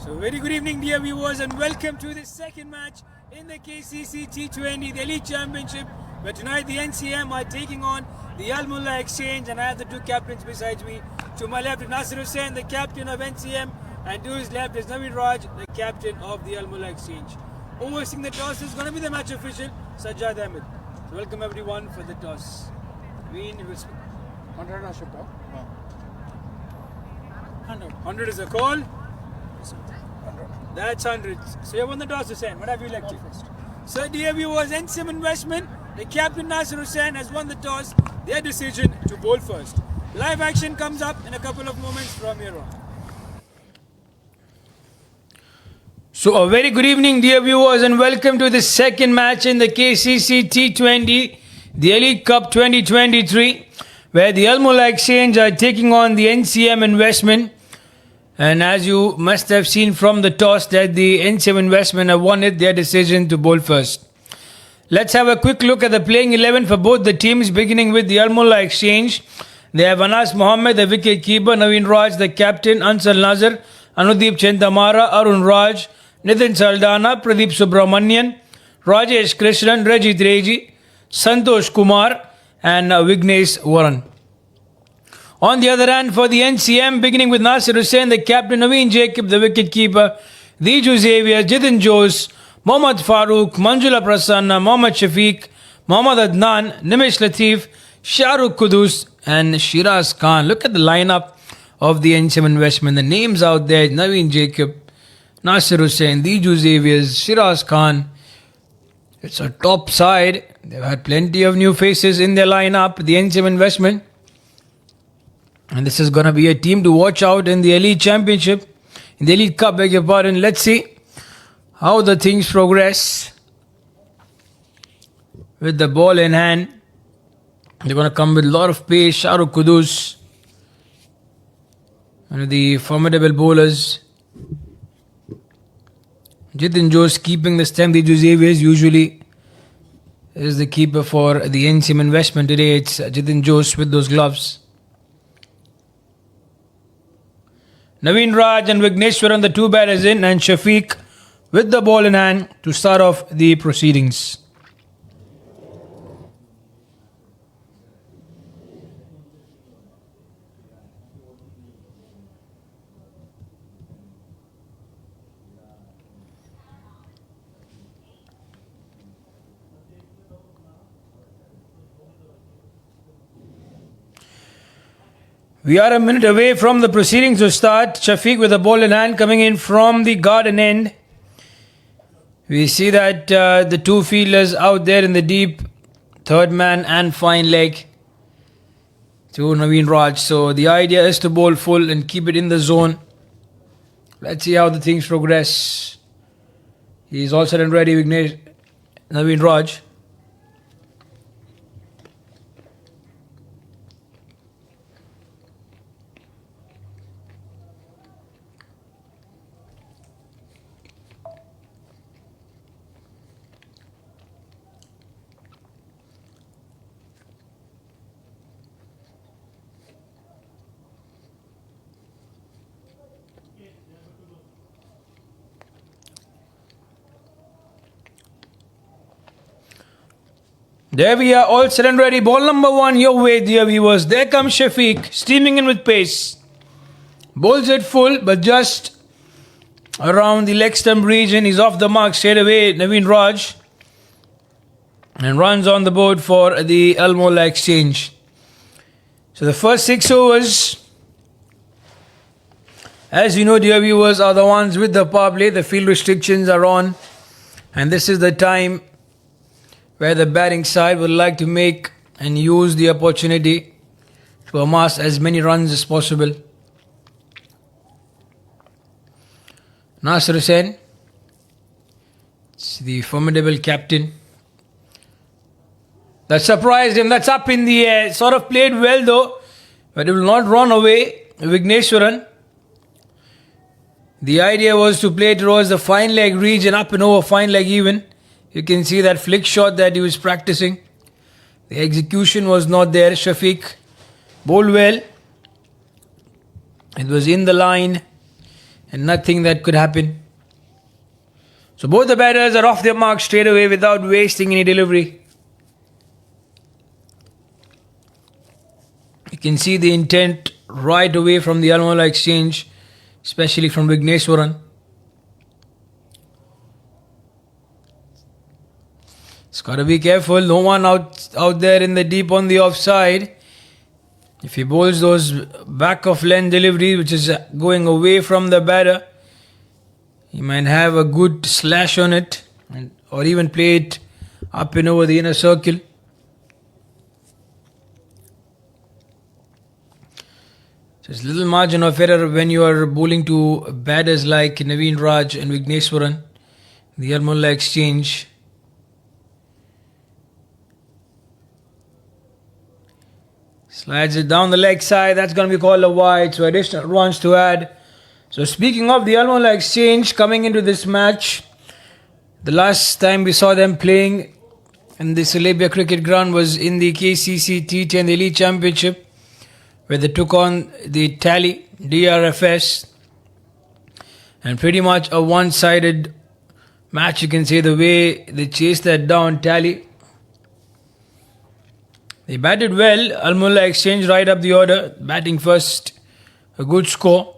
So very good evening dear viewers and welcome to the second match in the KCC T20, the Elite Championship, where tonight the NCM are taking on the Mulla Exchange, and I have the two captains besides me. To my left is Nasir Hussain, the captain of NCM, and to his left is Naveen Raj, the captain of the Mulla Exchange. Overseeing the toss is going to be the match official, Sajjad Ahmed. So welcome everyone for the toss. Naveen, you will speak. 100 I should talk. 100. 100 is a call. 100. That's 100. So you won the toss, Hussain. What have you elected? So dear viewers, NCM Investment, the captain Nasir Hussain has won the toss. Their decision to bowl first. Live action comes up in a couple of moments from here on. So a very good evening dear viewers and welcome to the second match in the KCC T20, the Elite Cup 2023, where the Mulla Exchange are taking on the NCM Investment. And as you must have seen from the toss that the NCM Investment have won it, their decision to bowl first. Let's have a quick look at the playing 11 for both the teams, beginning with the Mulla Exchange. They have Anas Mohammed, the wicket keeper, Naveen Raj, the captain, Ansar Nazar, Anudeep Chentamara, Arun Raj, Nitin Saldana, Pradeep Subramanian, Rajesh Krishnan, Rajit Reji, Santosh Kumar, and Vignesh Warren. On the other hand, for the NCM, beginning with Nasir Hussain, the captain, Naveen Jacob, the wicket-keeper, Diju Xavier, Jitin Jose, Mohammad Farooq, Manjula Prasanna, Mohammad Shafiq, Mohammad Adnan, Nimish Latif, Shahrukh Kudus, and Shiraz Khan. Look at the lineup of the NCM Investment. The names out there: Naveen Jacob, Nasir Hussain, Diju Xavier, Shiraz Khan. It's a top side. They've had plenty of new faces in their lineup, the NCM Investment. And this is going to be a team to watch out in the Elite Championship, in the Elite Cup, beg your pardon. Let's see how the things progress. With the ball in hand, they're going to come with a lot of pace. Shahrukh Kudus, one of the formidable bowlers. Jitin Jose keeping the stump. The Xavier usually is the keeper for the NCM Investment. Today it's Jitin Jose with those gloves. Naveen Raj and Vigneshwaran, the two batters in, and Shafiq with the ball in hand to start off the proceedings. We are a minute away from the proceedings to start. Shafiq with the ball in hand coming in from the garden end. We see that the two fielders out there in the deep, third man and fine leg to Naveen Raj. So the idea is to bowl full and keep it in the zone. Let's see how the things progress. He's all set and ready, Naveen Raj. There we are, all set and ready. Ball number one, your way, dear viewers. There comes Shafiq, steaming in with pace. Bowls it full, but just around the leg stump region. He's off the mark straight away, Naveen Raj. And runs on the board for the Mulla Exchange. So the first 6 overs, as you know, dear viewers, are the ones with the power play. The field restrictions are on. And this is the time where the batting side would like to make and use the opportunity to amass as many runs as possible. Nasir Hussain, the formidable captain. That surprised him. That's up in the air. Sort of played well though, but it will not run away. Vigneshwaran. The idea was to play towards the fine leg region, up and over fine leg even. You can see that flick shot that he was practicing. The execution was not there. Shafiq bowled well. It was in the line and nothing that could happen. So both the batters are off their mark straight away without wasting any delivery. You can see the intent right away from the Al Mulla exchange, especially from Vigneswaran. It's got to be careful. No one out there in the deep on the offside. If he bowls those back of length delivery, which is going away from the batter, he might have a good slash on it, or even play it up and over the inner circle. There's little margin of error when you are bowling to batters like Naveen Raj and Vigneswaran, the Al Mulla exchange. Slides it down the leg side. That's going to be called a wide. So additional runs to add. So speaking of the Al Mulla exchange coming into this match, the last time we saw them playing in the Celebia cricket ground was in the KCC T10 Elite Championship, where they took on the Tally DRFS, and pretty much a one-sided match. You can say the way they chased that down. Tally, they batted well. Al Mulla exchange right up the order, batting first, a good score.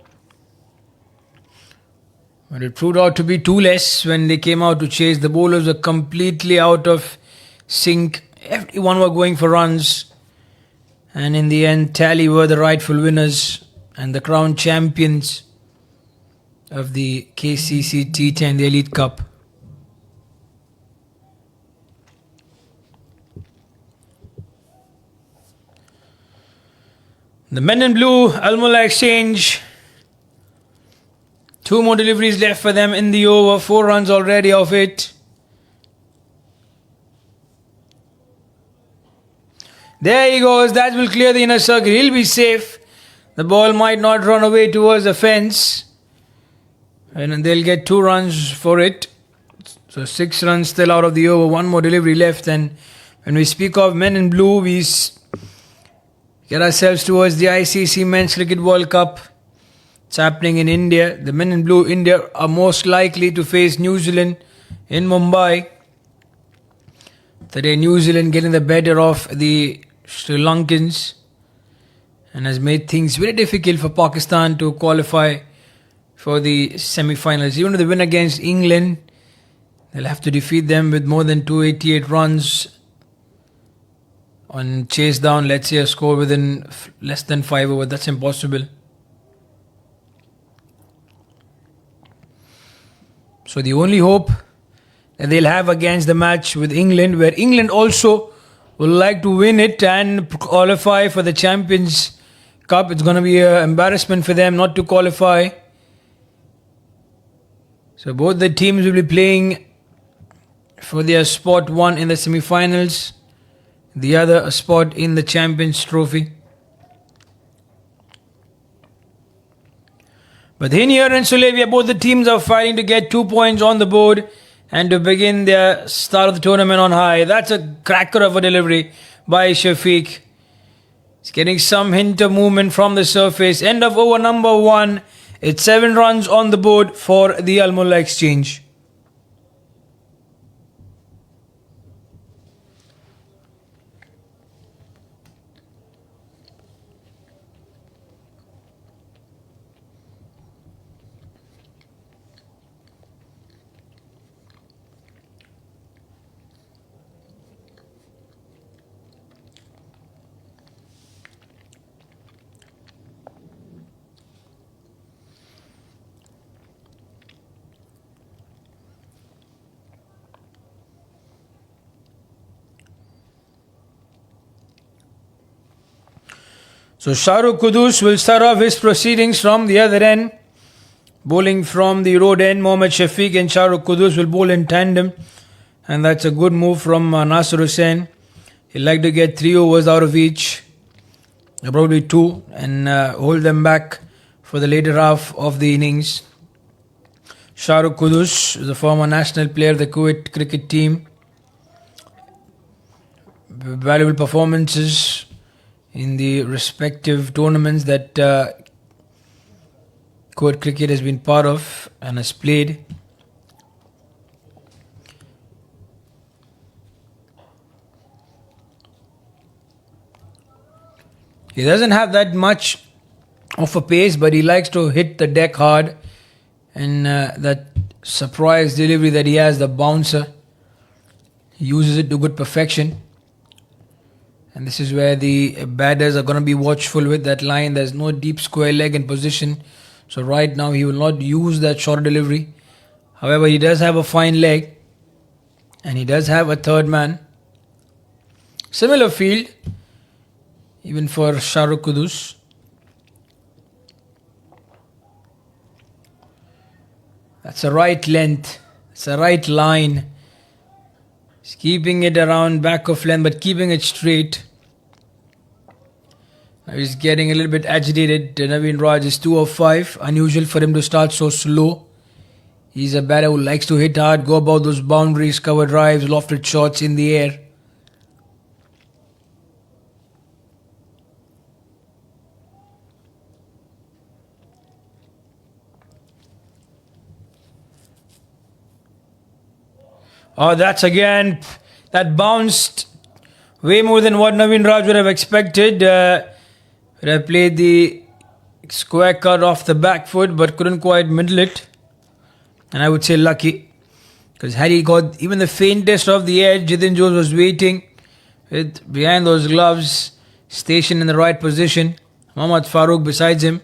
But it proved out to be too less when they came out to chase. The bowlers were completely out of sync. Everyone were going for runs. And in the end, Tally were the rightful winners and the crown champions of the KCC T10, the Elite Cup. The men in blue, Al Mulla exchange. 2 more deliveries left for them in the over. 4 runs already off it. There he goes. That will clear the inner circle. He'll be safe. The ball might not run away towards the fence. And they'll get 2 runs for it. So 6 runs still out of the over. 1 more delivery left. And when we speak of men in blue, we get ourselves towards the ICC Men's Cricket World Cup. It's happening in India. The men in blue, India, are most likely to face New Zealand in Mumbai. Today, New Zealand getting the better of the Sri Lankans and has made things very difficult for Pakistan to qualify for the semi-finals. Even if they win against England, they'll have to defeat them with more than 288 runs on chase down, let's say a score within less than 5 overs. That's impossible. So the only hope that they'll have against the match with England, where England also will like to win it and qualify for the Champions Cup. It's going to be an embarrassment for them not to qualify. So both the teams will be playing for their spot, one in the semi-finals, the other a spot in the Champions Trophy. But in here in Celebia, both the teams are fighting to get 2 points on the board and to begin their start of the tournament on high. That's a cracker of a delivery by Shafiq. It's getting some hint of movement from the surface. End of over number 1. It's 7 runs on the board for the Al Mulla exchange. So Shahrukh Qudus will start off his proceedings from the other end. Bowling from the road end, Mohammad Shafiq and Shahrukh Qudus will bowl in tandem. And that's a good move from Nasir Hussain. He'd like to get 3 overs out of each. Probably 2, and hold them back for the later half of the innings. Shahrukh Qudus is a former national player of the Kuwait cricket team. Valuable performances in the respective tournaments that court cricket has been part of and has played. He doesn't have that much of a pace, but he likes to hit the deck hard. And that surprise delivery that he has, the bouncer, he uses it to good perfection. And this is where the batters are going to be watchful with that line. There's no deep square leg in position. So right now he will not use that short delivery. However, he does have a fine leg. And he does have a third man. Similar field, even for Shahrukh Kudus. That's a right length. It's a right line. He's keeping it around back of length, but keeping it straight. Now he's getting a little bit agitated. Naveen Raj is 2 of 5. Unusual for him to start so slow. He's a batter who likes to hit hard, go about those boundaries, cover drives, lofted shots in the air. Oh, that bounced way more than what Naveen Raj would have expected. Would have played the square cut off the back foot, but couldn't quite middle it. And I would say lucky, because had he got even the faintest of the edge, Jitin Jose was waiting with behind those gloves, stationed in the right position. Mohammad Farooq besides him.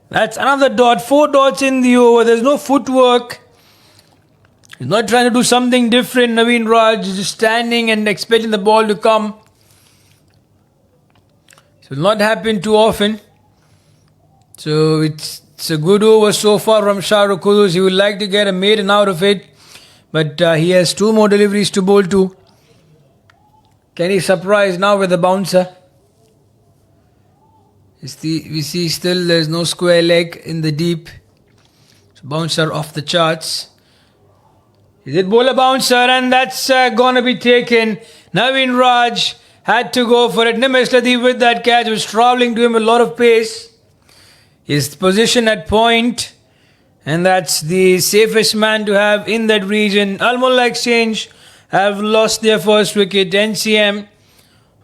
That's another dot. 4 dots in the over. There's no footwork. He's not trying to do something different. Naveen Raj is just standing and expecting the ball to come. It will not happen too often. So it's a good over so far from Shahrukh Kudus. He would like to get a maiden out of it. But he has 2 more deliveries to bowl to. Can he surprise now with the bouncer? We see still there's no square leg in the deep. So bouncer off the charts. He did bowl a bouncer and that's gonna be taken. Naveen Raj had to go for it. Nimesh Ladeep with that catch was travelling to him with a lot of pace. His position at point, and that's the safest man to have in that region. Al Mulla Exchange have lost their first wicket. NCM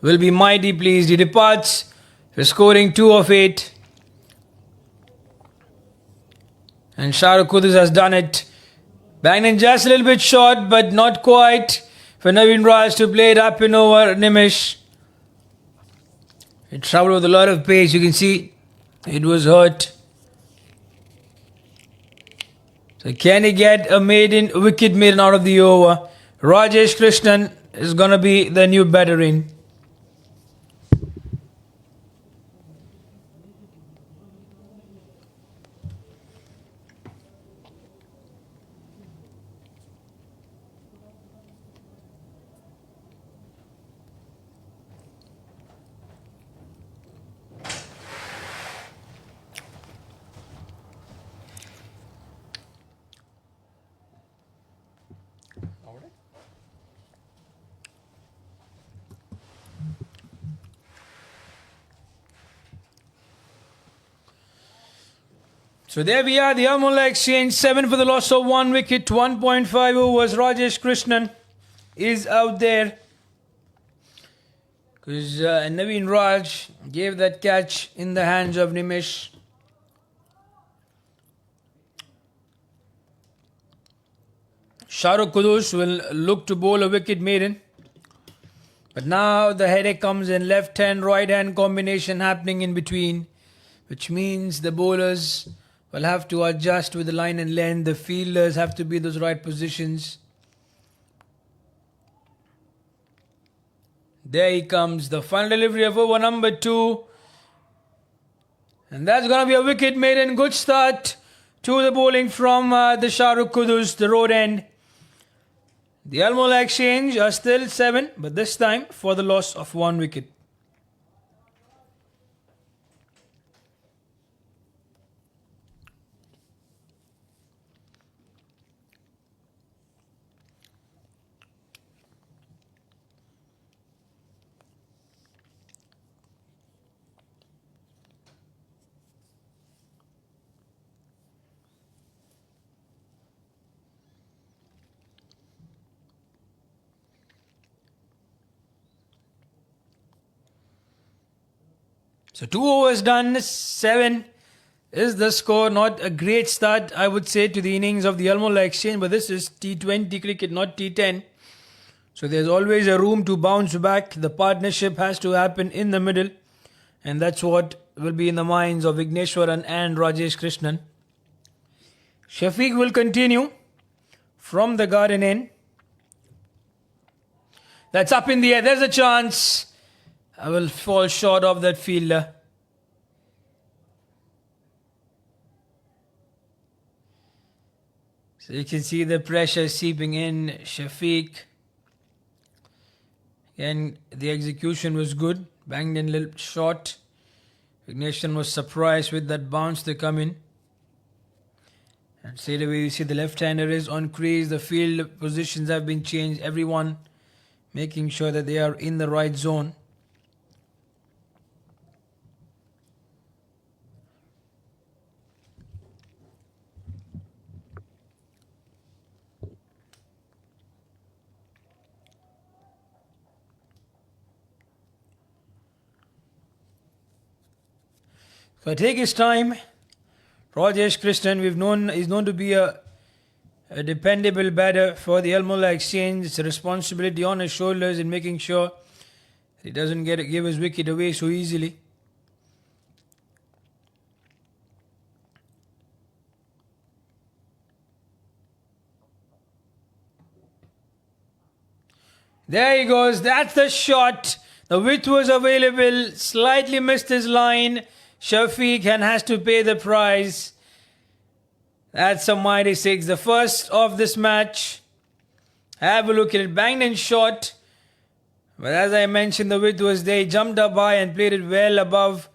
will be mighty pleased. He departs for scoring 2 of 8. And Shahrukh Kudus has done it. Banged in just a little bit short, but not quite for Naveen Raj to play it up and over Nimish. It travelled with a lot of pace. You can see it was hurt. So can he get a wicket maiden out of the over? Rajesh Krishnan is going to be the new batter in. So there we are, the Al Mulla Exchange, 7 for the loss of 1 wicket, 1.5 overs. Rajesh Krishnan is out there. Because Naveen Raj gave that catch in the hands of Nimish. Shahrukh Kudus will look to bowl a wicket maiden. But now the headache comes in, left hand, right hand combination happening in between. Which means the bowlers will have to adjust with the line and length. The fielders have to be in those right positions. There he comes, the final delivery of over number 2. And that's going to be a wicket maiden. Good start to the bowling from the Shahrukh Kudus, the road end. The Al Mulla Exchange are still 7, but this time for the loss of 1 wicket. So 2 overs done, 7 is the score. Not a great start, I would say, to the innings of the Al Mulla Exchange, but this is T20 cricket, not T10. So there's always a room to bounce back. The partnership has to happen in the middle, and that's what will be in the minds of Vigneshwaran and Rajesh Krishnan. Shafiq will continue from the garden end. That's up in the air. There's a chance. I will fall short of that fielder. So you can see the pressure seeping in. Shafiq. Again, the execution was good. Banged in a little short. Vignesh was surprised with that bounce to come in. And straight away you see the left-hander is on crease. The field positions have been changed. Everyone making sure that they are in the right zone. So take his time. Rajesh Krishnan, is known to be a dependable batter for the Al Mulla Exchange. It's a responsibility on his shoulders in making sure he doesn't give his wicket away so easily. There he goes. That's the shot. The width was available. Slightly missed his line. Shafiq has to pay the price. That's a mighty six. The first of this match. Have a look at it. Banged and shot. But as I mentioned, the width was there. He jumped up high and played it well above.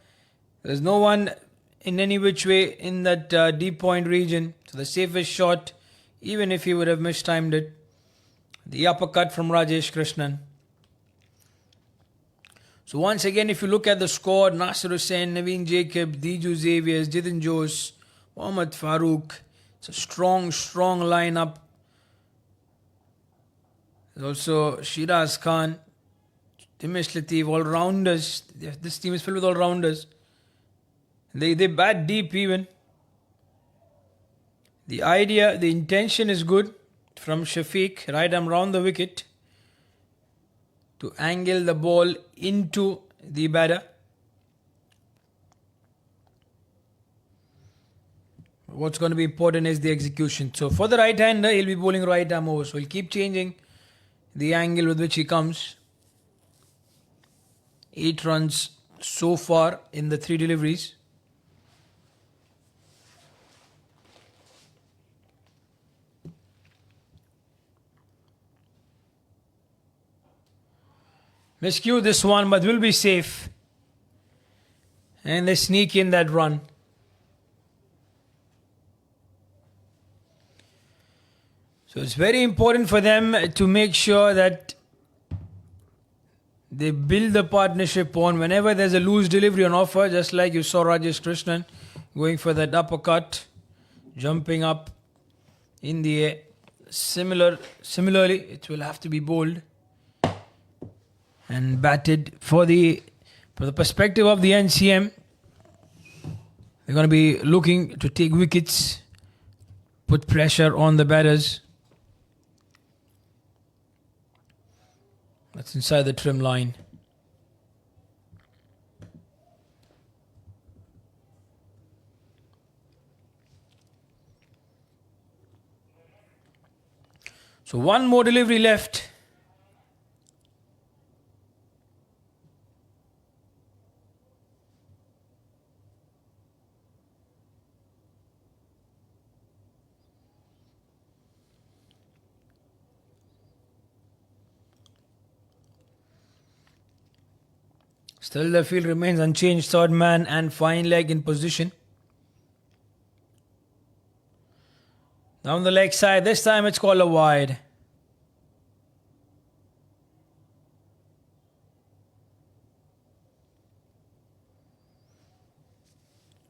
There's no one in any which way in that deep point region. So the safest shot, even if he would have mistimed it. The uppercut from Rajesh Krishnan. So once again, if you look at the score, Nasir Hussain, Naveen Jacob, Diju Xavier, Jitin Jose, Mohammad Farooq. It's a strong lineup. There's also Shiraz Khan, Timish Latif, all-rounders. This team is filled with all-rounders. They bat deep even. The idea, the intention is good from Shafiq, right arm round the wicket to angle the ball into the batter. What's going to be important is the execution. So for the right-hander, he'll be bowling right arm over. So he'll keep changing the angle with which he comes. 8 runs so far in the 3 deliveries. Miscue this one, but will be safe. And they sneak in that run. So it's very important for them to make sure that they build the partnership on whenever there's a loose delivery on offer, just like you saw Rajesh Krishnan going for that uppercut, jumping up in the air. Similarly, it will have to be bowled and batted for the perspective of the NCM. They're going to be looking to take wickets, put pressure on the batters. That's inside the trim line. So one more delivery left. Still the field remains unchanged. Third man and fine leg in position. Down the leg side. This time it's called a wide.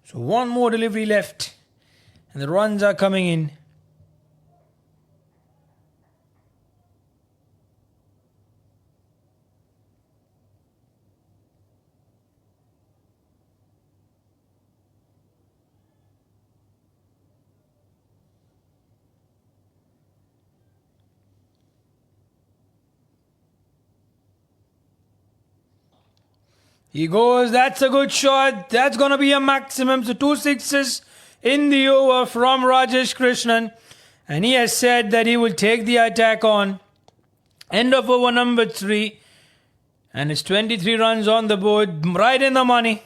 So one more delivery left. And the runs are coming in. He goes, that's a good shot. That's going to be a maximum. So 2 6s in the over from Rajesh Krishnan. And he has said that he will take the attack on. End of over number 3. And it's 23 runs on the board. Right in the money.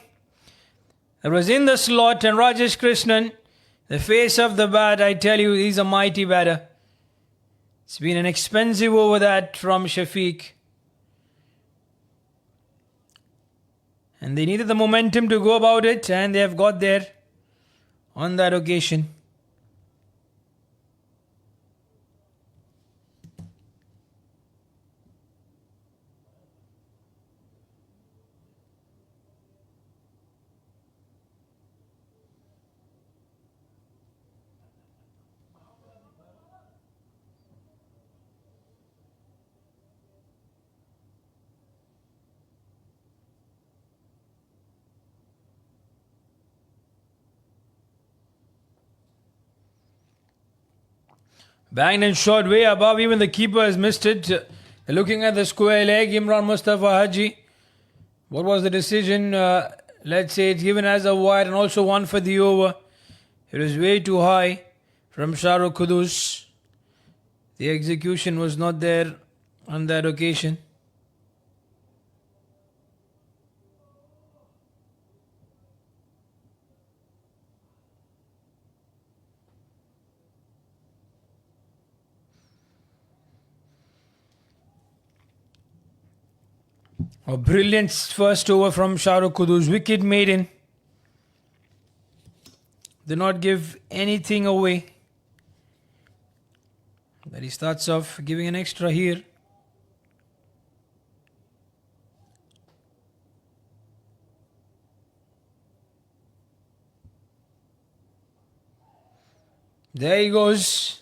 It was in the slot. And Rajesh Krishnan, the face of the bat, I tell you, he's a mighty batter. It's been an expensive over that from Shafiq. And they needed the momentum to go about it, and they have got there on that occasion. Banged and shot way above. Even the keeper has missed it. Looking at the square leg, Imran Mustafa Haji. What was the decision? Let's say it's given as a wide and also one for the over. It was way too high from Shahrukh Kudus. The execution was not there on that occasion. A brilliant first over from Shahrukh Kudus. Wicket maiden. Did not give anything away. But he starts off giving an extra here. There he goes.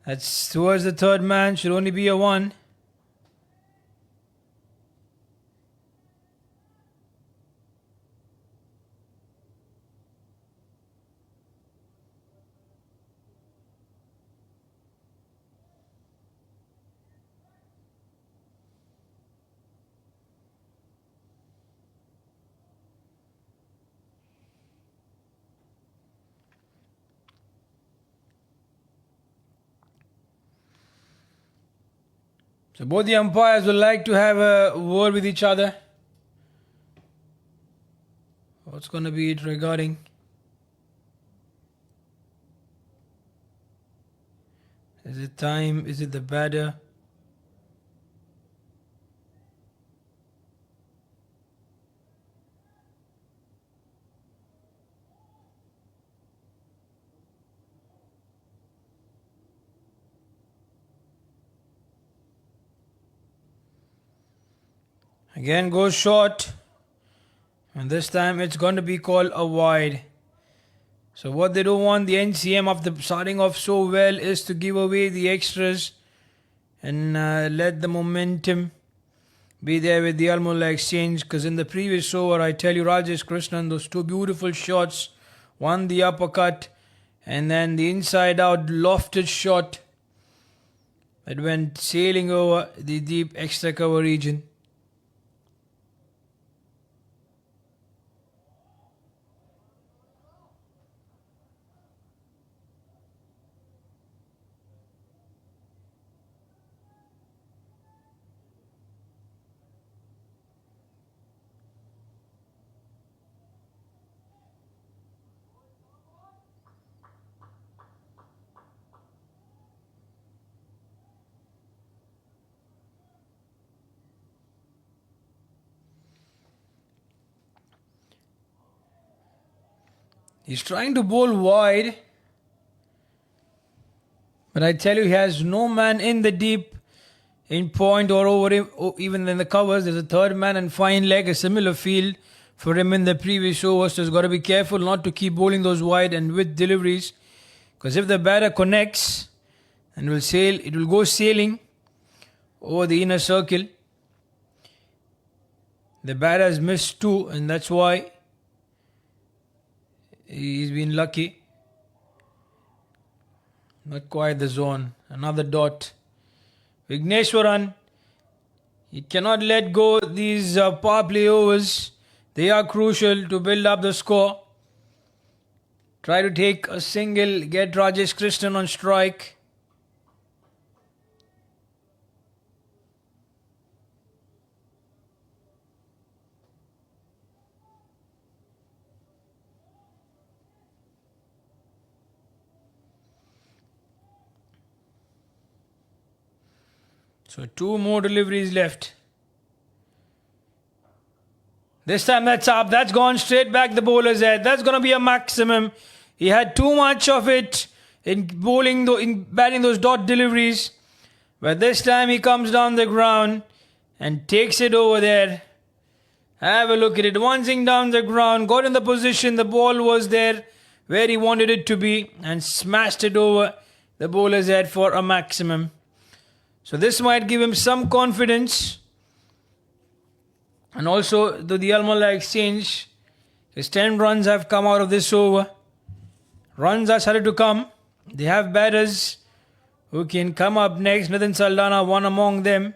That's towards the third man. Should only be a 1. So both the umpires would like to have a word with each other. What's going to be it regarding? Is it time? Is it the batter? Again goes short. And this time it's going to be called a wide. So what they don't want the NCM after starting off so well is to give away the extras and let the momentum be there with the Mulla exchange. Because in the previous over, I tell you, Rajesh Krishnan, those 2 beautiful shots. One the uppercut and then the inside out lofted shot that went sailing over the deep extra cover region. He's trying to bowl wide. But I tell you, he has no man in the deep, in point or over him, or even in the covers. There's a third man and fine leg, a similar field for him in the previous overs. So he's got to be careful not to keep bowling those wide and with deliveries. Because if the batter connects and will sail, it will go sailing over the inner circle. The batter has missed 2 and that's why he's been lucky. Not quite the zone. Another dot. Vigneshwaran He cannot let go these power play overs. They are crucial to build up the score. Try to take a single, get Rajesh Krishnan on strike. So 2 more deliveries left. This time that's up. That's gone straight back the bowler's head. That's going to be a maximum. He had too much of it in bowling, in batting those dot deliveries. But this time he comes down the ground and takes it over there. Have a look at it. One zing down the ground. Got in the position. The ball was there where he wanted it to be. And smashed it over the bowler's head for a maximum. So this might give him some confidence. And also the Al Mulla exchange. His 10 runs have come out of this over. Runs are started to come. They have batters who can come up next. Nitin Saldana, one among them.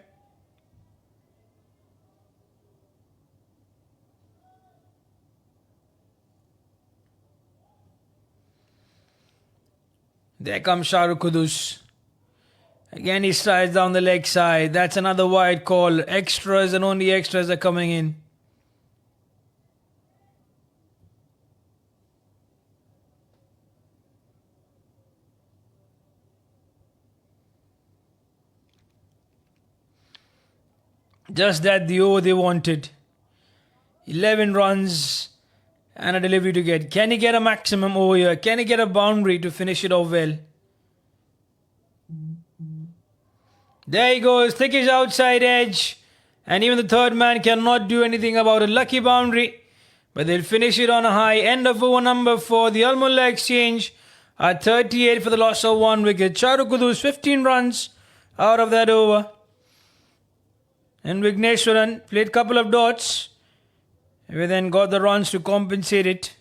There comes Shahrukh Kudus. Again he strides down the leg side. That's another wide call. Extras and only extras are coming in. Just that the over they wanted. 11 runs and a delivery to get. Can he get a maximum over here? Can he get a boundary to finish it off well? There he goes. Thickish outside edge. And even the third man cannot do anything about a lucky boundary. But they'll finish it on a high. End of over number 4. The Al Mulla exchange at 38 for the loss of 1 wicket. Shahrukh Kudus 15 runs out of that over. And Vigneshwaran played a couple of dots. We then got the runs to compensate it.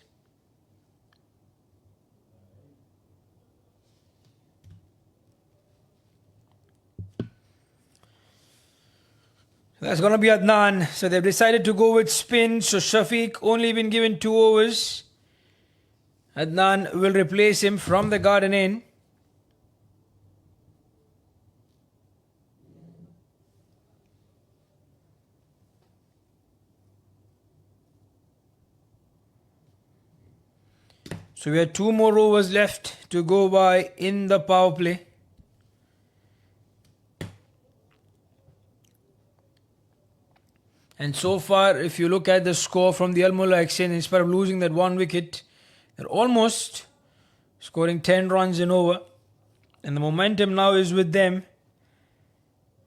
That's going to be Adnan. So they've decided to go with spin. So Shafiq only been given 2 overs. Adnan will replace him from the garden end. So we have 2 more overs left to go by in the power play. And so far, if you look at the score from the Al Mulla exchange, in spite of losing that 1 wicket, they're almost scoring 10 runs in over. And the momentum now is with them.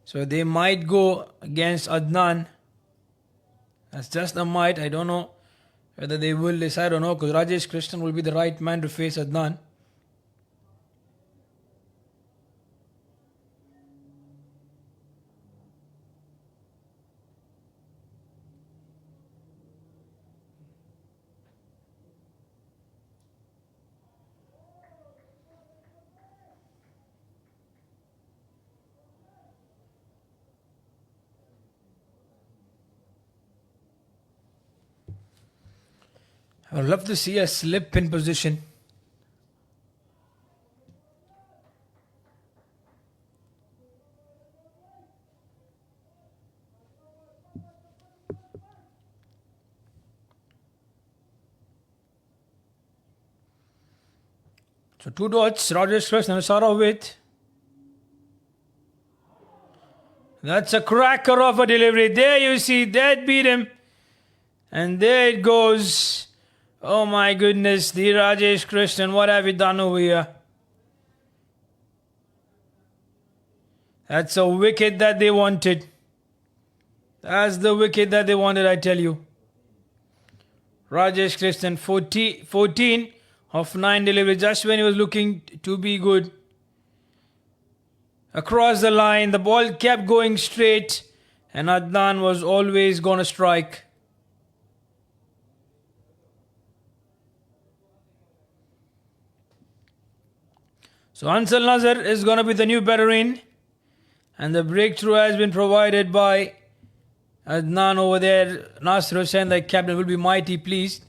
So they might go against Adnan. That's just a might. I don't know whether they will decide or not, because Rajesh Krishnan will be the right man to face Adnan. I would love to see a slip in position. So 2 dots, Rajesh Krishnan to start off with. That's a cracker of a delivery. There you see, that beat him. And there it goes. Oh my goodness, the Rajesh Krishnan, what have you done over here? That's a wicket that they wanted. That's the wicket that they wanted, I tell you. Rajesh Krishnan, 14 of 9 deliveries, just when he was looking to be good. Across the line, the ball kept going straight, and Adnan was always going to strike. So Ansal Nazar is going to be the new batter in. And the breakthrough has been provided by Adnan over there, Nasir Hussain, the captain, will be mighty pleased.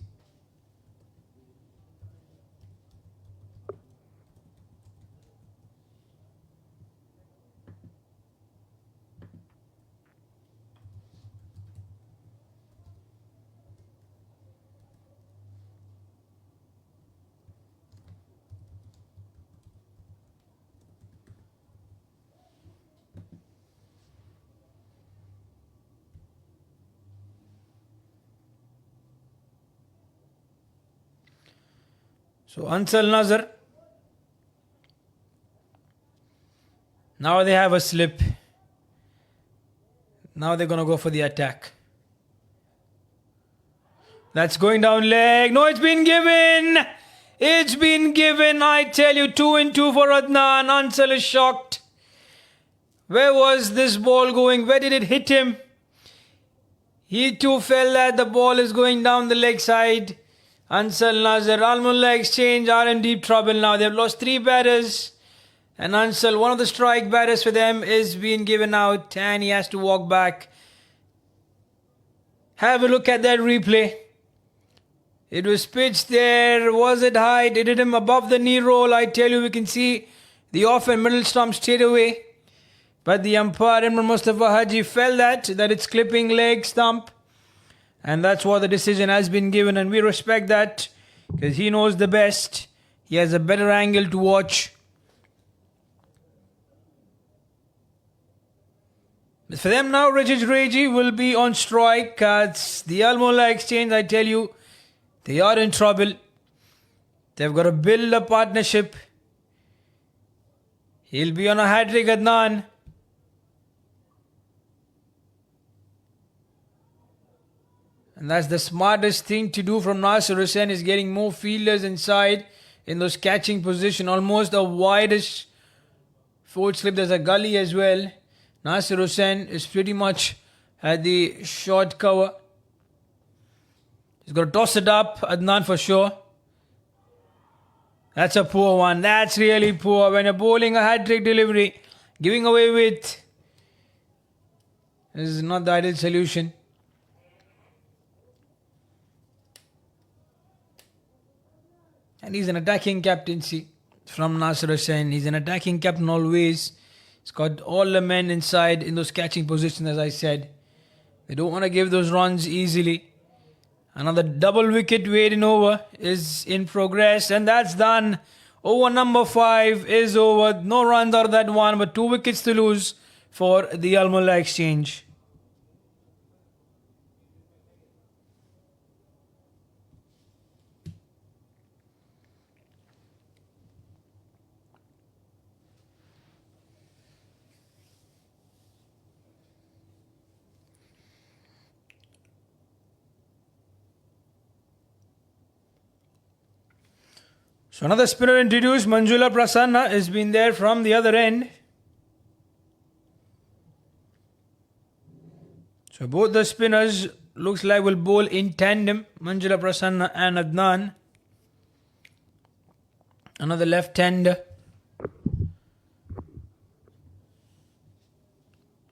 So Ansal Nazar. Now they have a slip. Now they're going to go for the attack. That's going down leg. No, it's been given. It's been given. I tell you, 2-2 for Adnan. Ansal is shocked. Where was this ball going? Where did it hit him? He too felt that the ball is going down the leg side. Ansal Nazar, Al Mulla Exchange are in deep trouble now. They've lost 3 batters. And Ansal, one of the strike batters for them, is being given out. And he has to walk back. Have a look at that replay. It was pitched there. Was it high? It hit him above the knee roll. I tell you, we can see the off and middle stump straight away. But the umpire, Imran Mustafa Haji, felt that it's clipping leg stump. And that's what the decision has been given. And we respect that because he knows the best. He has a better angle to watch. For them now, Rajat Reji will be on strike. It's the Al Mulla Exchange, I tell you, they are in trouble. They've got to build a partnership. He'll be on a hat-trick, Adnan. And that's the smartest thing to do from Nasir Hussain, is getting more fielders inside in those catching position. Almost a wideish forward slip. There's a gully as well. Nasir Hussain is pretty much at the short cover. He's got to toss it up, Adnan, for sure. That's a poor one. That's really poor. When you're bowling a hat-trick delivery, giving away with, this is not the ideal solution. And he's an attacking captaincy from Nasir Hussain. He's an attacking captain always. He's got all the men inside in those catching positions, as I said. They don't want to give those runs easily. Another double wicket waiting over is in progress, and that's done. Over number 5 is over. No runs out of that one, but 2 wickets to lose for the Al Mulla Exchange. So another spinner introduced, Manjula Prasanna, has been there from the other end. So both the spinners looks like will bowl in tandem, Manjula Prasanna and Adnan. Another left-hander.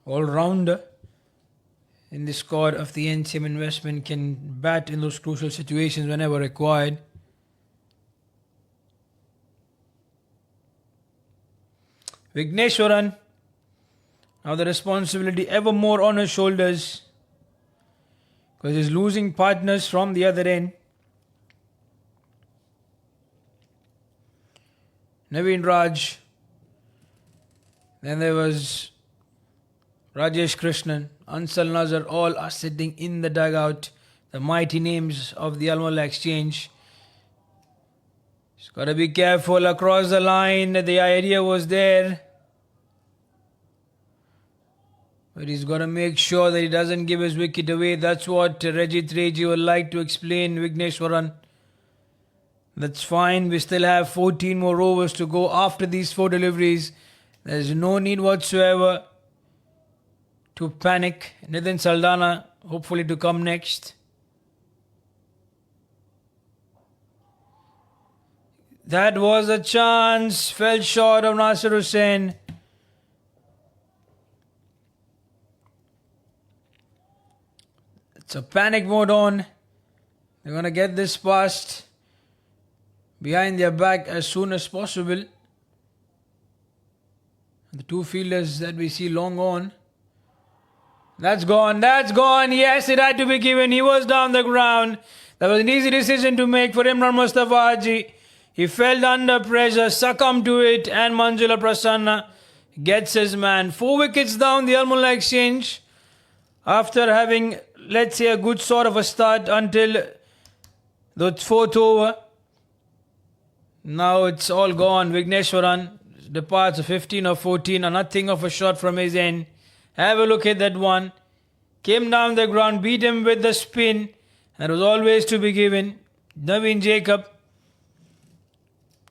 All-rounder in the squad of the NCM investment, can bat in those crucial situations whenever required. Vigneshwaran, now the responsibility ever more on his shoulders because he's losing partners from the other end. Naveen Raj, then there was Rajesh Krishnan, Ansal Nazar, all are sitting in the dugout, the mighty names of the Al Mulla Exchange. He's got to be careful across the line. The idea was there. But he's got to make sure that he doesn't give his wicket away. That's what Rajat Reji would like to explain, Vigneshwaran. That's fine. We still have 14 more overs to go after these 4 deliveries. There's no need whatsoever to panic. Nitin Saldana, hopefully to come next. That was a chance. Fell short of Nasir Hussain. It's a panic mode on. They're going to get this past behind their back as soon as possible. The two fielders that we see long on. That's gone. That's gone. Yes, it had to be given. He was down the ground. That was an easy decision to make for Imran Mustafa Haji. He fell under pressure, succumbed to it, and Manjula Prasanna gets his man. 4 wickets down the Al Mulla Exchange after having, let's say, a good sort of a start until the 4th over. Now it's all gone. Vigneshwaran departs 15 or 14, or nothing of a shot from his end. Have a look at that one. Came down the ground, beat him with the spin. That was always to be given. Naveen Jacob.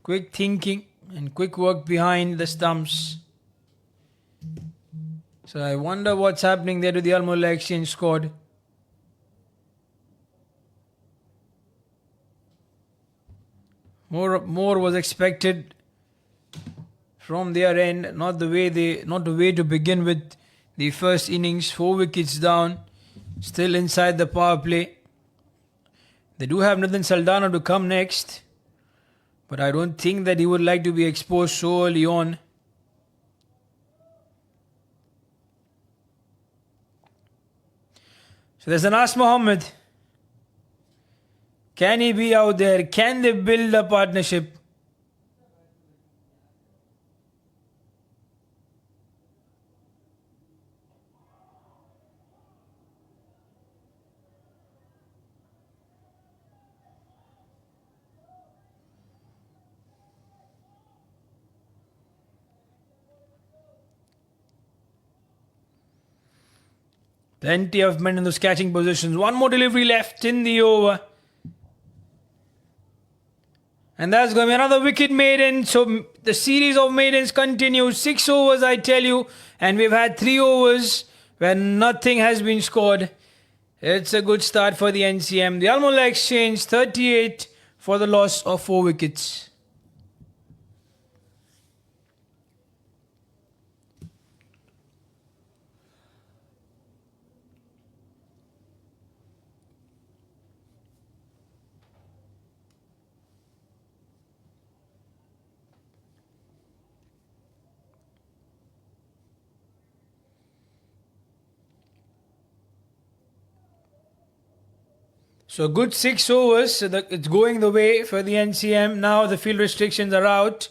Quick thinking and quick work behind the stumps. So I wonder what's happening there to the Al Mulla Exchange squad. More was expected from their end. Not the way to begin with the first innings. 4 wickets down. Still inside the power play. They do have Nathan Saldana to come next. But I don't think that he would like to be exposed so early on. So there's Anas Mohammed. Can he be out there? Can they build a partnership? Plenty of men in those catching positions. One more delivery left in the over. And that's going to be another wicket maiden. So the series of maidens continues. 6 overs, I tell you. And we've had 3 overs where nothing has been scored. It's a good start for the NCM. The Al Mulla Exchange 38 for the loss of 4 wickets. So good 6 overs. So it's going the way for the NCM. Now the field restrictions are out.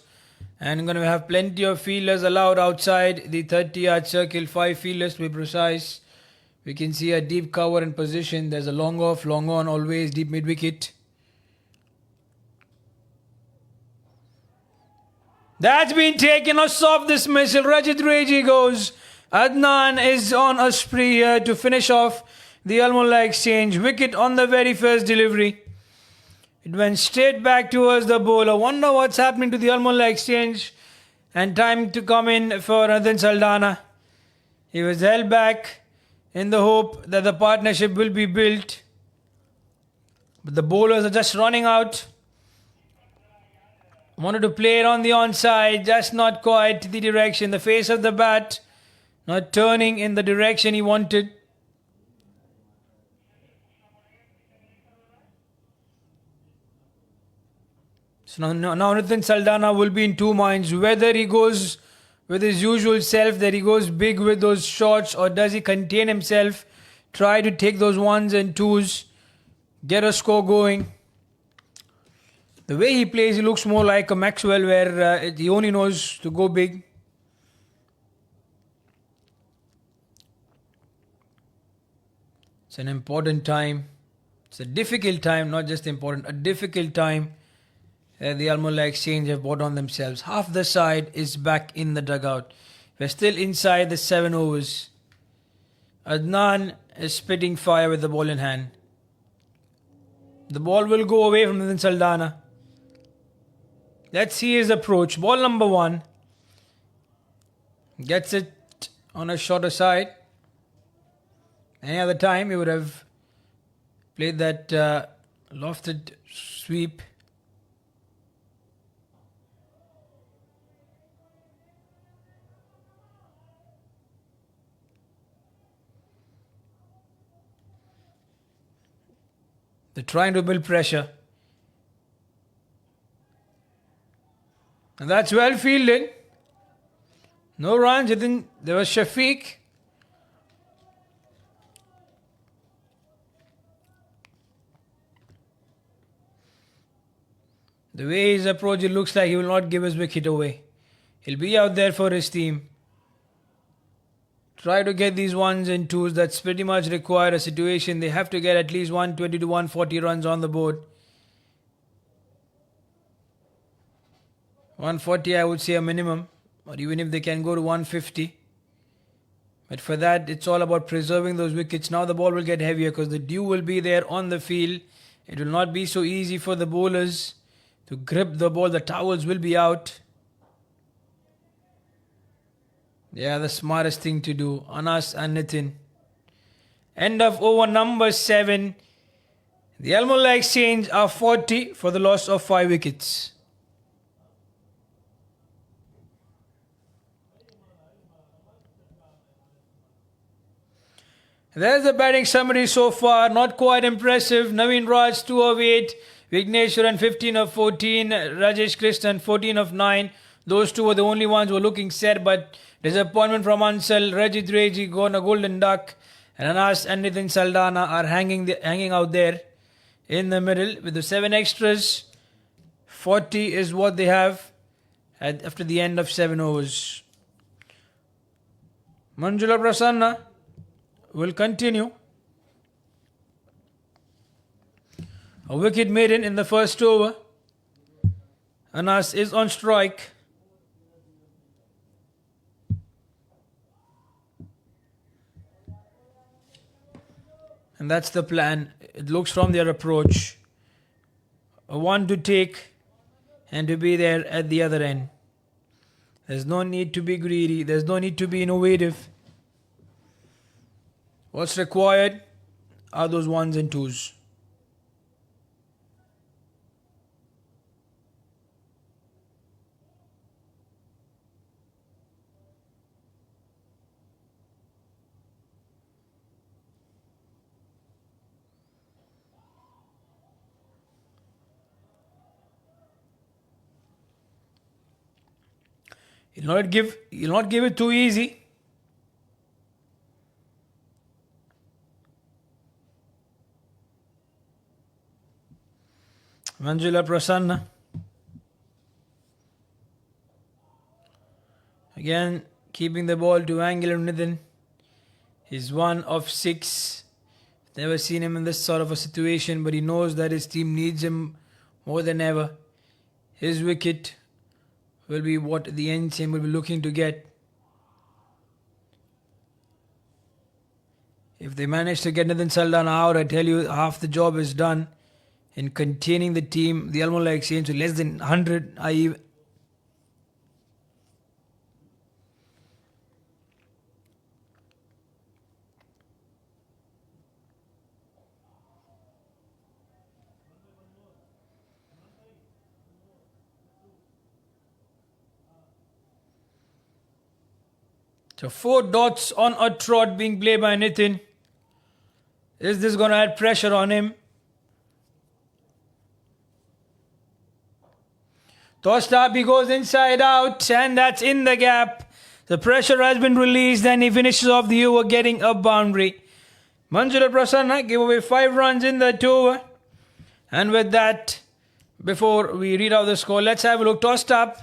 And I'm going to have plenty of fielders allowed outside the 30-yard circle. 5 fielders to be precise. We can see a deep cover in position. There's a long off, long on, always deep mid-wicket. That's been taken. A soft dismissal. Rajat Reji goes. Adnan is on a spree here to finish off the Al Mulla Exchange. Wicket on the very first delivery. It went straight back towards the bowler. Wonder what's happening to the Al Mulla Exchange. And time to come in for Nathan Saldana. He was held back in the hope that the partnership will be built. But the bowlers are just running out. Wanted to play it on the onside, just not quite the direction. The face of the bat not turning in the direction he wanted. So now Nathan Saldana will be in 2 minds. Whether he goes with his usual self, that he goes big with those shots, or does he contain himself, try to take those 1s and 2s, get a score going. The way he plays, he looks more like a Maxwell, where he only knows to go big. It's an important time. It's a difficult time, not just important, a difficult time. The Al Mulla Exchange have brought on themselves. Half the side is back in the dugout. We're still inside the 7 overs. Adnan is spitting fire with the ball in hand. The ball will go away from Nathan Saldana. Let's see his approach. Ball number 1. Gets it on a shorter side. Any other time he would have played that lofted sweep. They're trying to build pressure. And that's well fielded. No runs. There was Shafiq. The way he's approached, it looks like he will not give his wicket away. He'll be out there for his team. Try to get these ones and twos. That's pretty much required a situation. They have to get at least 120 to 140 runs on the board. 140 I would say a minimum. Or even if they can go to 150. But for that, it's all about preserving those wickets. Now the ball will get heavier because the dew will be there on the field. It will not be so easy for the bowlers to grip the ball. The towels will be out. Yeah, the smartest thing to do. Anas and Nitin. End of over number 7. The Al Mulla Exchange are 40 for the loss of 5 wickets. There's the batting summary so far. Not quite impressive. Naveen Raj 2 of 8. Vigneshwaran 15 of 14. Rajesh Krishnan 14 of 9. Those two were the only ones who were looking set, but disappointment from Ansal. Rajit Reji, Gona Golden Duck, and Anas and Nitin Saldana are hanging out there in the middle with the 7 extras. 40 is what they have after the end of 7 overs. Manjula Prasanna will continue. A wicket maiden in the first over. Anas is on strike. And that's the plan. It looks from their approach. A one to take and to be there at the other end. There's no need to be greedy. There's no need to be innovative. What's required are those ones and twos. You'll not give it too easy. Manjula Prasanna. Again, keeping the ball to Angular Nitin. He's 1 of 6. Never seen him in this sort of a situation, but he knows that his team needs him more than ever. His wicket will be what the NCM will be looking to get. If they manage to get Nitin Saldana out, I tell you, half the job is done in containing the team. The Al Mulla Exchange to less than 100, i.e. So 4 dots on a trot being played by Nitin. Is this going to add pressure on him? Tossed up, he goes inside out, and that's in the gap. The pressure has been released, and he finishes off the over getting a boundary. Manjula Prasanna gave away 5 runs in that over. And with that, before we read out the score, let's have a look. Tossed up.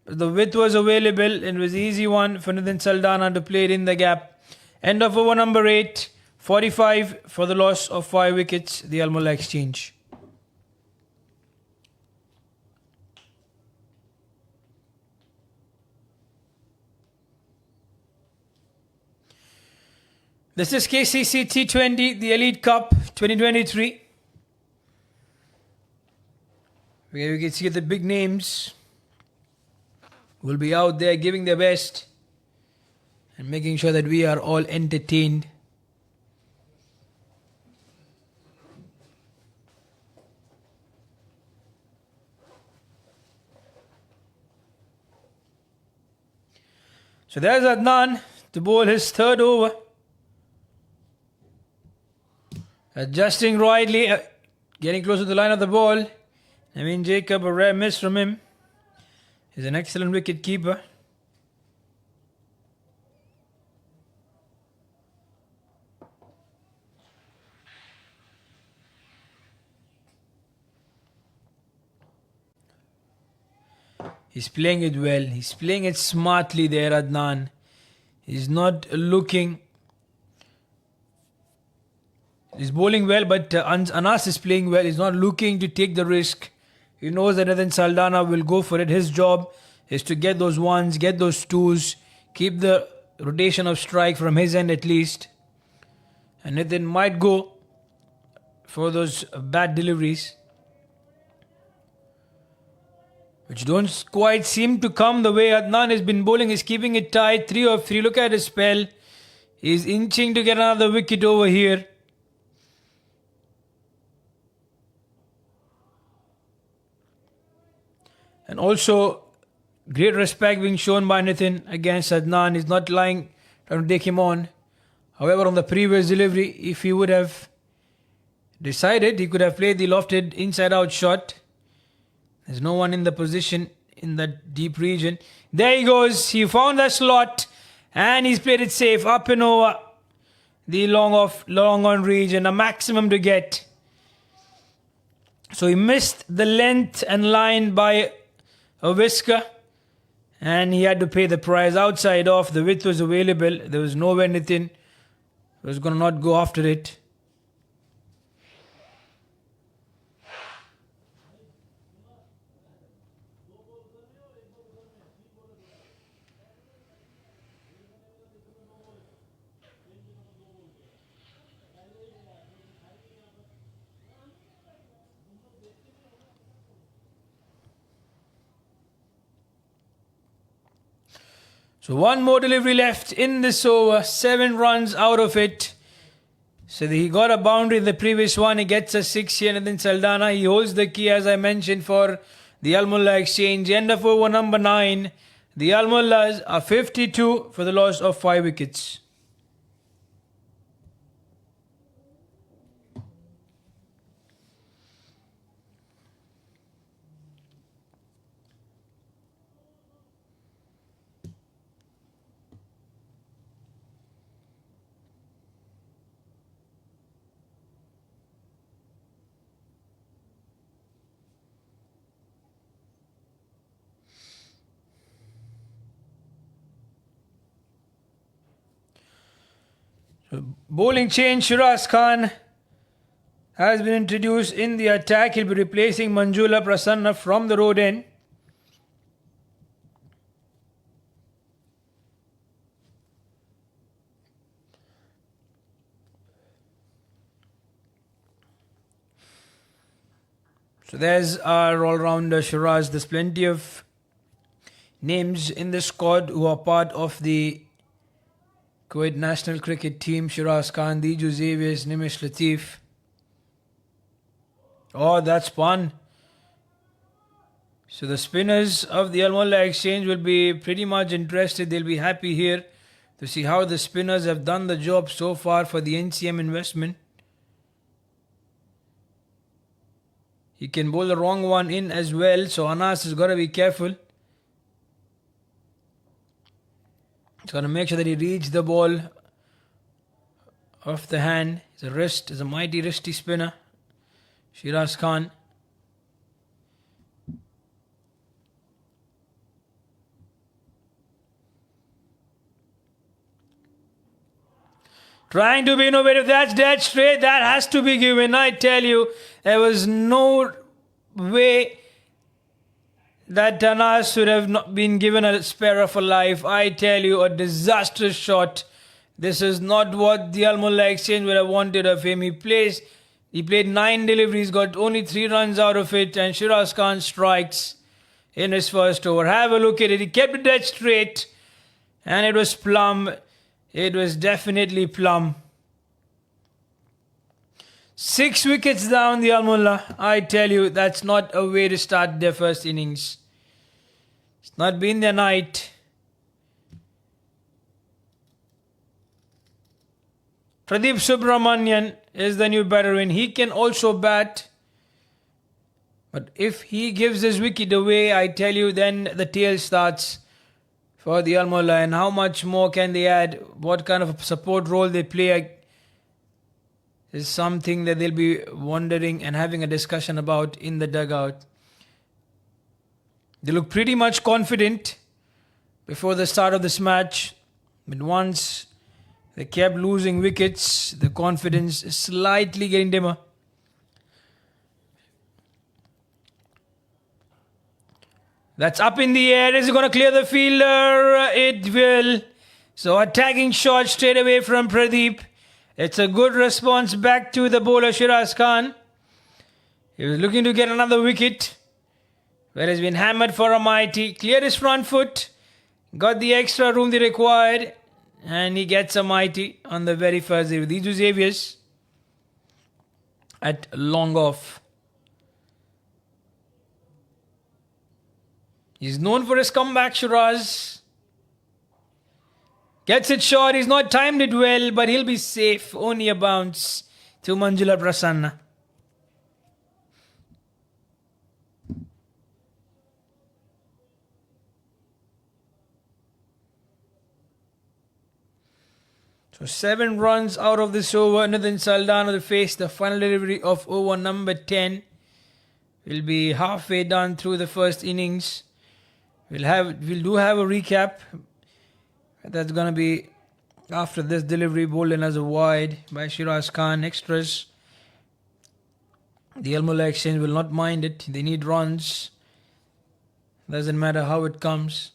The width was available. It was an easy one for Nitin Saldana to play it in the gap. End of over number 8. 45 for the loss of 5 wickets. The Al Mulla Exchange. This is KCC T20, the Elite Cup 2023. Where you can see the big names will be out there giving their best and making sure that we are all entertained. So there's Adnan to bowl his 3rd over. Adjusting rightly, getting close to the line of the ball. I mean, Jacob, a rare miss from him. He's an excellent wicket keeper. He's playing it well. He's playing it smartly there, Adnan. He's not looking. He's bowling well, but Anas is playing well. He's not looking to take the risk. He knows that Nathan Saldana will go for it. His job is to get those ones, get those twos, keep the rotation of strike from his end at least. And Nathan might go for those bad deliveries, which don't quite seem to come the way Adnan has been bowling. He's keeping it tight. 3 of 3. Look at his spell. He's inching to get another wicket over here. And also, great respect being shown by Nathan against Adnan. He's not trying to take him on. However, on the previous delivery, if he would have decided, he could have played the lofted inside-out shot. There's no one in the position in that deep region. There he goes. He found that slot and he's played it safe up and over the long on region, a maximum to get. So he missed the length and line by a whisker and he had to pay the price. Outside off, the width was available. There was nowhere Nathan was going to not go after it. So one more delivery left in this over. 7 runs out of it. So he got a boundary in the previous one. He gets a 6 here, and then Saldana. He holds the key, as I mentioned, for the Al Mulla exchange. End of over number 9. The Al Mullas are 52 for the loss of 5 wickets. Bowling change, Shiraz Khan has been introduced in the attack. He'll be replacing Manjula Prasanna from the road end. So there's our all-rounder Shiraz. There's plenty of names in the squad who are part of the Kuwait national cricket team. Shiraz Khan, Diju Xaviers, Nimish Latif. Oh, that's fun. So the spinners of the Al Mulla exchange will be pretty much interested. They'll be happy here to see how the spinners have done the job so far for the NCM investment. He can bowl the wrong one in as well, so Anas has got to be careful. He's got to make sure that he reads the ball off the hand. He's a mighty wristy spinner, Shiraz Khan. Trying to be innovative. That's dead straight. That has to be given. I tell you, there was no way that Anas should have not been given a spare of a life. I tell you, a disastrous shot. This is not what the Al Mulla exchange would have wanted of him. He played 9 deliveries, got only 3 runs out of it, and Shiraz Khan strikes in his first over. Have a look at it. He kept it dead straight, and it was plumb. It was definitely plumb. 6 wickets down, the Al Mulla. I tell you, that's not a way to start their first innings. It's not been their night. Pradeep Subramanian is the new batter in. He can also bat. But if he gives his wicket away, I tell you, then the tail starts for the Al Mulla. And how much more can they add? What kind of a support role they play is something that they'll be wondering and having a discussion about in the dugout. They look pretty much confident before the start of this match. But once they kept losing wickets, the confidence is slightly getting dimmer. That's up in the air. Is it going to clear the fielder? It will. So attacking shot straight away from Pradeep. It's a good response back to the bowler Shiraz Khan. He was looking to get another wicket, but has been hammered for a mighty. Cleared his front foot. Got the extra room they required. And he gets a mighty on the very first day. These two Xaviers at long off. He's known for his comeback, Shiraz. Gets it short. He's not timed it well, but he'll be safe. Only a bounce to Manjula Prasanna. So 7 runs out of this over. Nitin Saldana will face the final delivery of over number 10. We'll be halfway done through the first innings. We'll do have a recap. That's going to be after this delivery, bowled in as a wide by Shiraz Khan. Extras. The Al Mulla Exchange will not mind it. They need runs. Doesn't matter how it comes.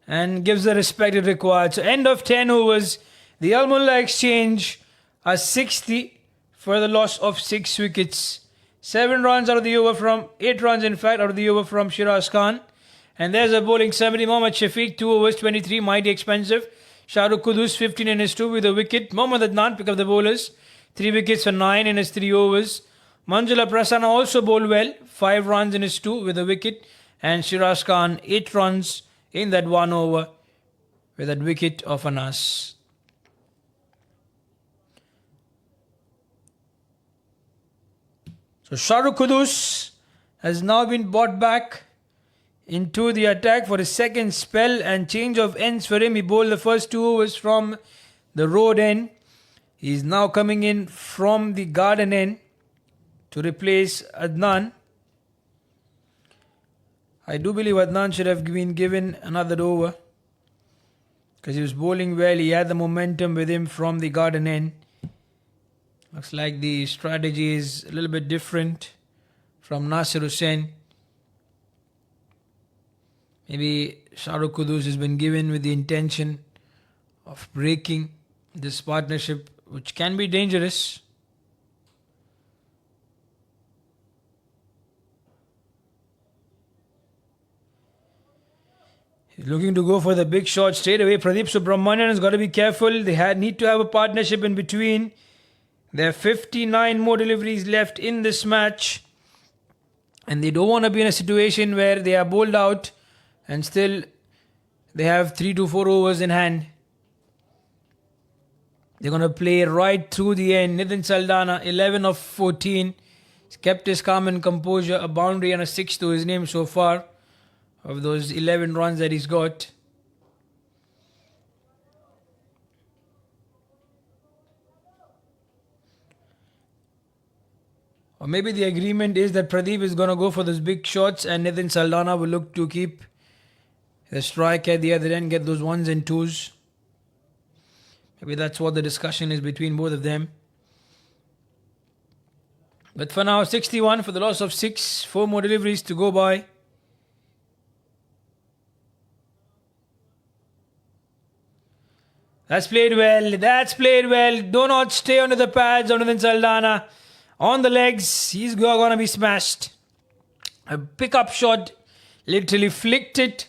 And gives the respect it required. So end of 10 overs. The Al Mulla Exchange are 60 for the loss of 6 wickets. 7 runs out of the over from 8 runs in fact out of the over from Shiraz Khan. And there's a bowling 70. Mohammad Shafiq 2 overs 23, mighty expensive. Shahrukh Qudus 15 in his 2 with a wicket. Mohammad Adnan pick up the bowlers. 3 wickets for 9 in his 3 overs. Manjula Prasanna also bowled well. 5 runs in his 2 with a wicket. And Shiraz Khan 8 runs in that 1 over with that wicket of Anas. So Shahrukh Qudus has now been brought back into the attack for his second spell, and change of ends for him. He bowled the first 2 overs from the road end. He is now coming in from the garden end to replace Adnan. I do believe Adnan should have been given another over because he was bowling well. He had the momentum with him from the garden end. Looks like the strategy is a little bit different from Nasir Hussain. Maybe Shahrukh Qudus has been given with the intention of breaking this partnership, which can be dangerous. He's looking to go for the big shot straight away. Pradeep Subramanian has got to be careful. They need to have a partnership in between. There are 59 more deliveries left in this match. And they don't want to be in a situation where they are bowled out and still they have 3 to 4 overs in hand. They're going to play right through the end. Nitin Saldana, 11 of 14. He's kept his calm and composure. A boundary and a 6 to his name so far of those 11 runs that he's got. Or maybe the agreement is that Pradeep is going to go for those big shots and Nitin Saldana will look to keep the strike at the other end, get those 1s and 2s. Maybe that's what the discussion is between both of them. But for now, 61 for the loss of 6. 4 more deliveries to go by. That's played well. That's played well. Do not stay under the pads, Nitin Saldana. On the legs, he's going to be smashed. A pickup shot, literally flicked it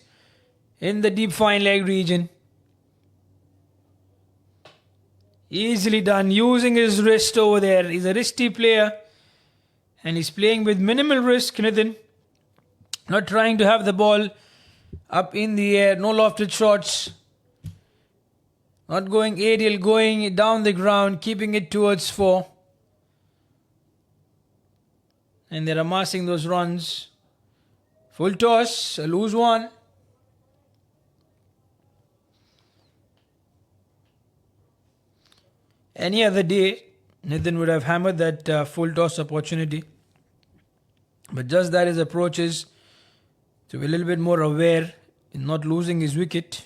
in the deep fine leg region. Easily done, using his wrist over there. He's a wristy player. And he's playing with minimal risk, Nitin. Not trying to have the ball up in the air. No lofted shots. Not going aerial, going down the ground, keeping it towards 4. and they're amassing those runs. Full toss, a loose one. Any other day, Nitin would have hammered that full toss opportunity. But just that his approach is to be a little bit more aware in not losing his wicket.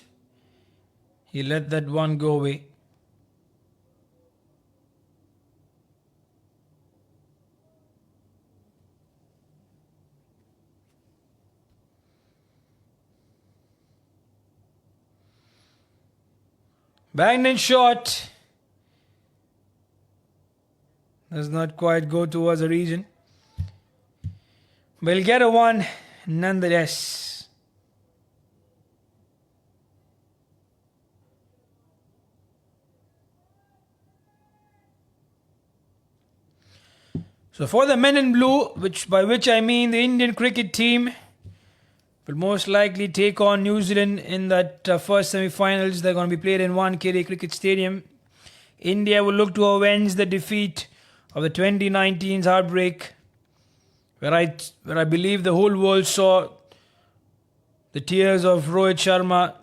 He let that one go away. Banged in shot. Does not quite go towards the region. But he'll get a one nonetheless. So for the men in blue, by which I mean the Indian cricket team, will most likely take on New Zealand in that first semi-finals. They're going to be played in Wankhede Cricket Stadium. India will look to avenge the defeat of the 2019's heartbreak, where I believe the whole world saw the tears of Rohit Sharma.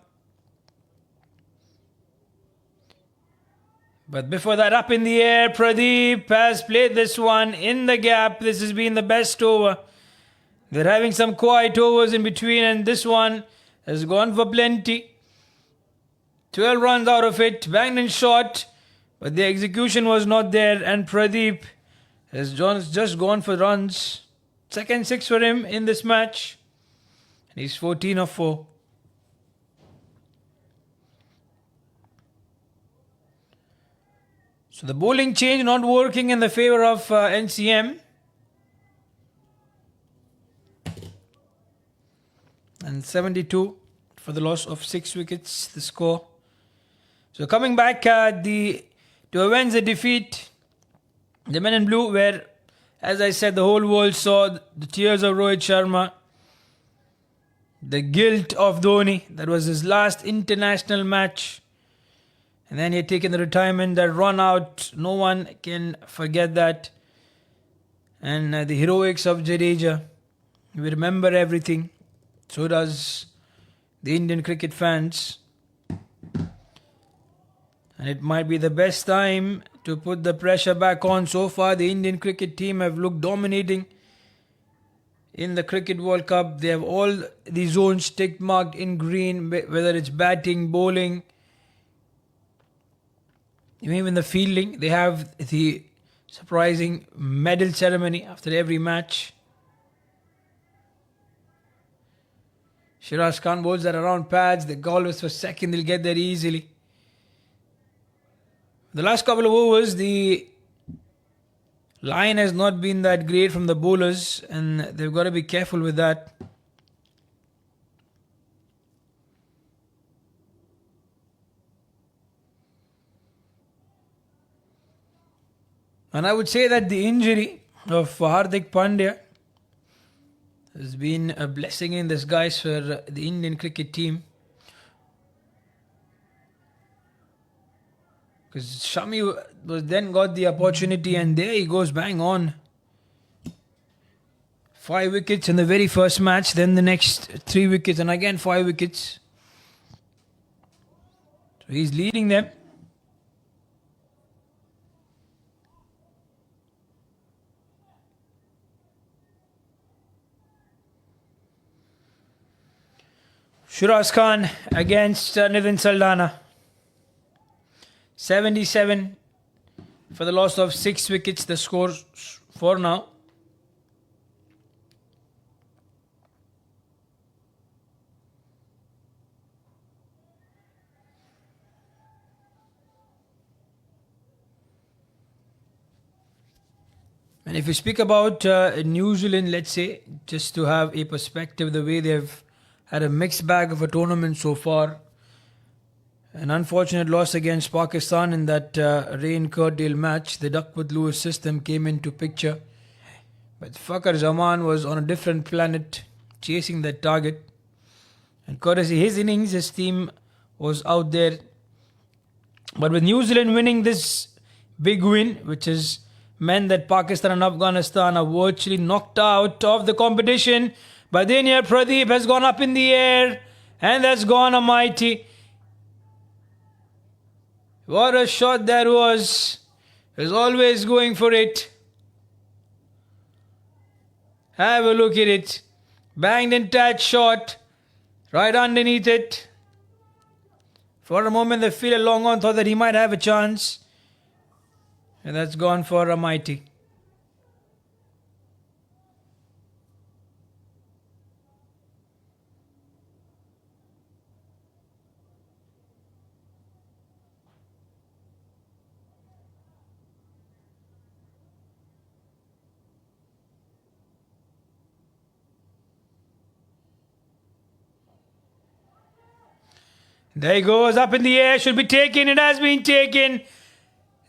But before that, up in the air, Pradeep has played this one in the gap. This has been the best over. They're having some quiet overs in between, and this one has gone for plenty. 12 runs out of it, banged in shot, but the execution was not there, and Pradeep has just gone for runs. Second six for him in this match, and he's 14 of 4. So the bowling change not working in the favour of NCM. And 72 for the loss of 6 wickets, the score. So coming back to avenge the defeat, the men in blue were, as I said, the whole world saw the tears of Rohit Sharma, the guilt of Dhoni. That was his last international match. And then he had taken the retirement, that run out. No one can forget that. And the heroics of Jadeja. We remember everything. So does the Indian cricket fans. And it might be the best time to put the pressure back on. So far, the Indian cricket team have looked dominating in the Cricket World Cup. They have all the zones tick marked in green, whether it's batting, bowling, even the fielding. They have the surprising medal ceremony after every match. Shiraz Khan bowls that around pads. The always for second, they'll get there easily. The last couple of overs, the line has not been that great from the bowlers, and they've got to be careful with that. And I would say that the injury of Hardik Pandya has been a blessing in disguise for the Indian cricket team. Because Shami was then got the opportunity, and there he goes bang on. 5 wickets in the very first match, then the next 3 wickets, and again 5 wickets. So he's leading them. Shiraz Khan against Nitin Saldana. 77 for the loss of 6 wickets, the score for now. And if we speak about New Zealand, let's say, just to have a perspective, the way they've had a mixed bag of a tournament so far. An unfortunate loss against Pakistan in that rain-curtailed match. The Duckworth-Lewis system came into picture. But Fakhar Zaman was on a different planet, chasing that target. And courtesy his innings, his team was out there. But with New Zealand winning this big win, which is meant that Pakistan and Afghanistan are virtually knocked out of the competition. But then here Pradeep has gone up in the air and that's gone a mighty. What a shot that was. He's always going for it. Have a look at it. Banged and touch shot. Right underneath it. For a moment the fielder long on thought that he might have a chance. And that's gone for a mighty. There he goes, up in the air, should be taken, it has been taken.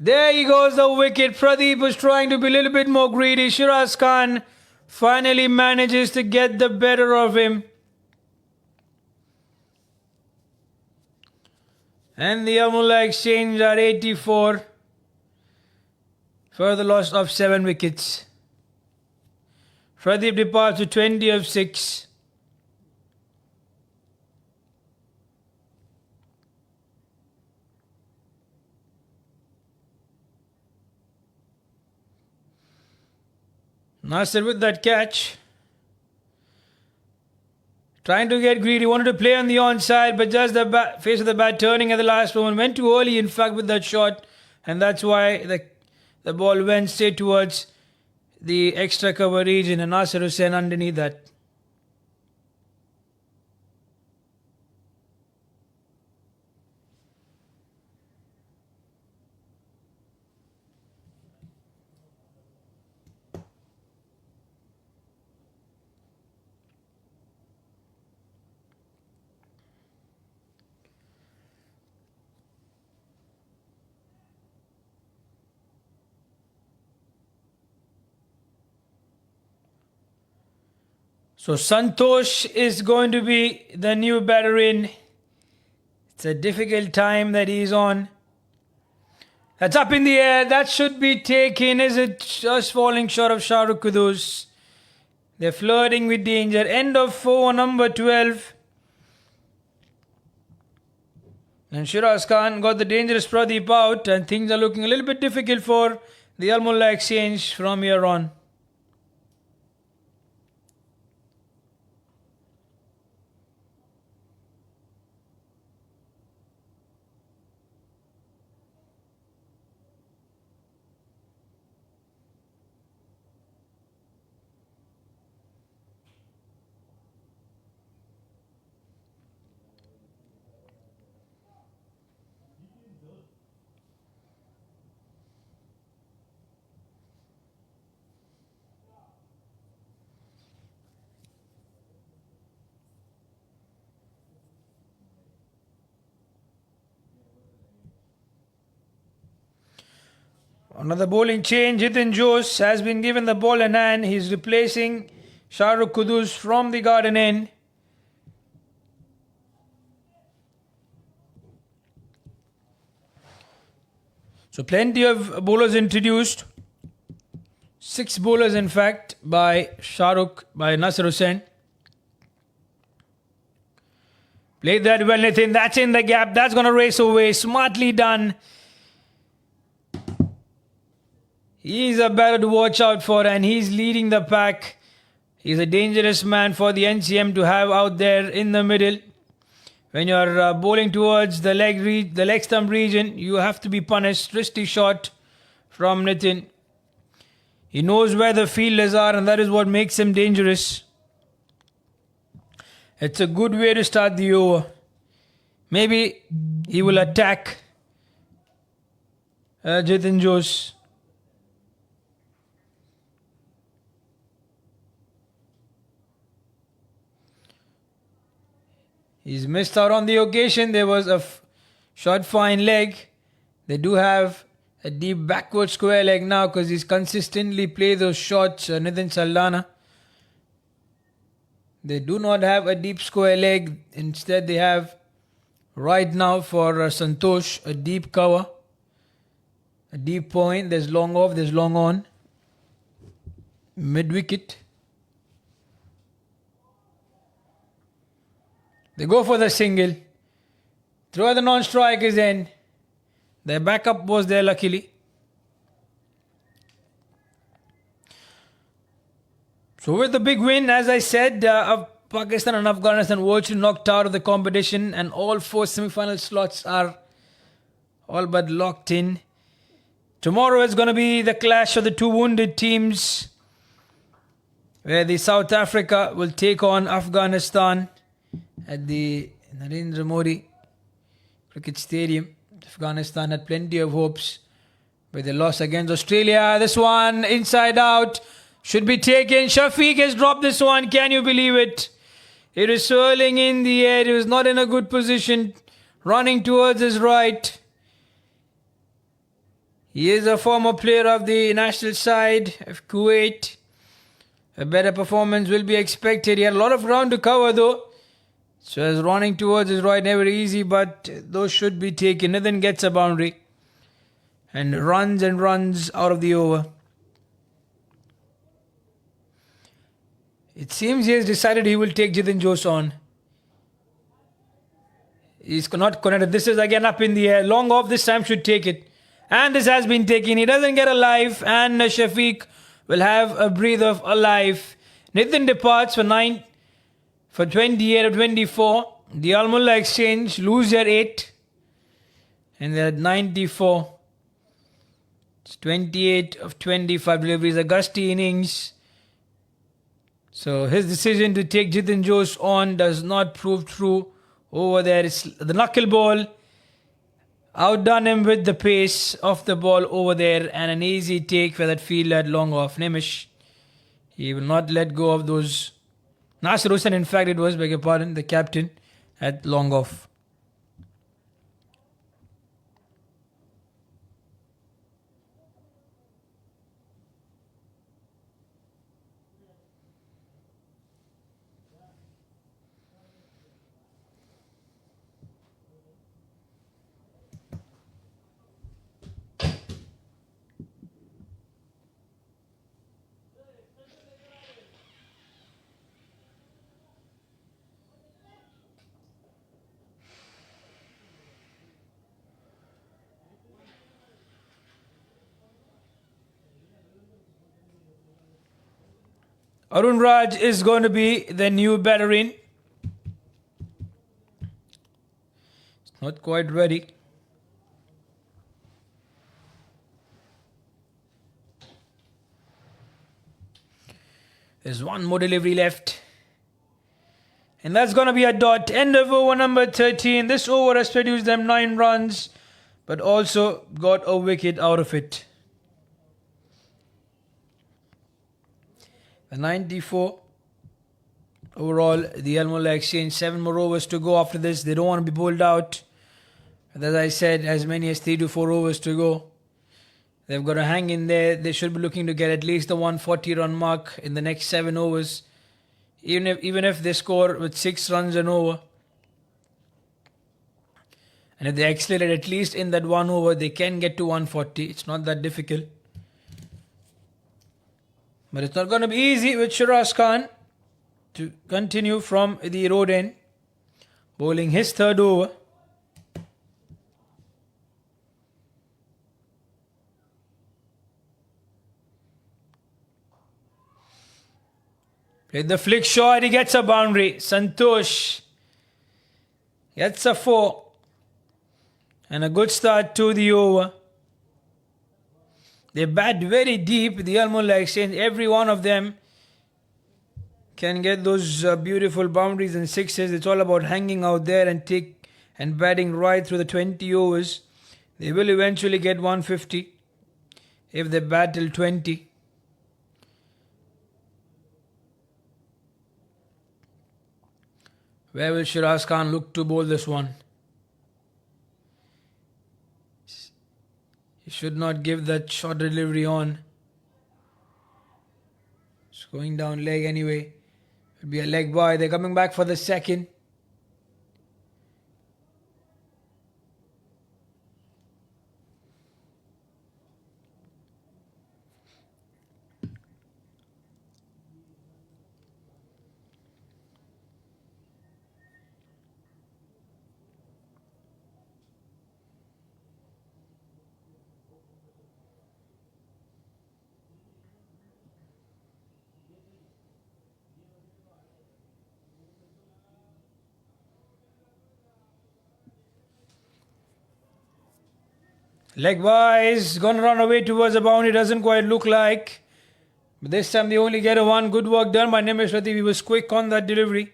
There he goes, the wicket. Pradeep was trying to be a little bit more greedy. Shiraz Khan finally manages to get the better of him. And the Mulla exchange are 84 for the loss of 7 wickets. Pradeep departs to 20 of 6. Nasir with that catch. Trying to get greedy. Wanted to play on the onside, but just the face of the bat turning at the last moment. Went too early, in fact, with that shot. And that's why the ball went straight towards the extra cover region. And Nasir Hussain underneath that. So Santosh is going to be the new batter in. It's a difficult time that he's on. That's up in the air. That should be taken. Is it just falling short of Shah Rukh Kudus? They're flirting with danger. End of 4, number 12. And Shiraz Khan got the dangerous Pradeep out. And things are looking a little bit difficult for the Al Mulla exchange from here on. Another bowling change. Hitin Jose has been given the ball in hand. He's replacing Shah Rukh Kudus from the garden end. So plenty of bowlers introduced. 6 bowlers in fact by Nasir Hussain. Played that well, Nitin. That's in the gap. That's going to race away. Smartly done. He's a batter to watch out for and he's leading the pack. He's a dangerous man for the NCM to have out there in the middle. When you're bowling towards the leg stump region, you have to be punished. Risky shot from Nitin. He knows where the fielders are and that is what makes him dangerous. It's a good way to start the over. Maybe he will attack Hitin Jose. He's missed out on the occasion. There was a short fine leg. They do have a deep backward square leg now because he's consistently played those shots, Nitin Saldana. They do not have a deep square leg. Instead, they have right now for Santosh a deep cover. A deep point, there's long off, there's long on. Mid wicket. They go for the single. Throw the non-strikers in. Their backup was there luckily. So with the big win, as I said, Pakistan and Afghanistan virtually knocked out of the competition, and all 4 semi-final slots are all but locked in. Tomorrow is going to be the clash of the 2 wounded teams, where the South Africa will take on Afghanistan at the Narendra Modi Cricket Stadium. Afghanistan had plenty of hopes with the loss against Australia. This one inside out should be taken. Shafiq has dropped this one. Can you believe it? It is swirling in the air. He was not in a good position. Running towards his right. He is a former player of the national side of Kuwait. A better performance will be expected. He had a lot of ground to cover though. So as running towards his right, never easy, but those should be taken. Nathan gets a boundary and runs out of the over. It seems he has decided he will take Jitin Jose on. He's not connected. This is again up in the air. Long off this time should take it. And this has been taken. He doesn't get a life. And Shafiq will have a breath of a life. Nathan departs for 28 of 24. The Al Mulla exchange lose their 8. And they're at 94. It's 28 of 25 deliveries. A gusty innings. So his decision to take Jitin Jose on does not prove true over there. It's the knuckle ball outdone him with the pace of the ball over there, and an easy take for that fielder at long off. Nemish, he will not let go of those. Nasir Hussain, in fact, it was, beg your pardon, the captain at long off. Arun Raj is going to be the new batter in. It's not quite ready. There's one more delivery left. And that's going to be a dot. End of over number 13. This over has produced them 9 runs, but also got a wicket out of it. The 94 overall, the Al Mulla exchange, 7 more overs to go after this. They don't want to be bowled out. But as I said, as many as 3 to 4 overs to go. They've got to hang in there. They should be looking to get at least the 140 run mark in the next 7 overs. Even if they score with 6 runs and over. And if they accelerate at least in that 1 over, they can get to 140. It's not that difficult. But it's not going to be easy with Shiraz Khan to continue from the road end, bowling his 3rd over. Played the flick shot, he gets a boundary. Santosh gets a 4. And a good start to the over. They bat very deep, the Al Mulla exchange. Every one of them can get those beautiful boundaries and sixes. It's all about hanging out there and batting right through the 20 overs. They will eventually get 150 if they bat till 20. Where will Shiraz Khan look to bowl this one? He should not give that short delivery on. It's going down leg anyway. It'll be a leg by. They're coming back for the 2nd. Legwise, gonna run away towards the boundary, doesn't quite look like. But this time they only get a one. Good work done by Nimesh Rathi. He was quick on that delivery.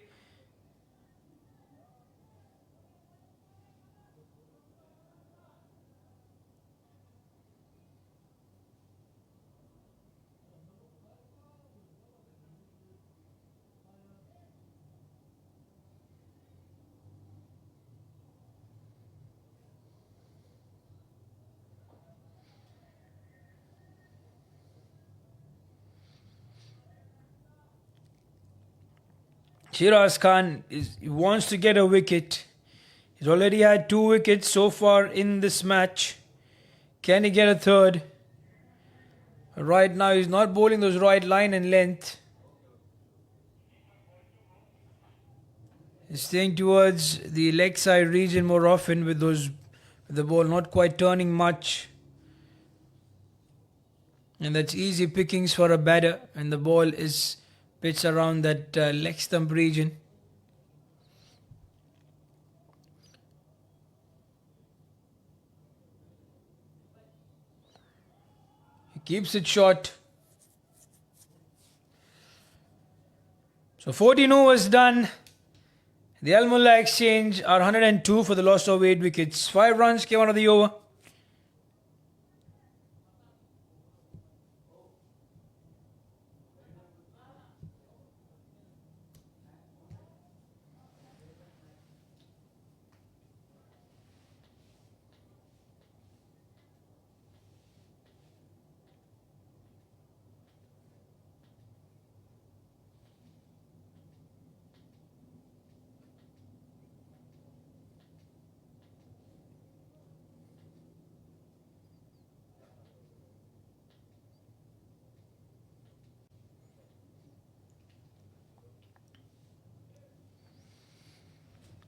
Shiraz Khan he wants to get a wicket. He's already had 2 wickets so far in this match. Can he get a third? Right now he's not bowling those right line and length. He's staying towards the leg side region more often with the ball not quite turning much. And that's easy pickings for a batter and the ball is pitched around that leg stump region. He keeps it short. So 14 overs done. The Al Mulla exchange are 102 for the loss of 8 wickets. 5 runs came out of the over.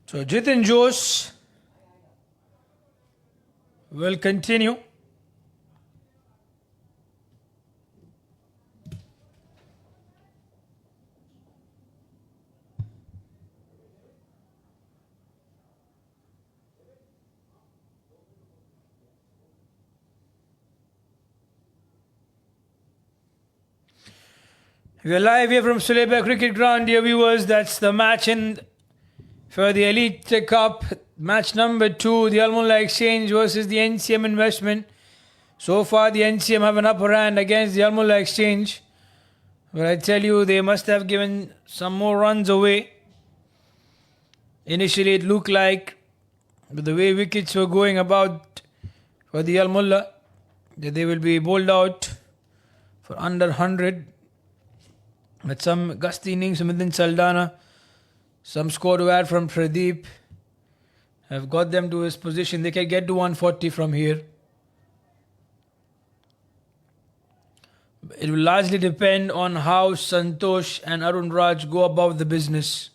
So Jitin Jose will continue. We are live here from Suleba Cricket Ground, dear viewers. That's the match for the Elite Cup. Match number 2, the Al Mulla Exchange versus the NCM Investment. So far, the NCM have an upper hand against the Al Mulla Exchange. But I tell you, they must have given some more runs away. Initially, it looked like, with the way wickets were going about for the Al Mulla, that they will be bowled out for under 100. With some gusty innings from within Saldana, some score to add from Pradeep have got them to his position. They can get to 140 from here. It will largely depend on how Santosh and Arun Raj go about the business.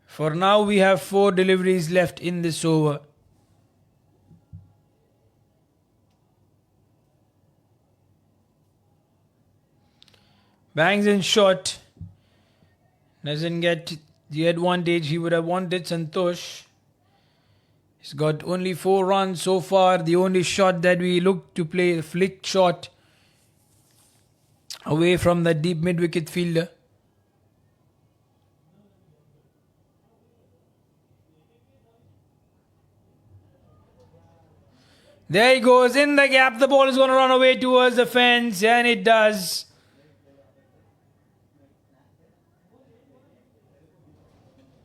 For now, we have 4 deliveries left in this over. Bangs in short. Doesn't get the advantage he would have wanted. Santosh. He's got only 4 runs so far. The only shot that we look to play, a flick shot away from the deep mid-wicket fielder. There he goes in the gap. The ball is going to run away towards the fence, and it does.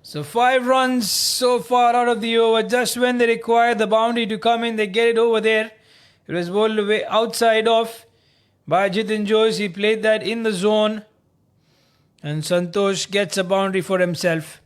So 5 runs so far out of the over. Just when they require the boundary to come in, they get it over there. It was bowled away outside off by Jitin Jose. He played that in the zone. And Santosh gets a boundary for himself.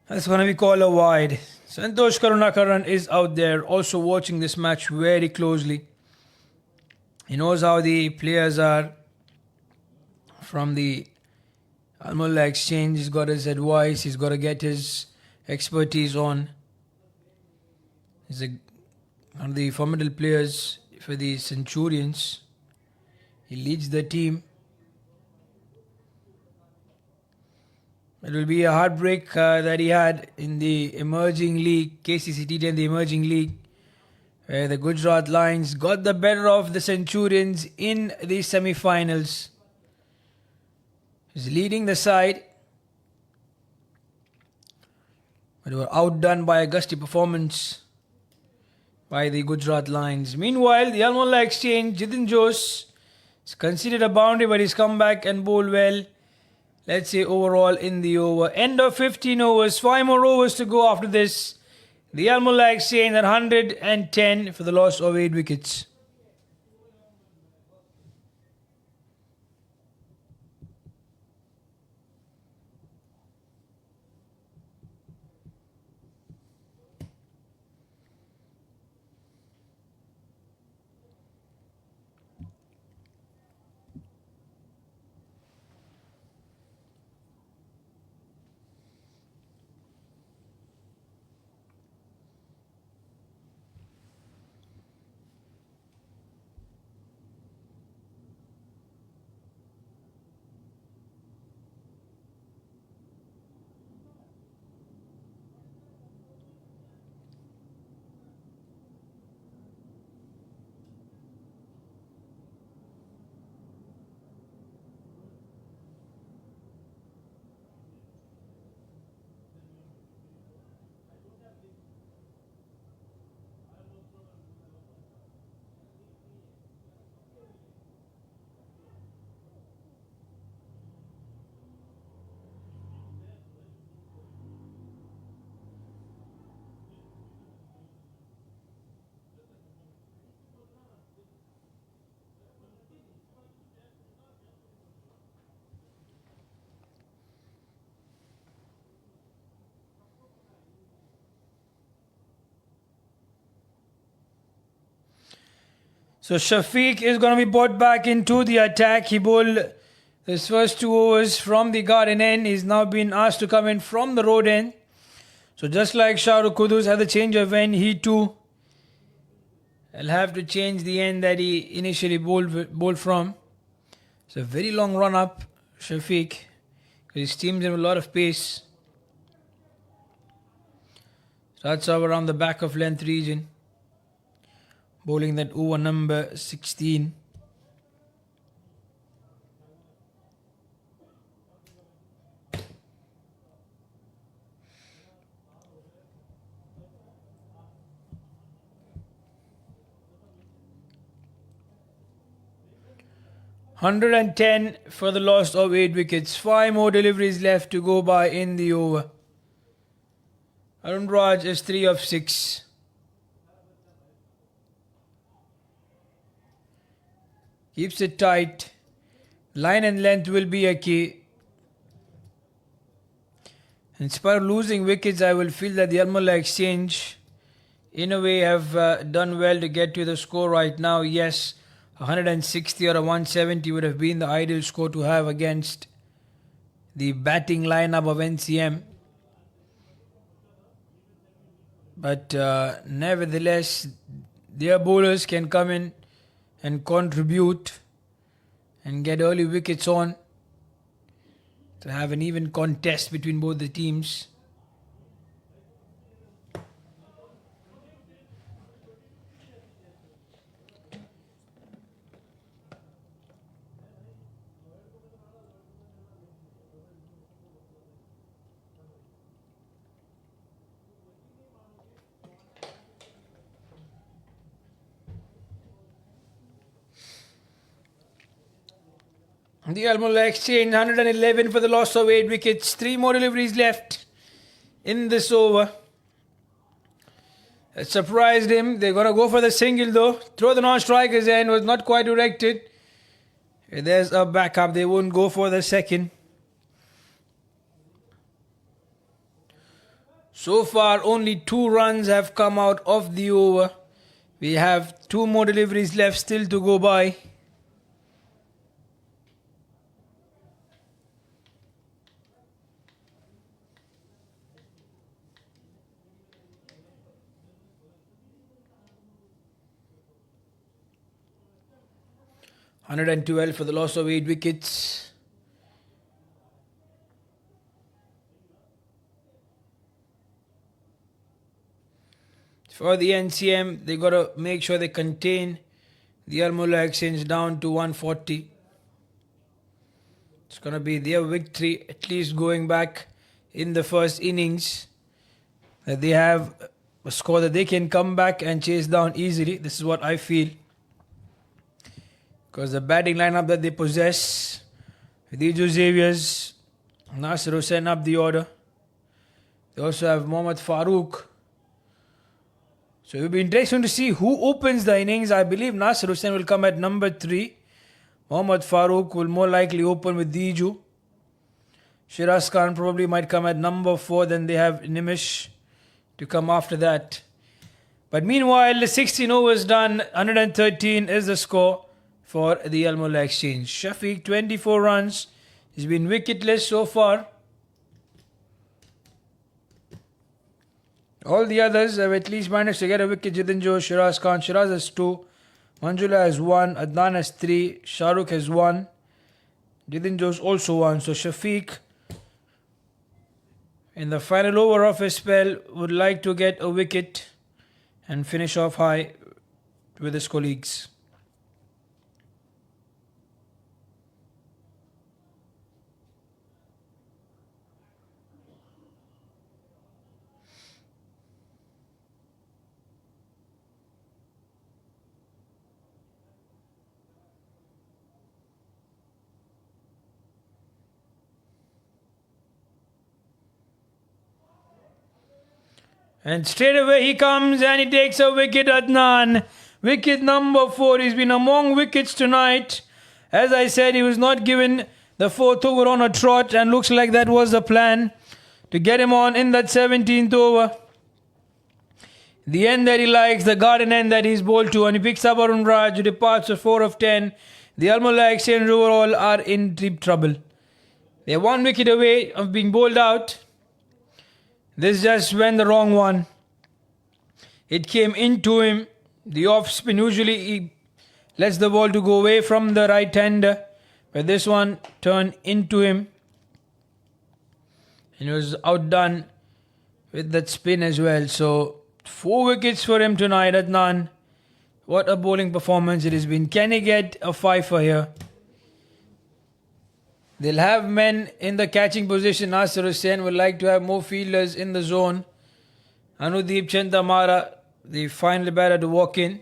That's going to be called a wide. Santosh Karunakaran is out there also watching this match very closely. He knows how the players are from the Al Mulla Exchange. He's got his advice. He's got to get his expertise on. He's one of the formidable players for the Centurions. He leads the team. It will be a heartbreak that he had in the emerging league, KCC T10, the emerging league, where the Gujarat Lions got the better of the Centurions in the semi-finals. He's leading the side, but were outdone by a gusty performance by the Gujarat Lions. Meanwhile, the Mulla exchange, Jitin Jose has conceded a boundary, but he's come back and bowled well. Let's say overall in the over. End of 15 overs. 5 more overs to go after this. The Mulla exchange at 110 for the loss of 8 wickets. So Shafiq is going to be brought back into the attack. He bowled his first 2 overs from the garden end. He's now been asked to come in from the road end. So just like Shahrukh Kudus had the change of end, he too will have to change the end that he initially bowled from. It's a very long run up, Shafiq, because his team's in a lot of pace. Starts off around the back of length region, bowling that over number 16. "110 for the loss of 8 wickets. 5 more deliveries left to go by in the over. Arun Raj is 3 of 6. Keeps it tight. Line and length will be a key. In spite of losing wickets, I will feel that the Mulla exchange in a way have done well to get to the score right now. Yes, 160 or a 170 would have been the ideal score to have against the batting lineup of NCM. But nevertheless, their bowlers can come in and contribute and get early wickets on to have an even contest between both the teams. The Mulla exchange 111 for the loss of 8 wickets. 3 more deliveries left in this over. It surprised him. They're going to go for the single though. Throw the non-strikers in, was not quite directed. There's a backup. They won't go for the second. So far, only 2 runs have come out of the over. We have 2 more deliveries left still to go by. 112 for the loss of 8 wickets. For the NCM, they got to make sure they contain the Mulla exchange down to 140. It's going to be their victory, at least going back in the first innings. That they have a score that they can come back and chase down easily. This is what I feel. Because the batting lineup that they possess, with Iju Xavier's, Nasir Hussain up the order. They also have Mohammad Farooq. So it will be interesting to see who opens the innings. I believe Nasir Hussain will come at number 3. Mohammad Farooq will more likely open with Diju. Shiraz Khan probably might come at number 4. Then they have Nimish to come after that. But meanwhile, the 16 overs done. 113 is the score for the Al Mulla exchange. Shafiq, 24 runs. He's been wicketless so far. All the others have at least managed to get a wicket. Jiten Joe, Shiraz Khan. Shiraz has 2. Manjula has 1. Adnan has 3. Shahrukh has 1. Jiten Joe's also 1. So Shafiq, in the final over of his spell, would like to get a wicket and finish off high with his colleagues. And straight away he comes and he takes a wicket, Adnan. Wicket number 4. He's been among wickets tonight. As I said, he was not given the 4th over on a trot, and looks like that was the plan, to get him on in that 17th over. The end that he likes, the garden end that he's bowled to, and he picks up Arun Raj, who departs with 4 of 10. The Al Mulla exchange overall are in deep trouble. They're 1 wicket away of being bowled out. This just went the wrong one. It came into him. The off spin, usually he lets the ball to go away from the right hander, but this one turned into him. And he was outdone with that spin as well. So 4 wickets for him tonight, Adnan. What a bowling performance it has been. Can he get a 5 here? They'll have men in the catching position. Nasir Hussain would like to have more fielders in the zone. Anudeep Chandamara, the final batter to walk in.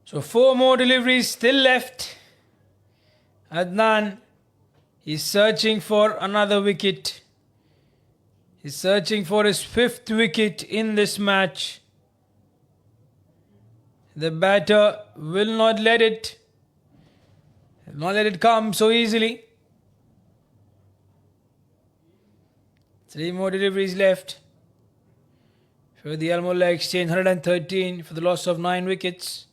So 4 more deliveries still left. Adnan is searching for another wicket. He's searching for his 5th wicket in this match. The batter will not let it come so easily. 3 more deliveries left for the Al Mulla exchange. 113 for the loss of 9 wickets.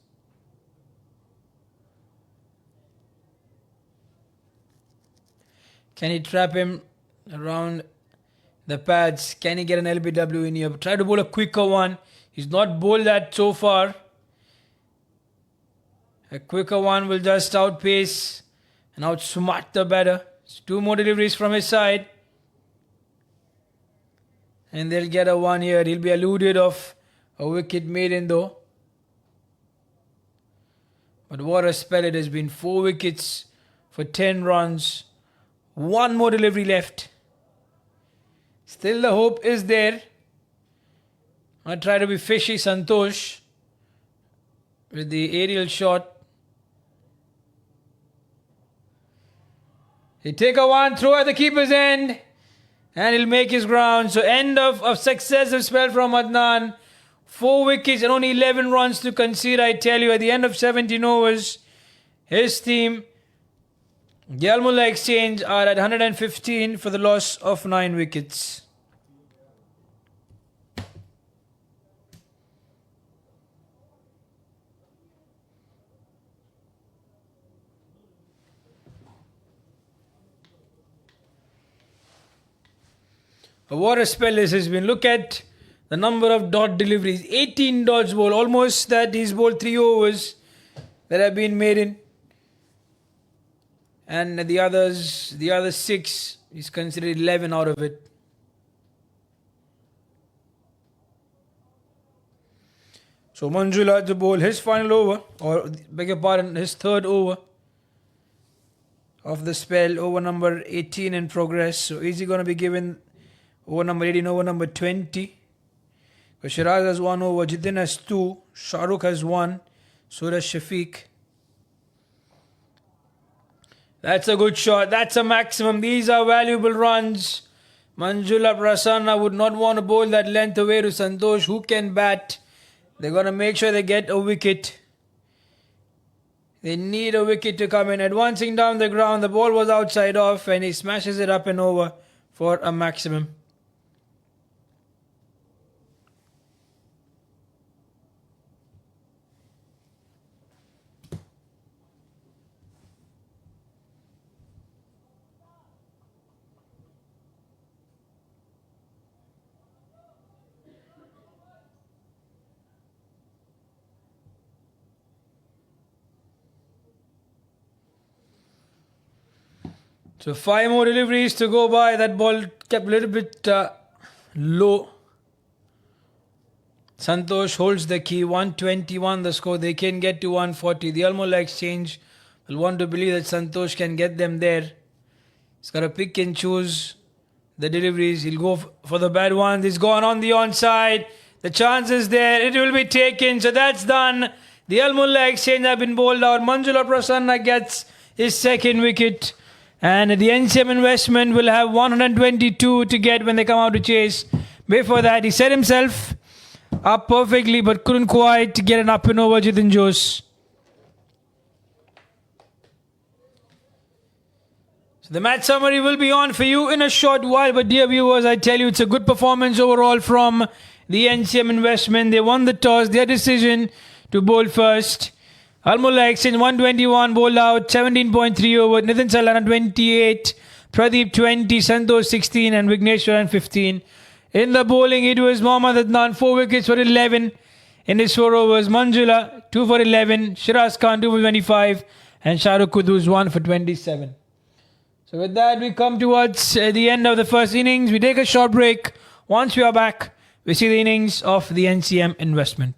Can he trap him around the pads? Can he get an LBW in here? Try to bowl a quicker one. He's not bowled that so far. A quicker one will just outpace and outsmart the batter. 2 more deliveries from his side. And they'll get a 1 here. He'll be eluded of a wicket maiden though. But what a spell it has been. 4 wickets for 10 runs. 1 more delivery left. Still the hope is there. I try to be fishy, Santosh, with the aerial shot. He take a 1 throw at the keeper's end, and he'll make his ground. So end of successive spell from Adnan. 4 wickets and only 11 runs to concede. I tell you, at the end of 17 overs, his team The Al Mulla Exchange are at 115 for the loss of 9 wickets. What a spell this has been. Look at the number of dot deliveries. 18 dots bowled. Almost that he's bowled 3 overs that have been made in. And the other 6 is considered 11 out of it. So Manjula to bowl his final over, or beg your pardon, his third over of the spell, over number 18 in progress. So is he going to be given over number 18, over number 20? Because Shiraz has 1 over, Jitin has 2, Shahrukh has 1, so does Shafiq. That's a good shot. That's a maximum. These are valuable runs. Manjula Prasanna would not want to bowl that length away to Santosh, who can bat. They're going to make sure they get a wicket. They need a wicket to come in. Advancing down the ground, the ball was outside off and he smashes it up and over for a maximum. So 5 more deliveries to go by. That ball kept a little bit low. Santosh holds the key. 121 the score. They can get to 140. The Al Mulla Exchange will want to believe that Santosh can get them there. He's got to pick and choose the deliveries. He'll go for the bad ones. He's gone on the onside. The chance is there. It will be taken. So that's done. The Al Mulla Exchange have been bowled out. Manjula Prasanna gets his second wicket. And the NCM investment will have 122 to get when they come out to chase. Before that, he set himself up perfectly but couldn't quite get an up and over Jitin Jose. So the match summary will be on for you in a short while. But dear viewers, I tell you, it's a good performance overall from the NCM investment. They won the toss. Their decision to bowl first. Al Mulla Exchange 121 bowled out, 17.3 over. Nitin Salana 28, Pradeep 20, Santosh 16 and Vigneshwaran 15. In the bowling, it was Mohammad Adnan, 4 wickets for 11 in his 4 overs. Manjula 2 for 11, Shiraz Khan 2 for 25 and Shahrukh Kudus 1 for 27. So with that, we come towards the end of the first innings. We take a short break. Once we are back, we see the innings of the NCM investment.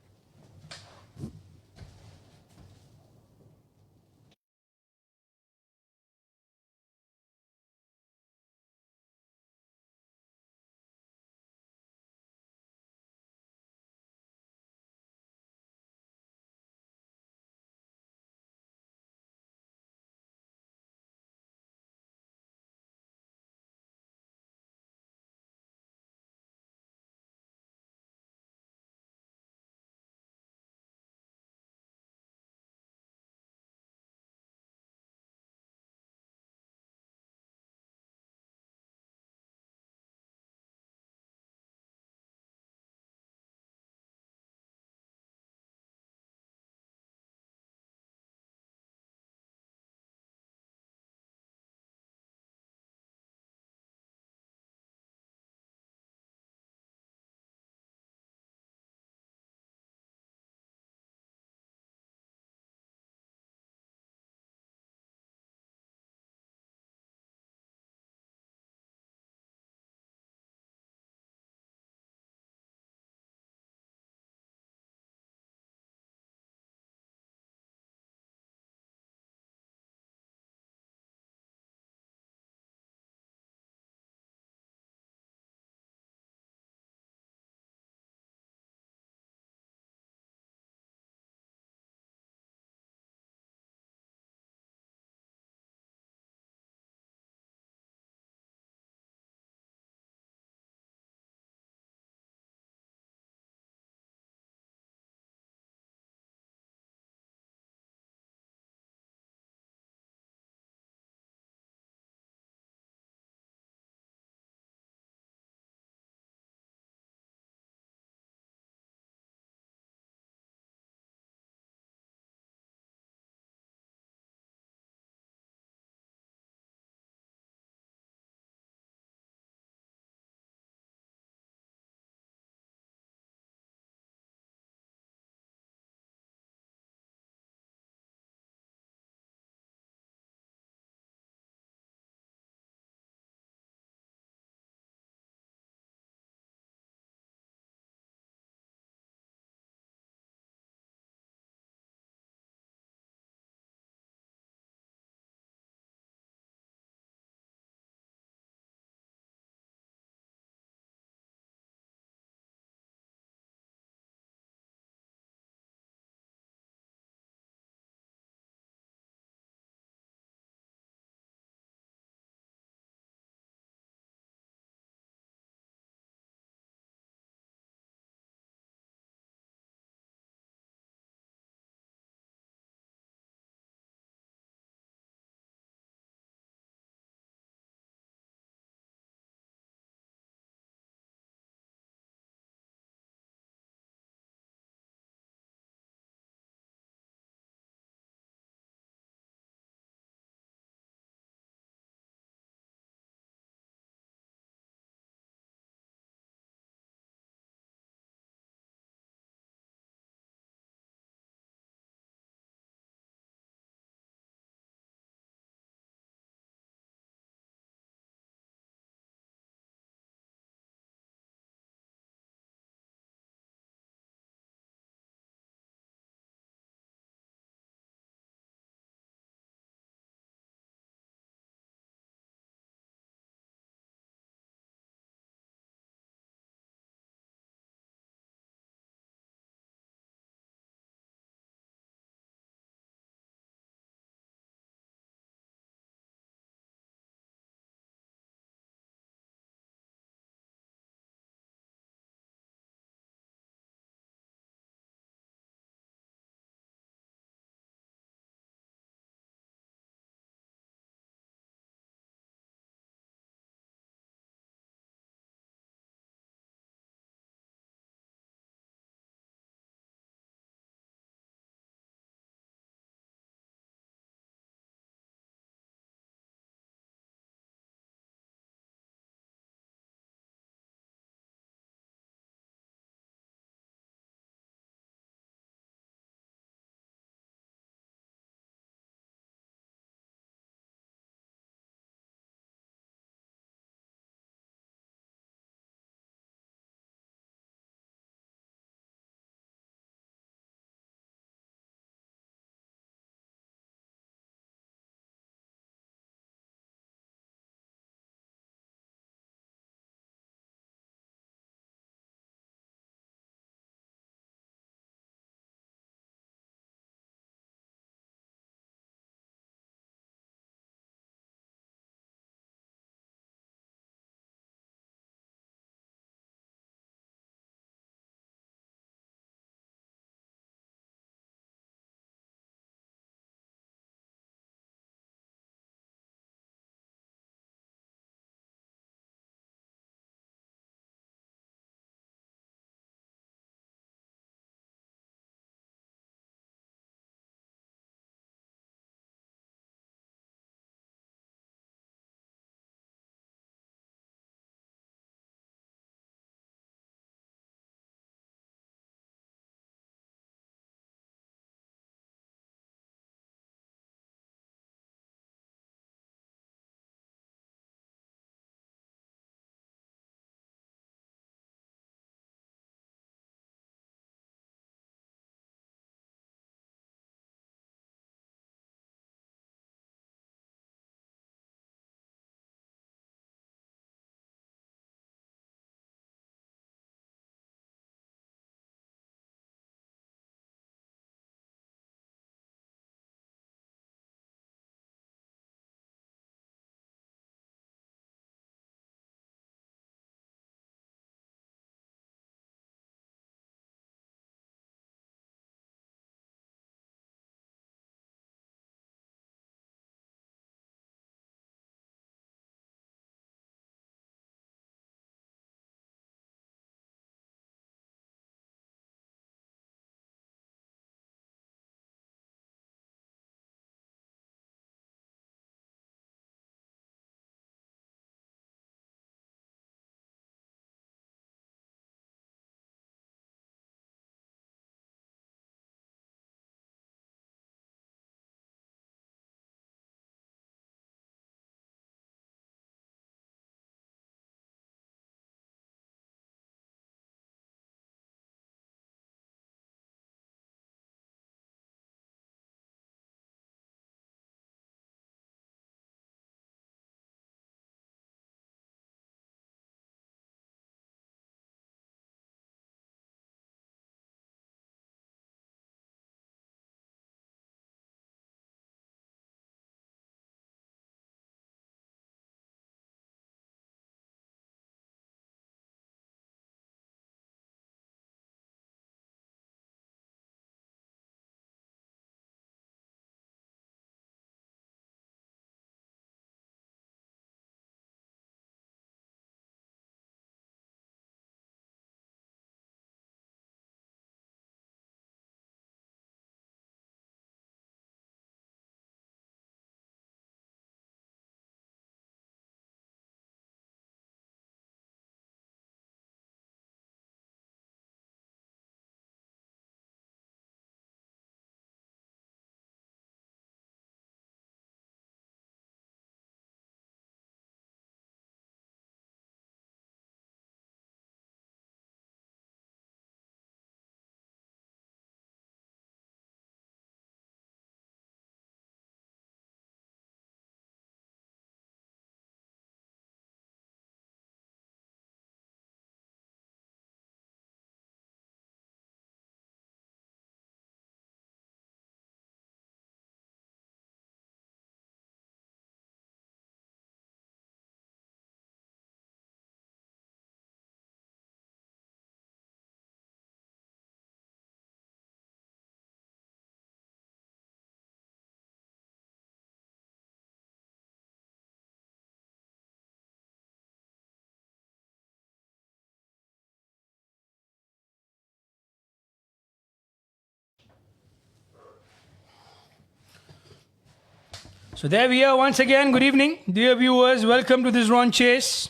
So there we are once again. Good evening, dear viewers. Welcome to this run chase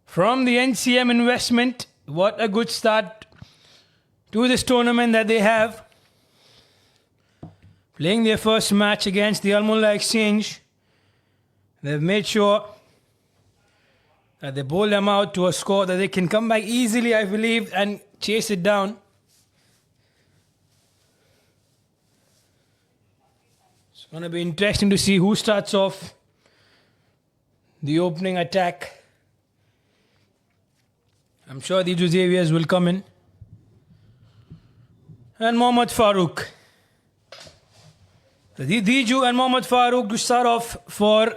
from the NCM investment. What a good start to this tournament that they have. Playing their first match against the Mulla Exchange. They've made sure that they bowl them out to a score that they can come back easily, I believe, and chase it down. It's going to be interesting to see who starts off the opening attack. I'm sure the Xaviers will come in. And Mohammad Farooq. The Diju and Mohammad Farooq to start off for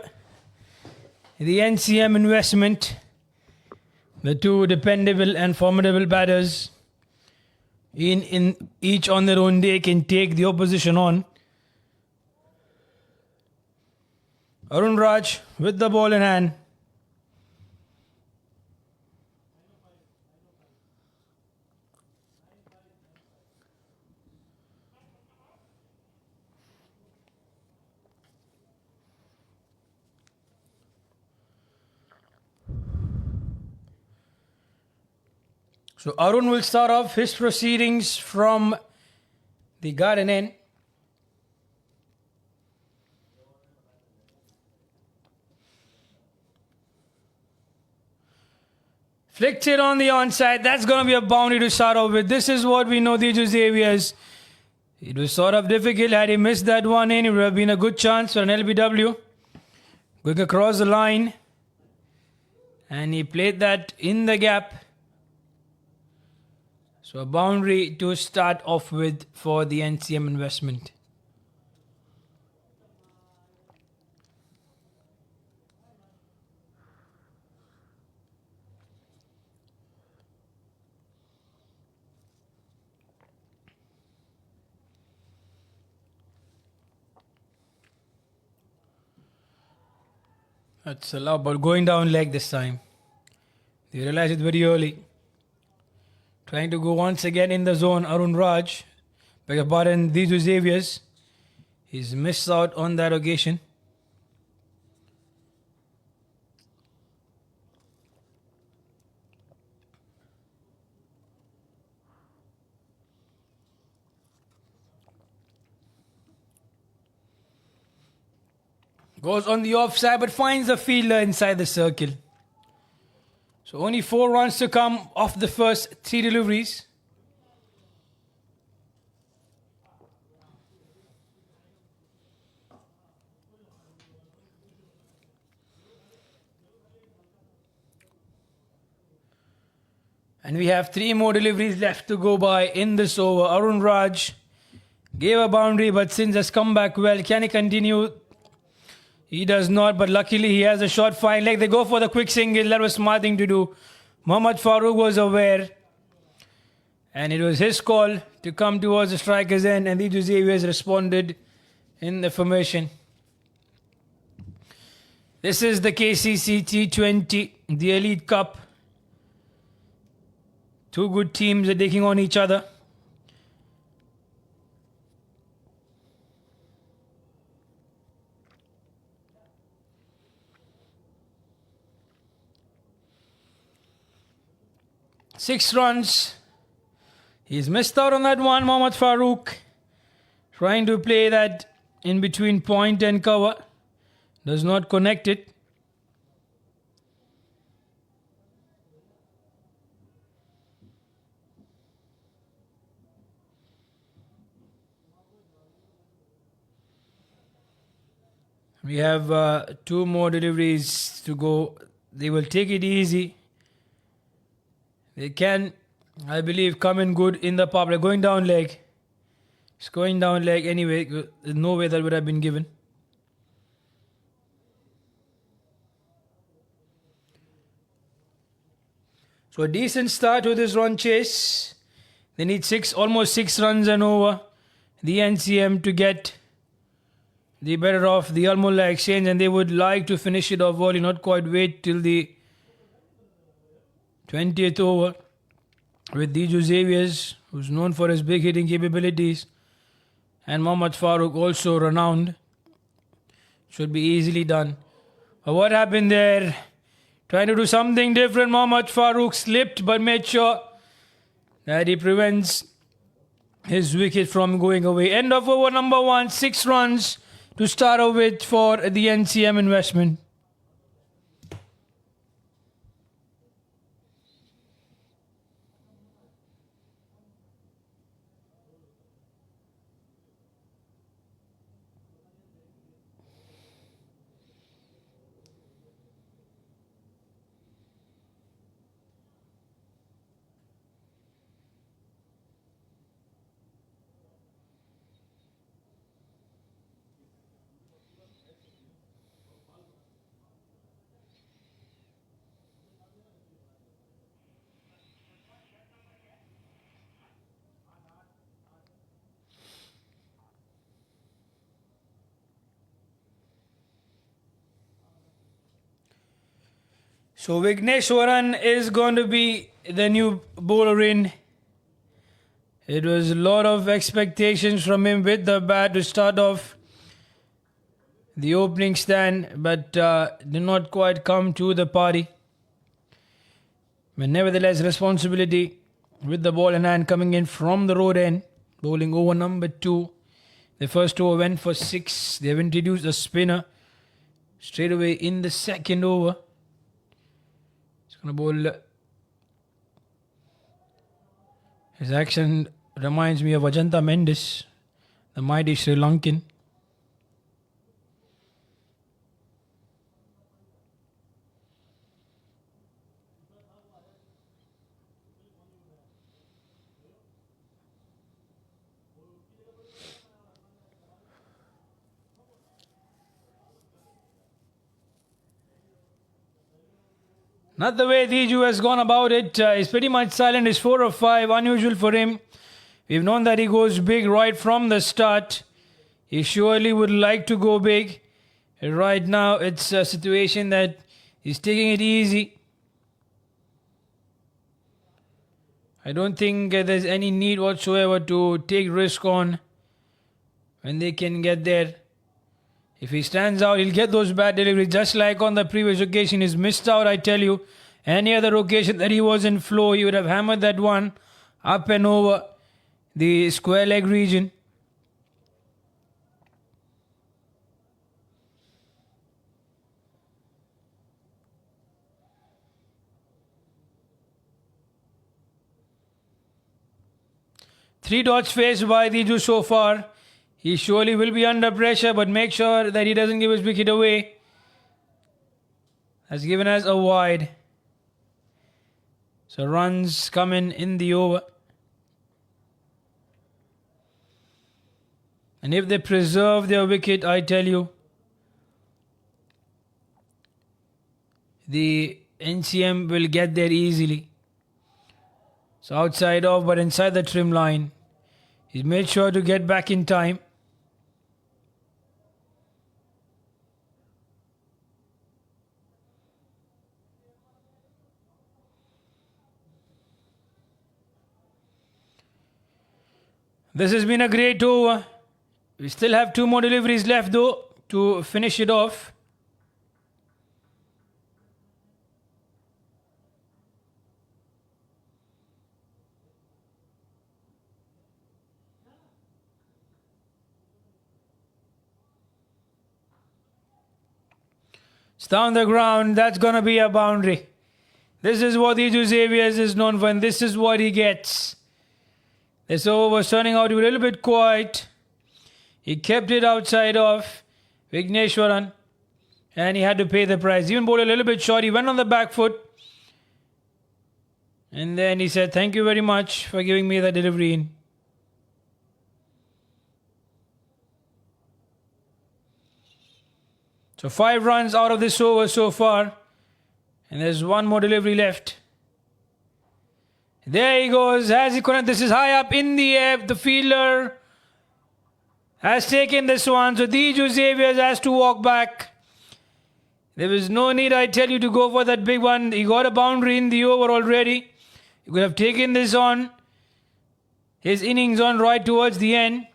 the NCM investment. The two dependable and formidable batters in each on their own day can take the opposition on. Arun Raj with the ball in hand. So Arun will start off his proceedings from the garden end. Flicked it on the onside. That's going to be a boundary to start off with. This is what we know the Xaviers. It was sort of difficult. Had he missed that one in, it would have been a good chance for an LBW. Going across the line. And he played that in the gap. So a boundary to start off with for the NCM investment. That's allowed, but going down leg this time. They realized it very early. Trying to go once again in the zone, Arun Raj. Beg your pardon, these Xaviers. He's missed out on that occasion. Goes on the offside but finds a fielder inside the circle. So only 4 runs to come off the first 3 deliveries. And we have 3 more deliveries left to go by in this over. Arun Raj gave a boundary but since has come back well. Can he continue? He does not, but luckily he has a short fine leg. They go for the quick single. That was smart thing to do. Mohammad Farooq was aware. And it was his call to come towards the striker's end. And the Xaviers responded in the formation. This is the KCC T20, the Elite Cup. 2 good teams are taking on each other. Six runs. He's missed out on that one. Mohammad Farooq trying to play that in between point and cover. Does not connect it. We have 2 more deliveries to go. They will take it easy. They can, I believe, come in good in the power play. Going down leg. It's going down leg anyway. There's no way that would have been given. So a decent start to this run chase. They need almost 6 runs and over. The NCM to get the better of the Mulla Exchange, and they would like to finish it off early, not quite wait till the 20th over with Diju Xaviers, who's known for his big hitting capabilities, and Mohammad Farooq, also renowned Should be easily done. But what happened there? Trying to do something different. Mohammad Farooq slipped but made sure that he prevents his wicket from going away. End of over number 1. 6 runs to start off with for the NCM investment. So Vigneshwaran is going to be the new bowler in. It was a lot of expectations from him with the bat to start off the opening stand, but did not quite come to the party. But nevertheless, responsibility with the ball in hand coming in from the road end, bowling over number 2. The first over went for 6. They have introduced a spinner straight away in the second over. Going to bowl. His action reminds me of Ajanta Mendes, the mighty Sri Lankan. Not the way Diju has gone about it. He's pretty much silent. He's 4 of 5. Unusual for him. We've known that he goes big right from the start. He surely would like to go big. Right now, it's a situation that he's taking it easy. I don't think there's any need whatsoever to take risk on when they can get there. If he stands out, he'll get those bad deliveries. Just like on the previous occasion, he's missed out, I tell you. Any other occasion that he was in flow, he would have hammered that one up and over the square leg region. Three dots faced by Diju so far. He surely will be under pressure, but make sure that he doesn't give his wicket away. Has given us a wide. So runs coming in the over. And if they preserve their wicket, I tell you, the NCM will get there easily. So outside off, but inside the trim line. He's made sure to get back in time. This has been a great over. We still have 2 more deliveries left though to finish it off. It's down the ground. That's going to be a boundary. This is what Iju Xaviers is known for, and this is what he gets. This over was turning out to be a little bit quiet. He kept it outside of Vigneshwaran, and he had to pay the price. Even bowled a little bit short. He went on the back foot, and then he said, "Thank you very much for giving me the delivery in." So 5 runs out of this over so far, and there's 1 more delivery left. There he goes. Has he connected? This is high up in the air. The fielder has taken this one. So Diju Xaviers has to walk back. There was no need, I tell you, to go for that big one. He got a boundary in the over already. He could have taken this on. His innings on right towards the end.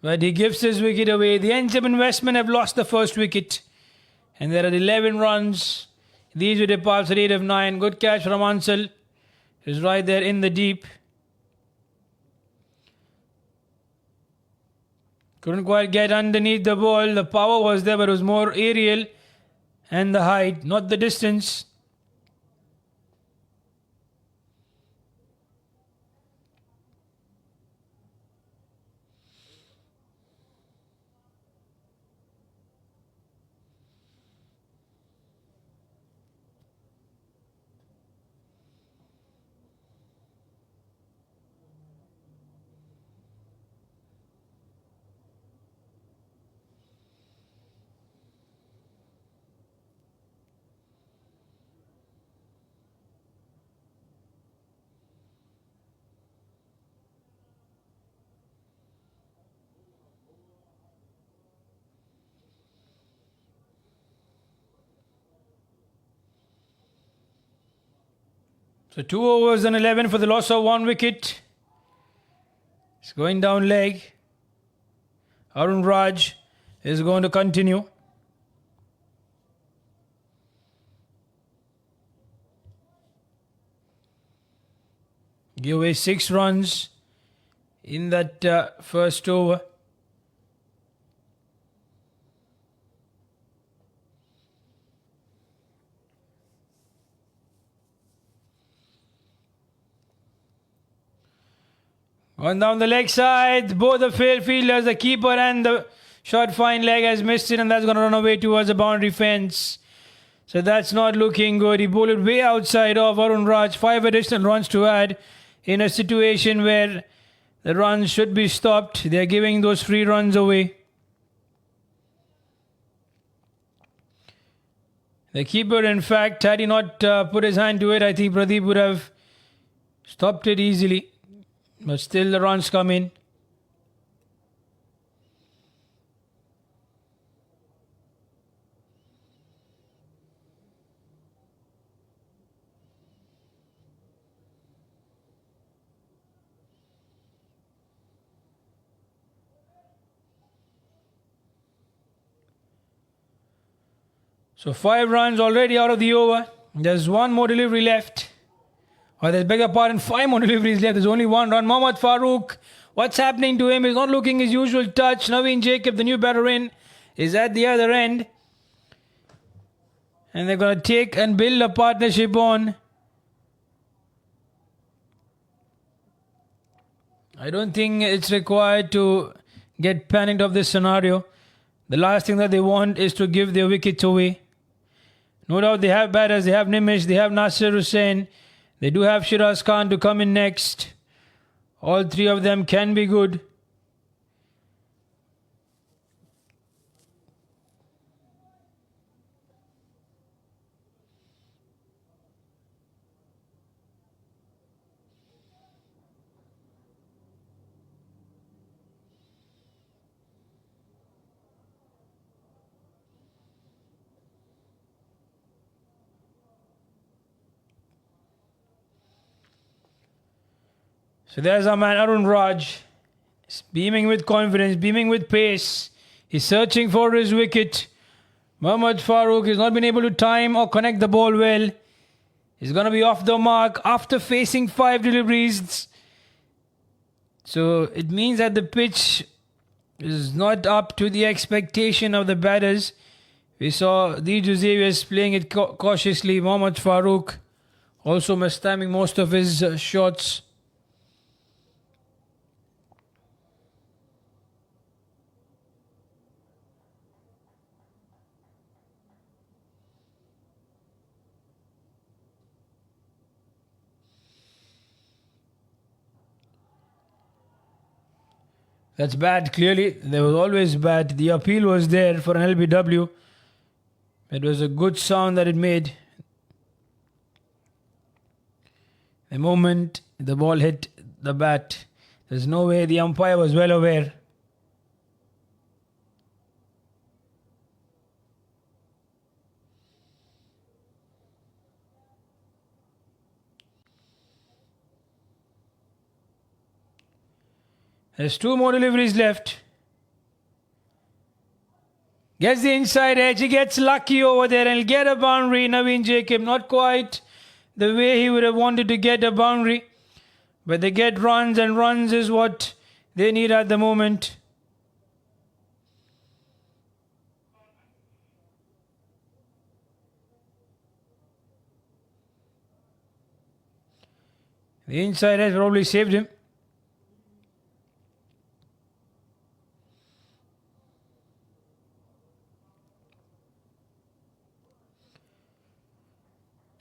But he gives his wicket away. The NCM investment have lost the first wicket. And there are 11 runs. These were departs at 8 of 9. Good catch from Ansel. He's right there in the deep. Couldn't quite get underneath the ball. The power was there, but it was more aerial and the height, not the distance. So 2 overs and 11 for the loss of 1 wicket. It's going down leg. Arun Raj is going to continue. Give away 6 runs in that first over. On down the leg side, both the failed fielders, the keeper and the short fine leg has missed it, and that's going to run away towards the boundary fence. So that's not looking good. He bowled it way outside of Arun Raj. 5 additional runs to add in a situation where the runs should be stopped. They're giving those free runs away. The keeper, in fact, had he not put his hand to it, I think Pradeep would have stopped it easily. But still the runs come in. So 5 runs already out of the over. There's 1 more delivery left. Or there's, beg pardon, 5 more deliveries left. There's only 1 run. Mohammad Farooq, what's happening to him? He's not looking his usual touch. Naveen Jacob, the new batter in, is at the other end. And they're going to take and build a partnership on. I don't think it's required to get panicked of this scenario. The last thing that they want is to give their wickets away. No doubt they have batters. They have Nimish. They have Nasir Hussain. They do have Shiraz Khan to come in next. All 3 of them can be good. So there's our man Arun Raj. He's beaming with confidence, beaming with pace. He's searching for his wicket. Mohammad Farooq has not been able to time or connect the ball well. He's going to be off the mark after facing 5 deliveries. So it means that the pitch is not up to the expectation of the batters. We saw the Xavier playing it cautiously. Mohammad Farooq also mistiming most of his shots. That's bad, clearly. There was always bad. The appeal was there for an LBW. It was a good sound that it made. The moment the ball hit the bat, there's no way the umpire was well aware. There's 2 more deliveries left. Gets the inside edge. He gets lucky over there and he'll get a boundary. Naveen Jacob, not quite the way he would have wanted to get a boundary. But they get runs, and runs is what they need at the moment. The inside has probably saved him.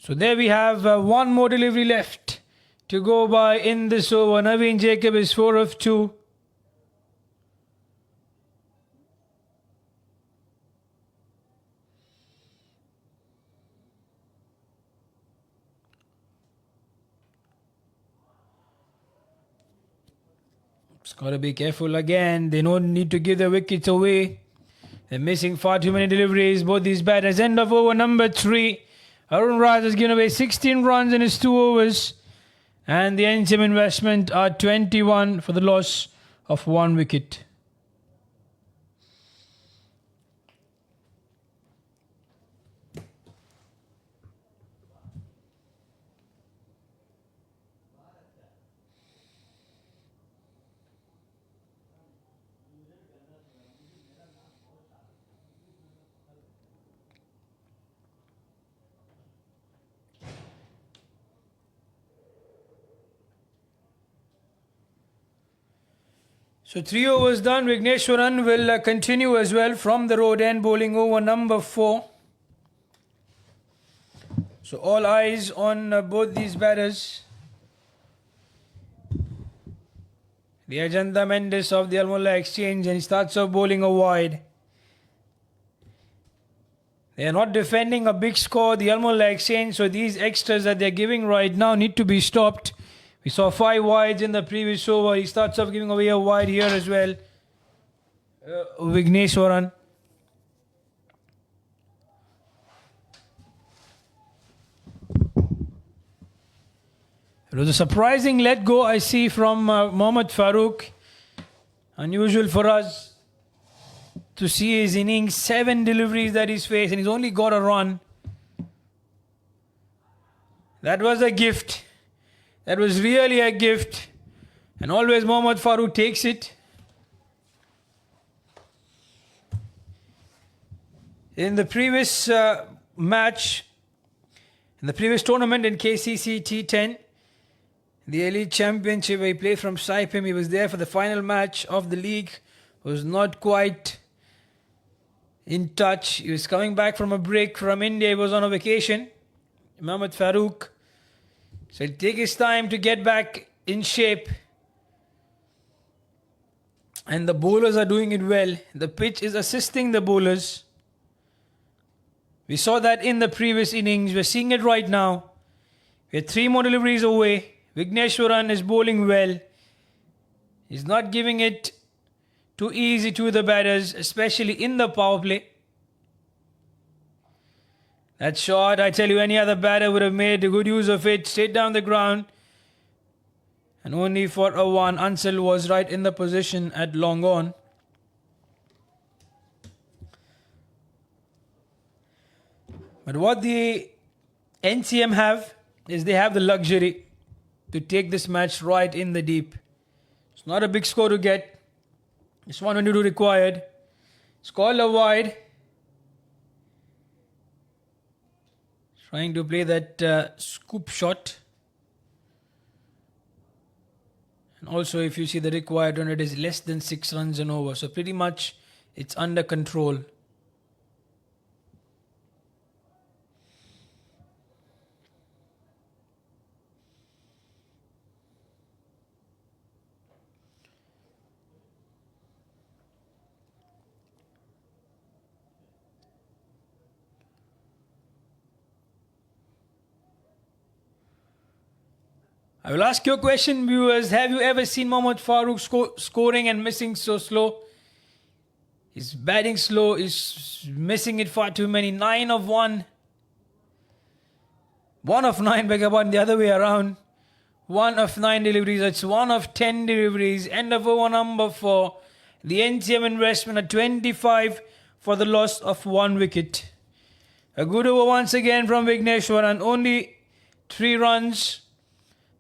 So there we have one more delivery left to go by in this over. Naveen Jacob is 4 of 2. It's got to be careful again. They don't need to give the wickets away. They're missing far too many deliveries. Both these batters. End of over number 3. Arun Raj has given away 16 runs in his 2 overs. And the NCM investment are 21 for the loss of 1 wicket. So 3 overs done. Vigneshwaran will continue as well from the road end, bowling over number 4. So all eyes on both these batters. The Ajanta Mendes of the Al Mulla Exchange, and he starts off bowling a wide. They are not defending a big score, the Al Mulla Exchange, so these extras that they are giving right now need to be stopped. We saw 5 wides in the previous over. He starts off giving away a wide here as well. Vigneshwaran. It was a surprising let go I see from Mohammad Farooq. Unusual for us to see his innings. 7 deliveries that he's faced, and he's only got a run. That was a gift. That was really a gift. And always Mohammad Farooq takes it. In the previous match, in the previous tournament in KCC T10, the Elite Championship, where he played from Saipem, he was there for the final match of the league. Was not quite in touch. He was coming back from a break from India. He was on a vacation. Mohammad Farooq. So he'll take his time to get back in shape. And the bowlers are doing it well. The pitch is assisting the bowlers. We saw that in the previous innings. We're seeing it right now. We're 3 more deliveries away. Vigneshwaran is bowling well. He's not giving it too easy to the batters, especially in the power play. That shot, I tell you, any other batter would have made a good use of it. Straight down the ground. And only for a 1. Ansel was right in the position at long on. But what the NCM have is they have the luxury to take this match right in the deep. It's not a big score to get. It's 122 required. It's called a wide. Trying to play that scoop shot. And also, if you see the required run, it is less than 6 runs and over. So pretty much it's under control. I will ask you a question, viewers. Have you ever seen Mohammad Farooq scoring and missing so slow? He's batting slow, he's missing it far too many. 9 of 1. 1 of 9, beg your pardon, the other way around. 1 of 9 deliveries, it's 1 of 10 deliveries. End of over number 4. The NCM investment at 25 for the loss of 1 wicket. A good over once again from Vigneshwaran. Only 3 runs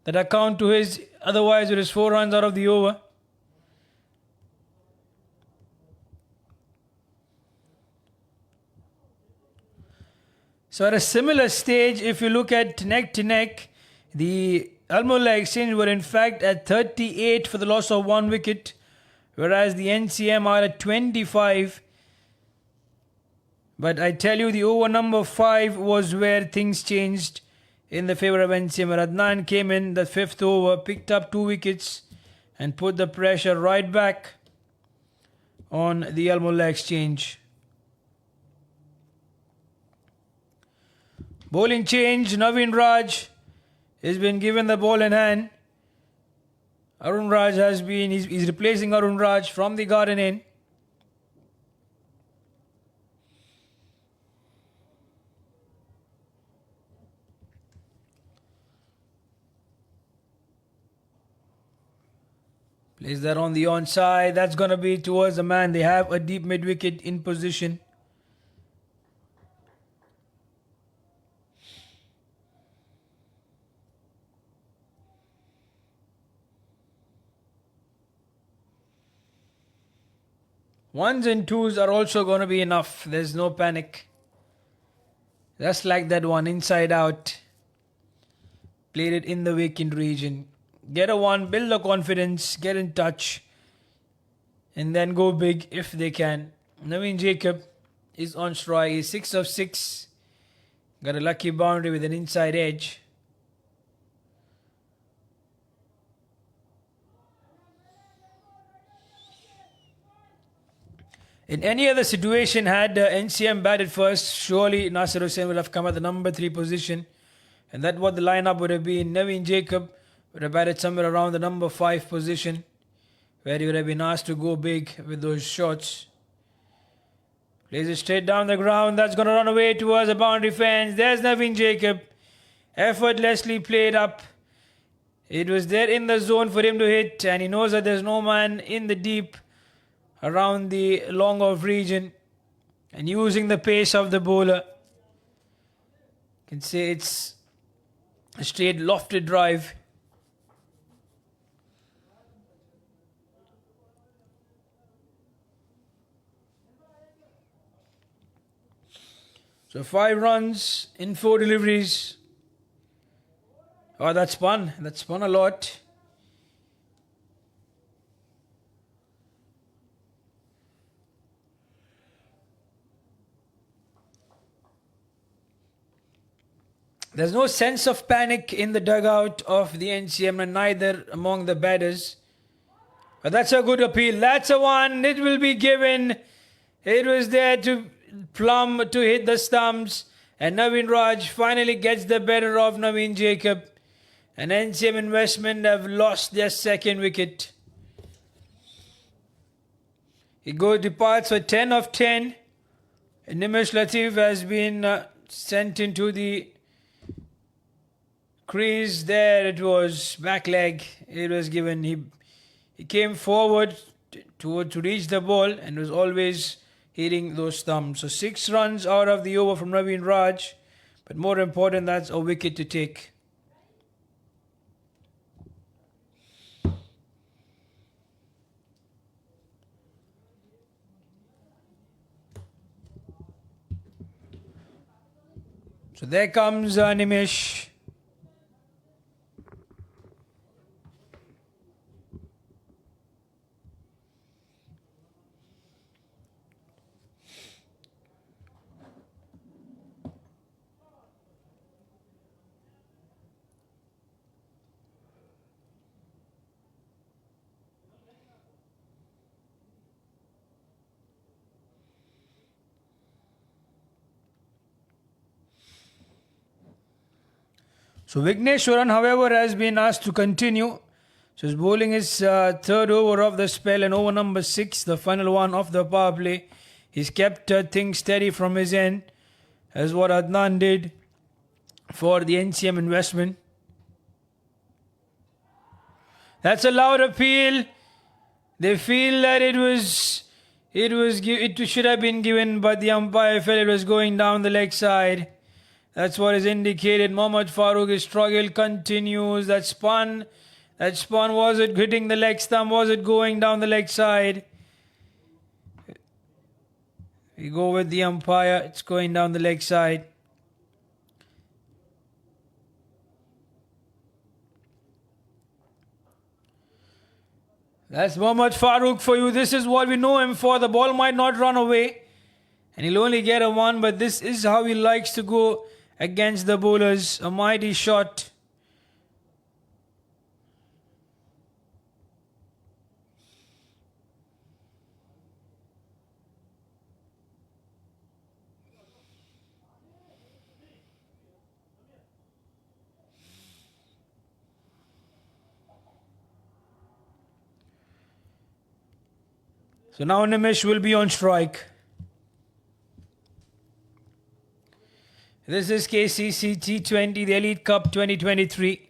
that account to his, otherwise it is 4 runs out of the over. So at a similar stage, if you look at neck to neck, the Al Mulla Exchange were in fact at 38 for the loss of 1 wicket, whereas the NCM are at 25. But I tell you, the over number 5 was where things changed in the favour of NCM. Adnan came in the 5th over, picked up 2 wickets and put the pressure right back on the Al Mulla Exchange. Bowling change, Naveen Raj has been given the ball in hand. Arun Raj he's replacing Arun Raj from the garden end. Plays that on the onside. That's going to be towards the man. They have a deep mid wicket in position. Ones and twos are also going to be enough. There's no panic. Just like that one, inside out. Played it in the vacant region. Get a 1, build the confidence, get in touch, and then go big if they can. Naveen Jacob is on strike. He's 6 of 6. Got a lucky boundary with an inside edge. In any other situation, had NCM batted first, surely Nasir Hussain would have come at the number 3 position. And that what the lineup would have been. Naveen Jacob would have batted somewhere around the number 5 position, where he would have been asked to go big with those shots. Plays it straight down the ground. That's going to run away towards the boundary fence. There's Naveen Jacob. Effortlessly played up. It was there in the zone for him to hit, and he knows that there's no man in the deep around the long off region, and using the pace of the bowler, you can say it's a straight lofted drive. So 5 runs in 4 deliveries. Oh, that spun a lot. There's no sense of panic in the dugout of the NCM, and neither among the batters. But that's a good appeal. That's a one. It will be given. It was there to plumb to hit the stumps. And Naveen Raj finally gets the better of Naveen Jacob. And NCM Investment have lost their 2nd wicket. He departs for 10 of 10. And Nimish Latif has been sent into the crease. There it was, back leg. It was given. He came forward to reach the ball and was always hitting those thumbs. So 6 runs out of the over from Naveen Raj. But more important, that's a wicket to take. So there comes Nimish. So Vigneshwaran, however, has been asked to continue. So he's bowling his 3rd over of the spell, and over number 6, the final one of the power play. He's kept things steady from his end, as what Adnan did for the NCM Investment. That's a loud appeal. They feel that it was It should have been given, but the umpire felt it was going down the leg side. That's what is indicated. Mohammad Farooq's struggle continues. That spun, was it hitting the leg stump? Was it going down the leg side? We go with the umpire. It's going down the leg side. That's Mohammad Farooq for you. This is what we know him for. The ball might not run away and he'll only get a one, but this is how he likes to go against the bowlers. A mighty shot. So now Nimish will be on strike. This is KCC T20, the Elite Cup 2023.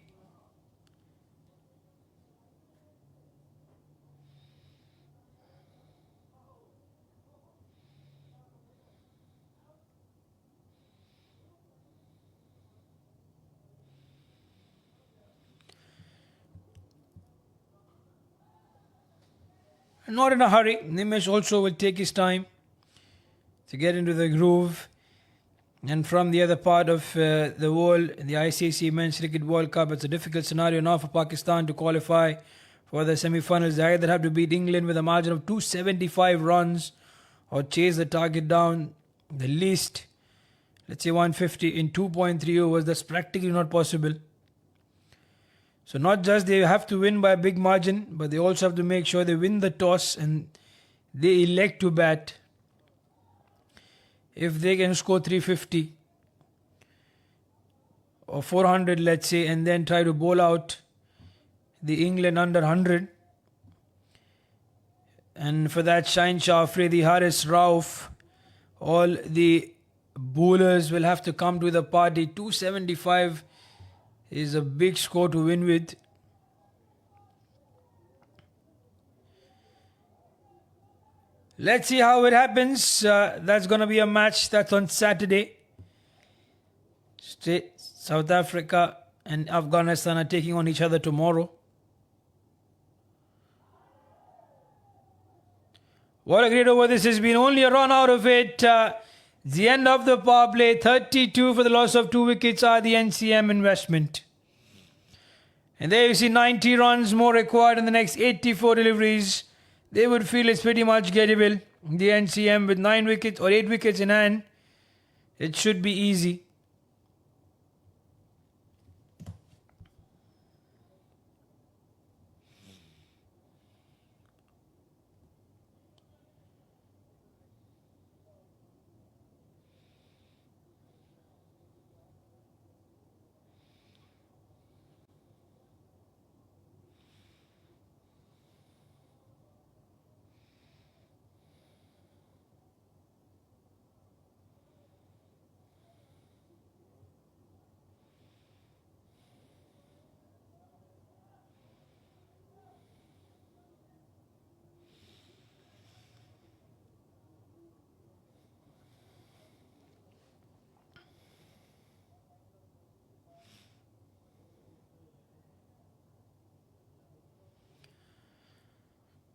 Not in a hurry. Nimish also will take his time to get into the groove. And from the other part of the world, the ICC Men's Cricket World Cup, it's a difficult scenario now for Pakistan to qualify for the semi-finals. They either have to beat England with a margin of 275 runs or chase the target down the least, let's say 150 in 2.3 overs. That's practically not possible. So not just they have to win by a big margin, but they also have to make sure they win the toss and they elect to bat. If they can score 350 or 400, let's say, and then try to bowl out the England under 100. And for that, Shaheen Shah Afridi, Haris Rauf, all the bowlers will have to come to the party. 275 is a big score to win with. Let's see how it happens. That's going to be a match that's on Saturday. South Africa and Afghanistan are taking on each other tomorrow. What a great over this has been. Only a run out of it. The end of the power play. 32 for the loss of 2 wickets are the NCM investment. And there you see 90 runs more required in the next 84 deliveries. They would feel it's pretty much gettable. The NCM with 9 wickets or 8 wickets in hand, it should be easy.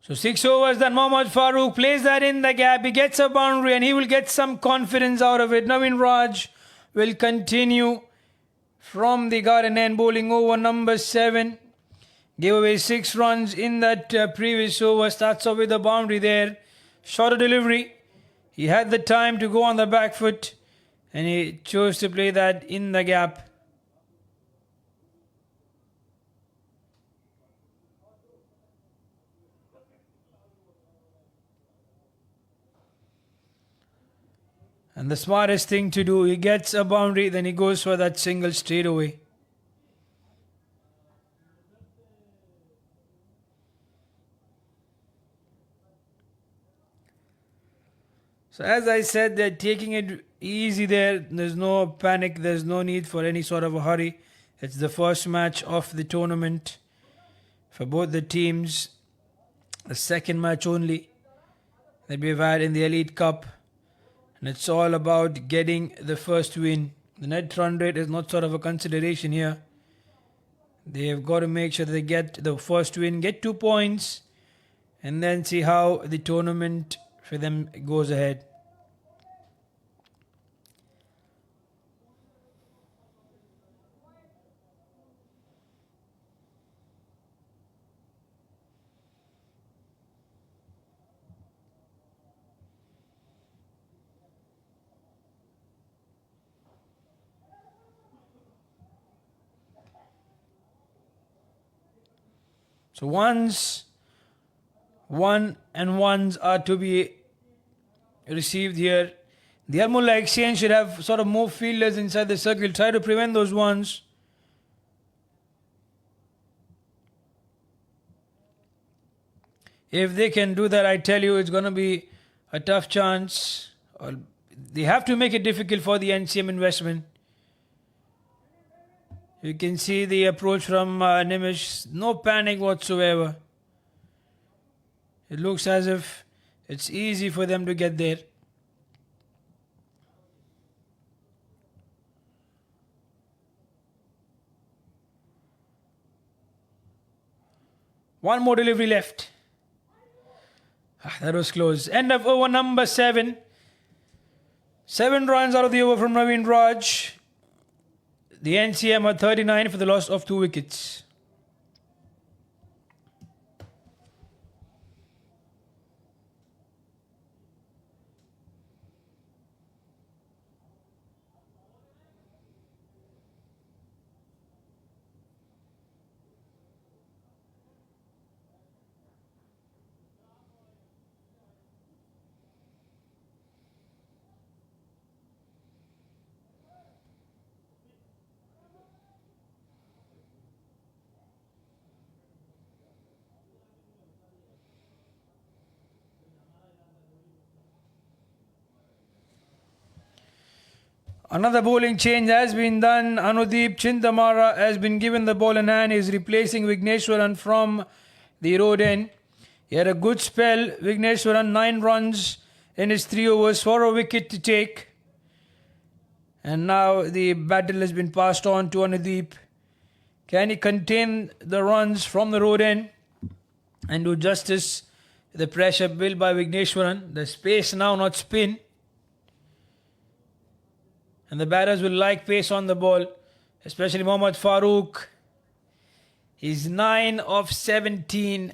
So 6 overs that Mohammad Farooq plays that in the gap. He gets a boundary and he will get some confidence out of it. Naveen Raj will continue from the garden end, bowling over number 7. Gave away 6 runs in that previous over. Starts off with a boundary there. Shorter delivery. He had the time to go on the back foot and he chose to play that in the gap. And the smartest thing to do, he gets a boundary, then he goes for that single straight away. So as I said, they're taking it easy there. There's no panic. There's no need for any sort of a hurry. It's the first match of the tournament for both the teams. The second match only. that we've had in the Elite Cup. And it's all about getting the first win. The net run rate is not sort of a consideration here. They've got to make sure that they get the first win, get 2 points, and then see how the tournament for them goes ahead. So once 1-1s are to be received here, the Mulla exchange should have sort of more fielders inside the circle, try to prevent those ones. If they can do that, I tell you, it's going to be a tough chance. They have to make it difficult for the NCM investment. You can see the approach from Nimish, no panic whatsoever. It looks as if it's easy for them to get there. One more delivery left. That was close. End of over number 7. 7 runs out of the over from Naveen Raj. The NCM are 39 for the loss of 2 wickets. Another bowling change has been done. Anudeep Chintamara has been given the ball in hand. He is replacing Vigneshwaran from the road end. He had a good spell. Vigneshwaran 9 runs in his 3 overs for a wicket to take. And now the battle has been passed on to Anudeep. Can he contain the runs from the road end and do justice to the pressure built by Vigneshwaran? The space now, not spin. And the batters will like pace on the ball, especially Mohammad Farooq. He's 9 of 17.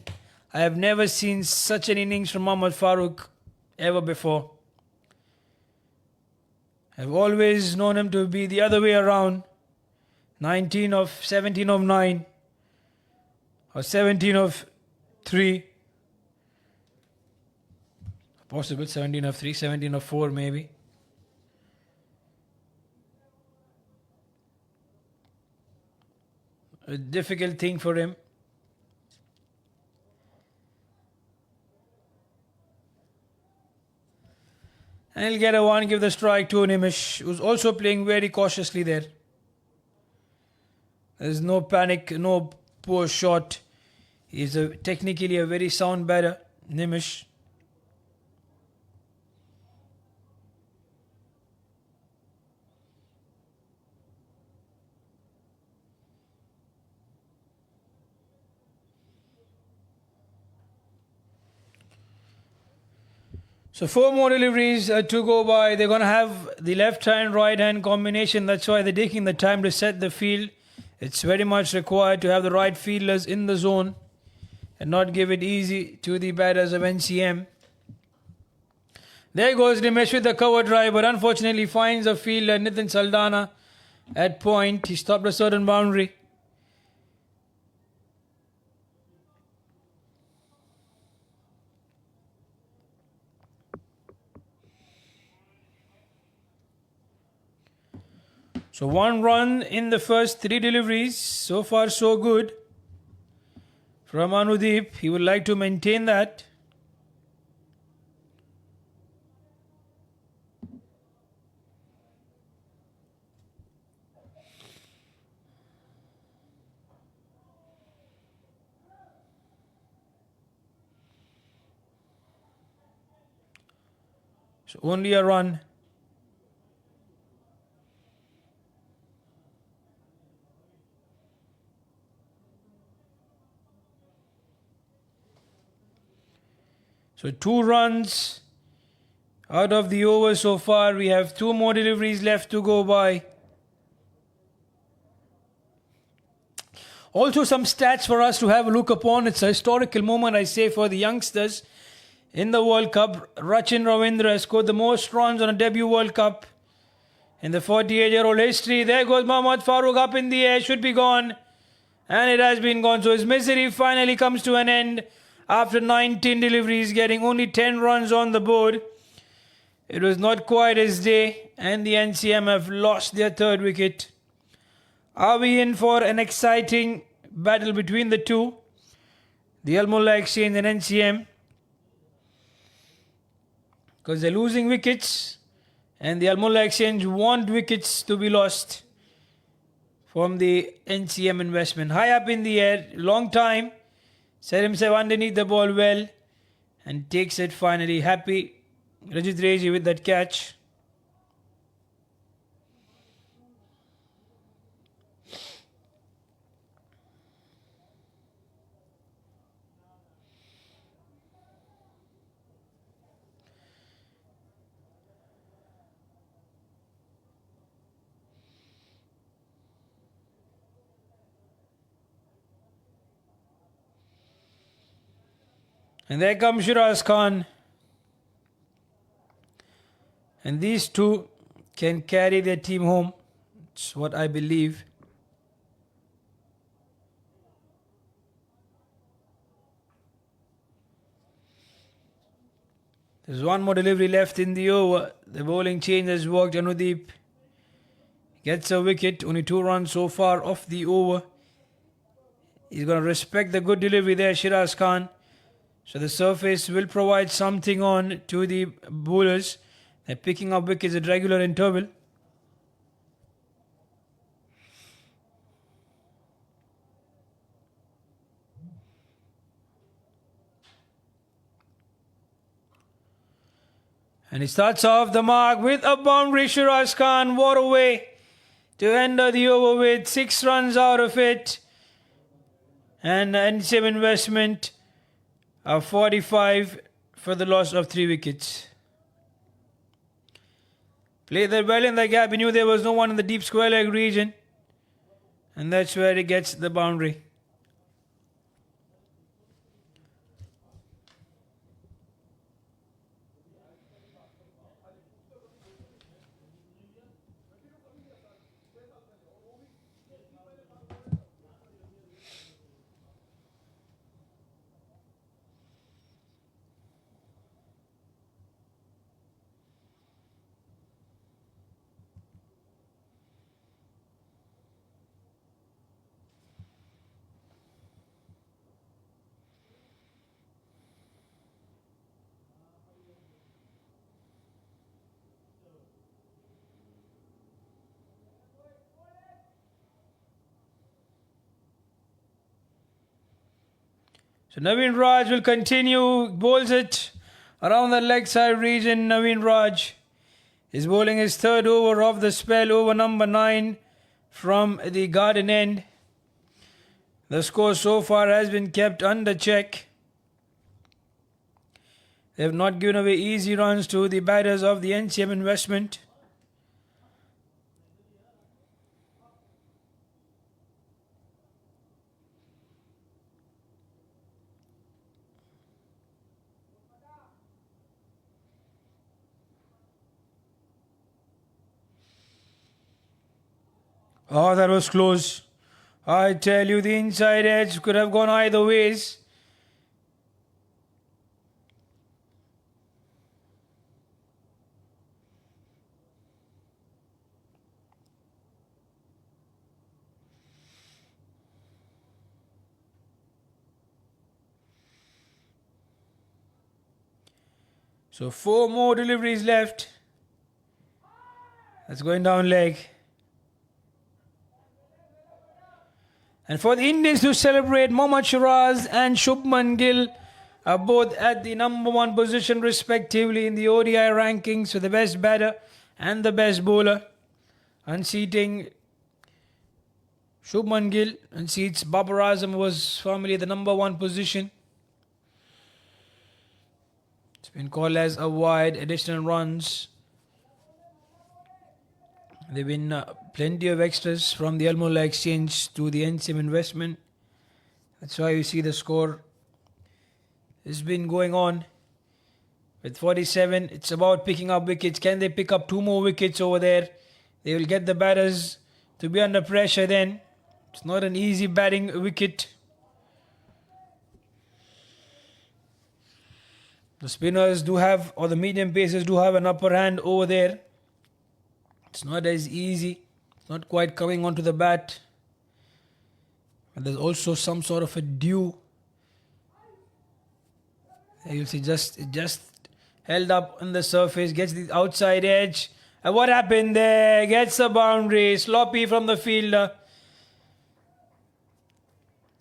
I have never seen such an innings from Mohammad Farooq ever before. I've always known him to be the other way around. 19 of 17 of 9. Or 17 of 3. Possible 17 of 3, 17 of 4 maybe. A difficult thing for him. And he'll get a 1, give the strike to Nimish, who's also playing very cautiously there. There's no panic, no poor shot. He's technically a very sound batter, Nimish. So 4 more deliveries to go by. They're going to have the left hand, right hand combination. That's why they're taking the time to set the field. It's very much required to have the right fielders in the zone and not give it easy to the batters of NCM. There goes Nimesh with the cover drive, but unfortunately finds a fielder, Nitin Saldana, at point. He stopped a certain boundary. So 1 run in the first 3 deliveries. So far so good from Anudeep. He would like to maintain that. So only a run. So 2 runs out of the over so far. We have 2 more deliveries left to go by. Also some stats for us to have a look upon. It's a historical moment, I say, for the youngsters in the World Cup. Rachin Ravindra has scored the most runs on a debut World Cup in the 48-year-old history. There goes Mohammad Farooq up in the air. Should be gone. And it has been gone. So his misery finally comes to an end after 19 deliveries, getting only 10 runs on the board. It was not quite his day, and the NCM have lost their 3rd wicket. Are we in for an exciting battle between the two? The Al Mulla Exchange and NCM. Because they're losing wickets, and the Al Mulla Exchange want wickets to be lost from the NCM investment. High up in the air, long time. Set himself underneath the ball well and takes it finally. Happy Rajit Reji with that catch. And there comes Shiraz Khan. And these two can carry their team home. It's what I believe. There's 1 more delivery left in the over. The bowling change has worked. Anudeep gets a wicket. Only 2 runs so far off the over. He's going to respect the good delivery there, Shiraz Khan. So the surface will provide something on to the bowlers. They're picking up wickets at regular interval. And he starts off the mark with a boundary. Shiraz Khan, what a way to end the over with 6 runs out of it. And NCM investment of 45 for the loss of 3 wickets. Played that well in the gap. He knew there was no one in the deep square leg region. And that's where he gets the boundary. So Naveen Raj will continue, bowls it around the leg side region. Naveen Raj is bowling his 3rd over of the spell, over number 9 from the garden end. The score so far has been kept under check. They have not given away easy runs to the batters of the NCM investment. Oh, that was close. I tell you, the inside edge could have gone either ways. So 4 more deliveries left. That's going down leg. And for the Indians to celebrate, Mohammad Shiraz and Shubman Gill are both at the number one position respectively in the ODI rankings, so the best batter and the best bowler. Unseating Shubman Gill unseats Babar Azam, was formerly the number one position. It's been called as a wide, additional runs. There have been plenty of extras from the Al Mulla exchange to the NCM investment. That's why you see the score has been going on. With 47, it's about picking up wickets. Can they pick up 2 more wickets over there? They will get the batters to be under pressure then. It's not an easy batting wicket. The spinners do have, or the medium pacers do have an upper hand over there. It's not as easy. It's not quite coming onto the bat. And there's also some sort of a dew. You'll see just held up on the surface, gets the outside edge. And what happened there? Gets a boundary. Sloppy from the fielder.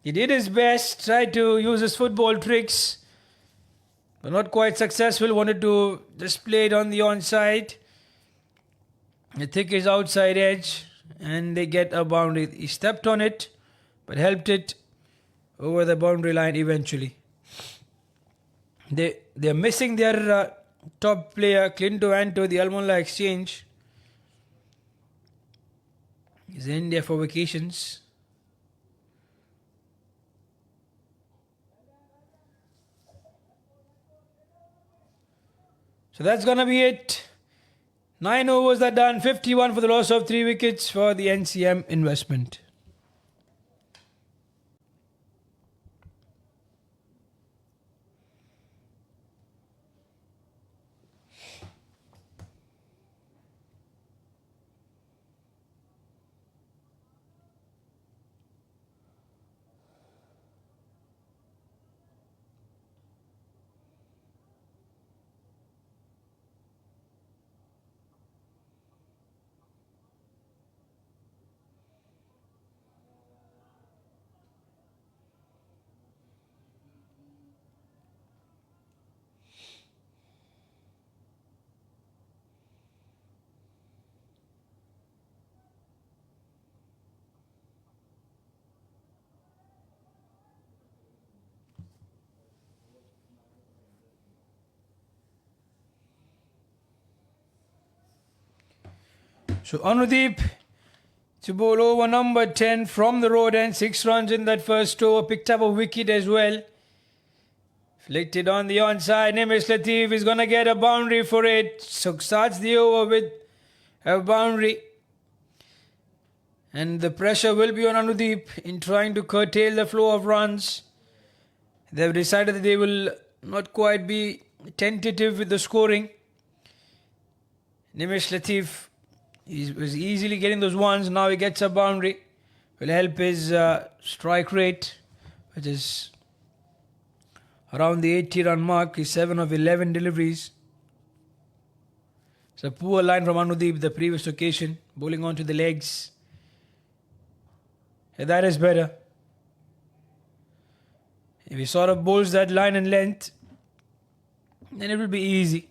He did his best, tried to use his football tricks, but not quite successful. Wanted to just play it on the onside. He took his outside edge and they get a boundary. He stepped on it, but helped it over the boundary line eventually. They're missing their top player, Clinto Anto, the Al Mulla exchange. He's in India for vacations. So that's going to be it. 9 overs are done, 51 for the loss of 3 wickets for the NCM investment. So Anudeep to bowl over number 10 from the road end. 6 runs in that first over. Picked up a wicket as well. Flicked it on the onside. Nimish Latif is going to get a boundary for it. So starts the over with a boundary. And the pressure will be on Anudeep in trying to curtail the flow of runs. They've decided that they will not quite be tentative with the scoring. Nimish Latif, he was easily getting those ones. Now he gets a boundary. Will help his strike rate, which is around the 80 run mark. He's 7 of 11 deliveries. It's a poor line from Anudeep the previous occasion. Bowling onto the legs. Yeah, that is better. If he sort of bowls that line and length, then it will be easy.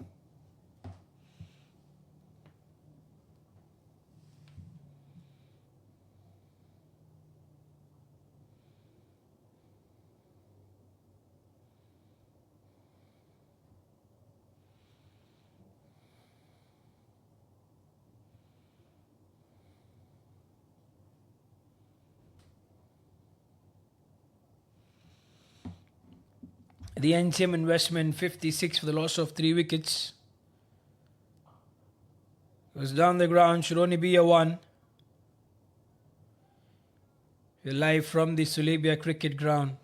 The NCM investment 56 for the loss of 3 wickets. Goes down the ground, should only be a 1. We're live from the Sulebia cricket ground.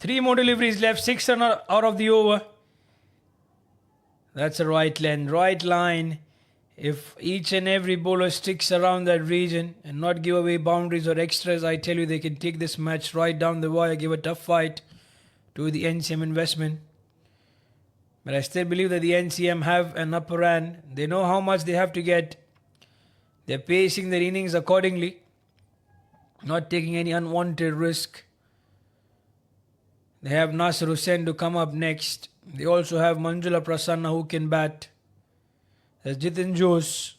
Three more deliveries left, 6 run out of the over. That's a right length, right line. If each and every bowler sticks around that region and not give away boundaries or extras, I tell you they can take this match right down the wire, give a tough fight to the NCM investment. But I still believe that the NCM have an upper hand. They know how much they have to get. They're pacing their innings accordingly, not taking any unwanted risk. They have Nasser Hussain to come up next. They also have Manjula Prasanna who can bat. There's Jitin Jose.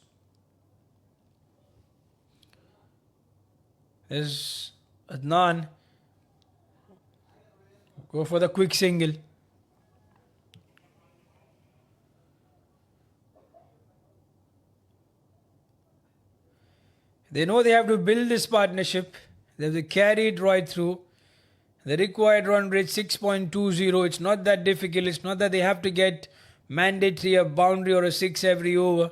There's Adnan. Go for the quick single. They know they have to build this partnership. They have to carry it right through. The required run rate 6.20. It's not that difficult. It's not that they have to get mandatory a boundary or a 6 every over.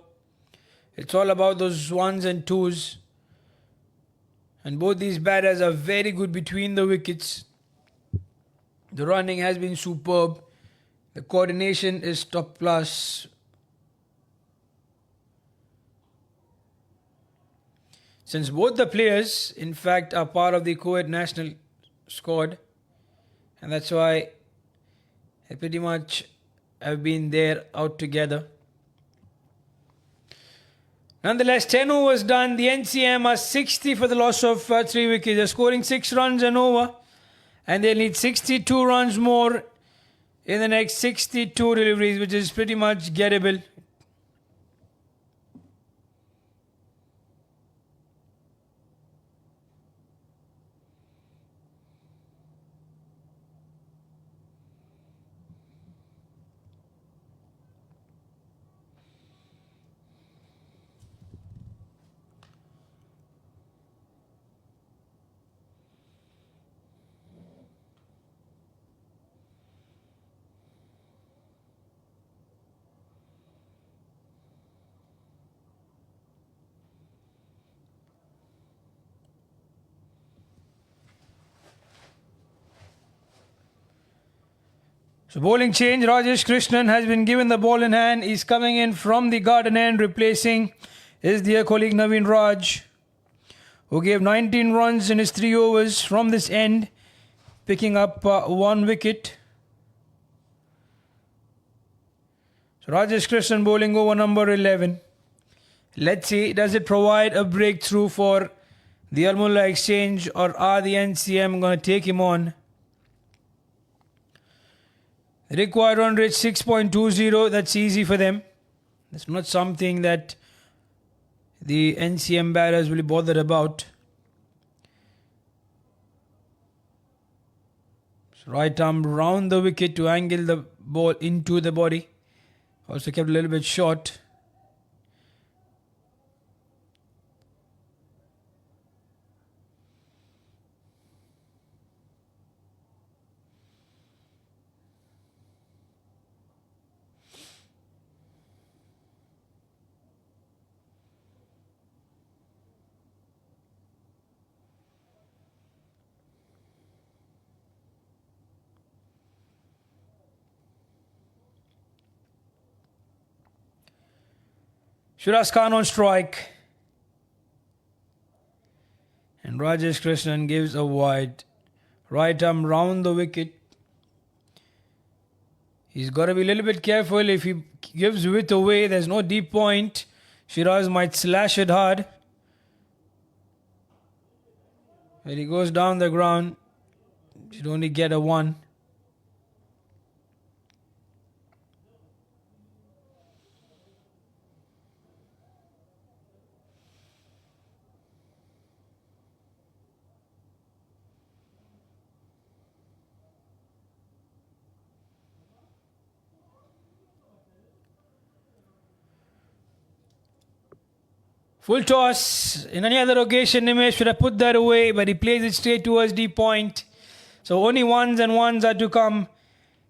It's all about those 1s and 2s. And both these batters are very good between the wickets. The running has been superb. The coordination is top class. Since both the players, in fact, are part of the Kuwait national squad, and that's why they pretty much have been there out together. Nonetheless, 10 overs done. The NCM are 60 for the loss of 3 wickets. They're scoring 6 runs and over, and they need 62 runs more in the next 62 deliveries, which is pretty much gettable. So bowling change, Rajesh Krishnan has been given the ball in hand. He's coming in from the garden end, replacing his dear colleague Naveen Raj, who gave 19 runs in his 3 overs from this end, picking up 1 wicket. So Rajesh Krishnan bowling over number 11. Let's see, does it provide a breakthrough for the Mulla exchange, or are the NCM going to take him on? Required run rate 6.20. That's easy for them. That's not something that the NCM batters will be bothered about. So right arm round the wicket to angle the ball into the body. Also kept a little bit short. Shiraz Khan on strike. And Rajesh Krishnan gives a wide. Right arm round the wicket. He's got to be a little bit careful. If he gives width away, there's no deep point. Shiraz might slash it hard. When he goes down the ground, should only get a 1. Full toss. In any other occasion, Nimesh should have put that away, but he plays it straight towards deep point. So only 1s and 1s are to come.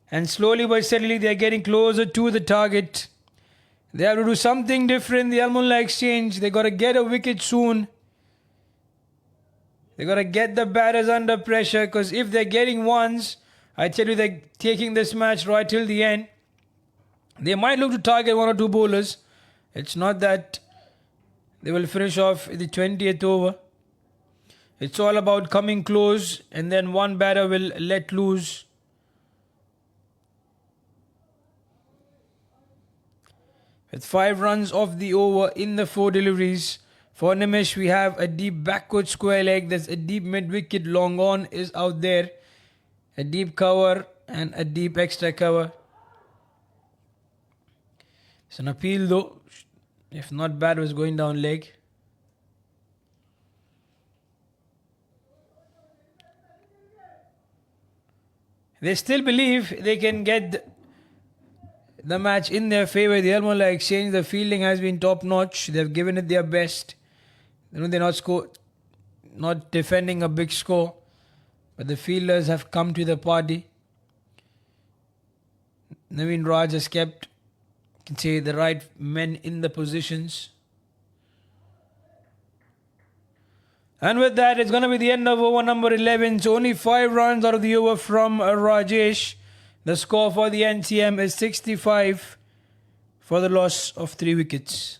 And slowly but steadily, they are getting closer to the target. They have to do something different. The Mulla exchange, they got to get a wicket soon. They got to get the batters under pressure, because if they're getting 1s, I tell you, they're taking this match right till the end. They might look to target 1 or 2 bowlers, It's not that they will finish off the 20th over. It's all about coming close and then one batter will let loose. With 5 runs off the over in the 4 deliveries. For Nimish, we have a deep backward square leg. There's a deep mid-wicket. Long on is out there. A deep cover and a deep extra cover. It's an appeal though. If not bad, was going down leg. They still believe they can get the match in their favour. The Mulla exchange, the fielding has been top notch. They've given it their best. They're not defending a big score, but the fielders have come to the party. Naveen Raj has kept, you can say, the right men in the positions. And with that, it's going to be the end of over number 11. So only 5 runs out of the over from Rajesh. The score for the NCM is 65 for the loss of 3 wickets.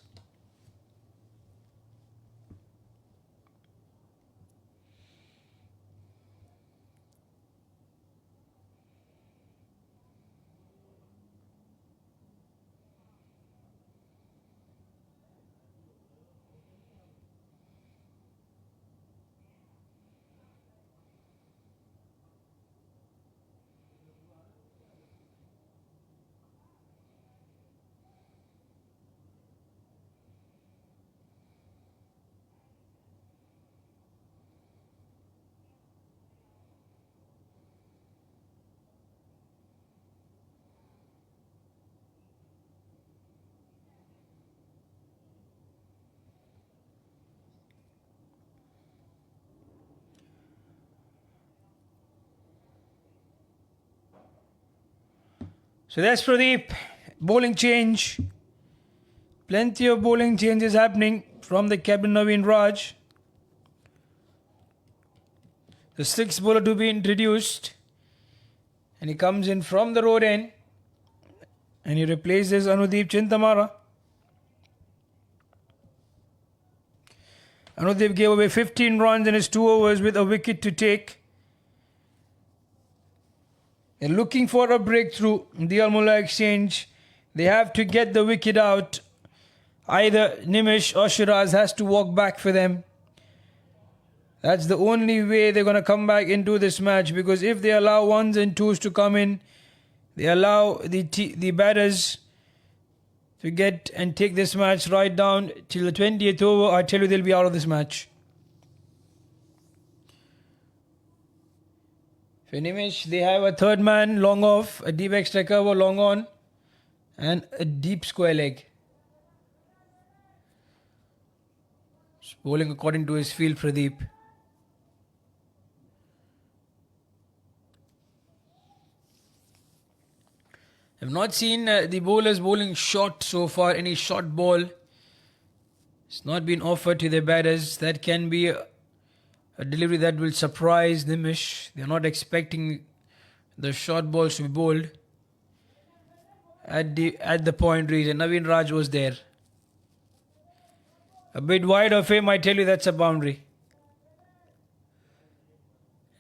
So that's Pradeep. Bowling change. Plenty of bowling changes happening from the captain Naveen Raj. The 6th bowler to be introduced. And he comes in from the road end. And he replaces Anudeep Chintamara. Anudeep gave away 15 runs in his 2 overs with a wicket to take. They're looking for a breakthrough in the Mulla exchange. They have to get the wicket out. Either Nimish or Shiraz has to walk back for them. That's the only way they're going to come back into this match, because if they allow 1s and 2s to come in, they allow the batters to get and take this match right down till the 20th over. I tell you, they'll be out of this match. For Nimish, they have a 3rd man long off, a deep extra cover long on, and a deep square leg. It's bowling according to his field, Pradeep. I've not seen the bowlers bowling short so far, any short ball. It's not been offered to the batters. That can be a delivery that will surprise Nimish. They're not expecting the short balls to be bowled at the point reach, and Naveen Raj was there. A bit wide of him, I tell you, that's a boundary.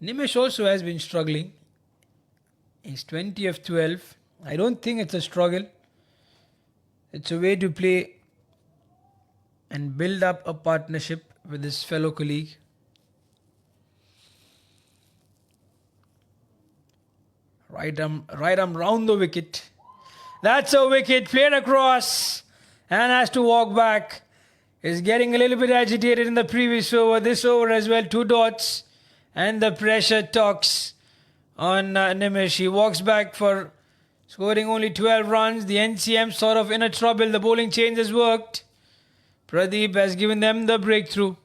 Nimish also has been struggling. He's 20 of 12. I don't think it's a struggle. It's a way to play and build up a partnership with his fellow colleague. Right arm round the wicket. That's a wicket, played across and has to walk back. Is getting a little bit agitated in the previous over. This over as well, 2 dots. And the pressure talks on Nimish. He walks back for scoring only 12 runs. The NCM sort of in a trouble. The bowling change has worked. Pradeep has given them the breakthrough.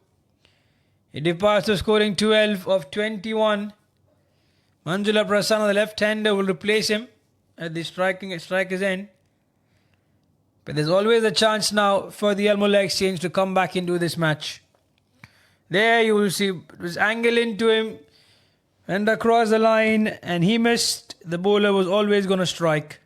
He departs to scoring 12 of 21. Manjula Prasanna, the left-hander, will replace him at the striker's end. But there's always a chance now for the Mulla exchange to come back into this match. There you will see it was angle into him and across the line, and he missed. The bowler was always going to strike.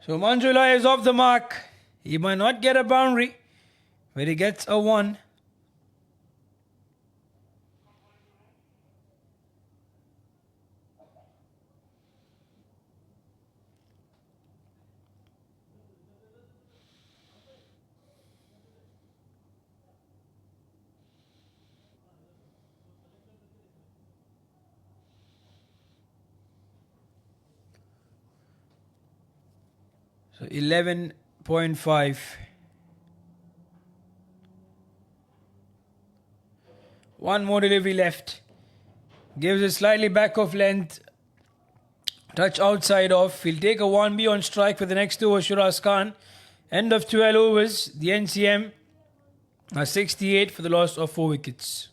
So Manjula is off the mark. He might not get a boundary, but he gets a 1. So 11.5. One more delivery left. Gives it slightly back of length. Touch outside off. He'll take a 1B on strike for the next over Shiraz Khan. End of 12 overs. The NCM are 68 for the loss of 4 wickets.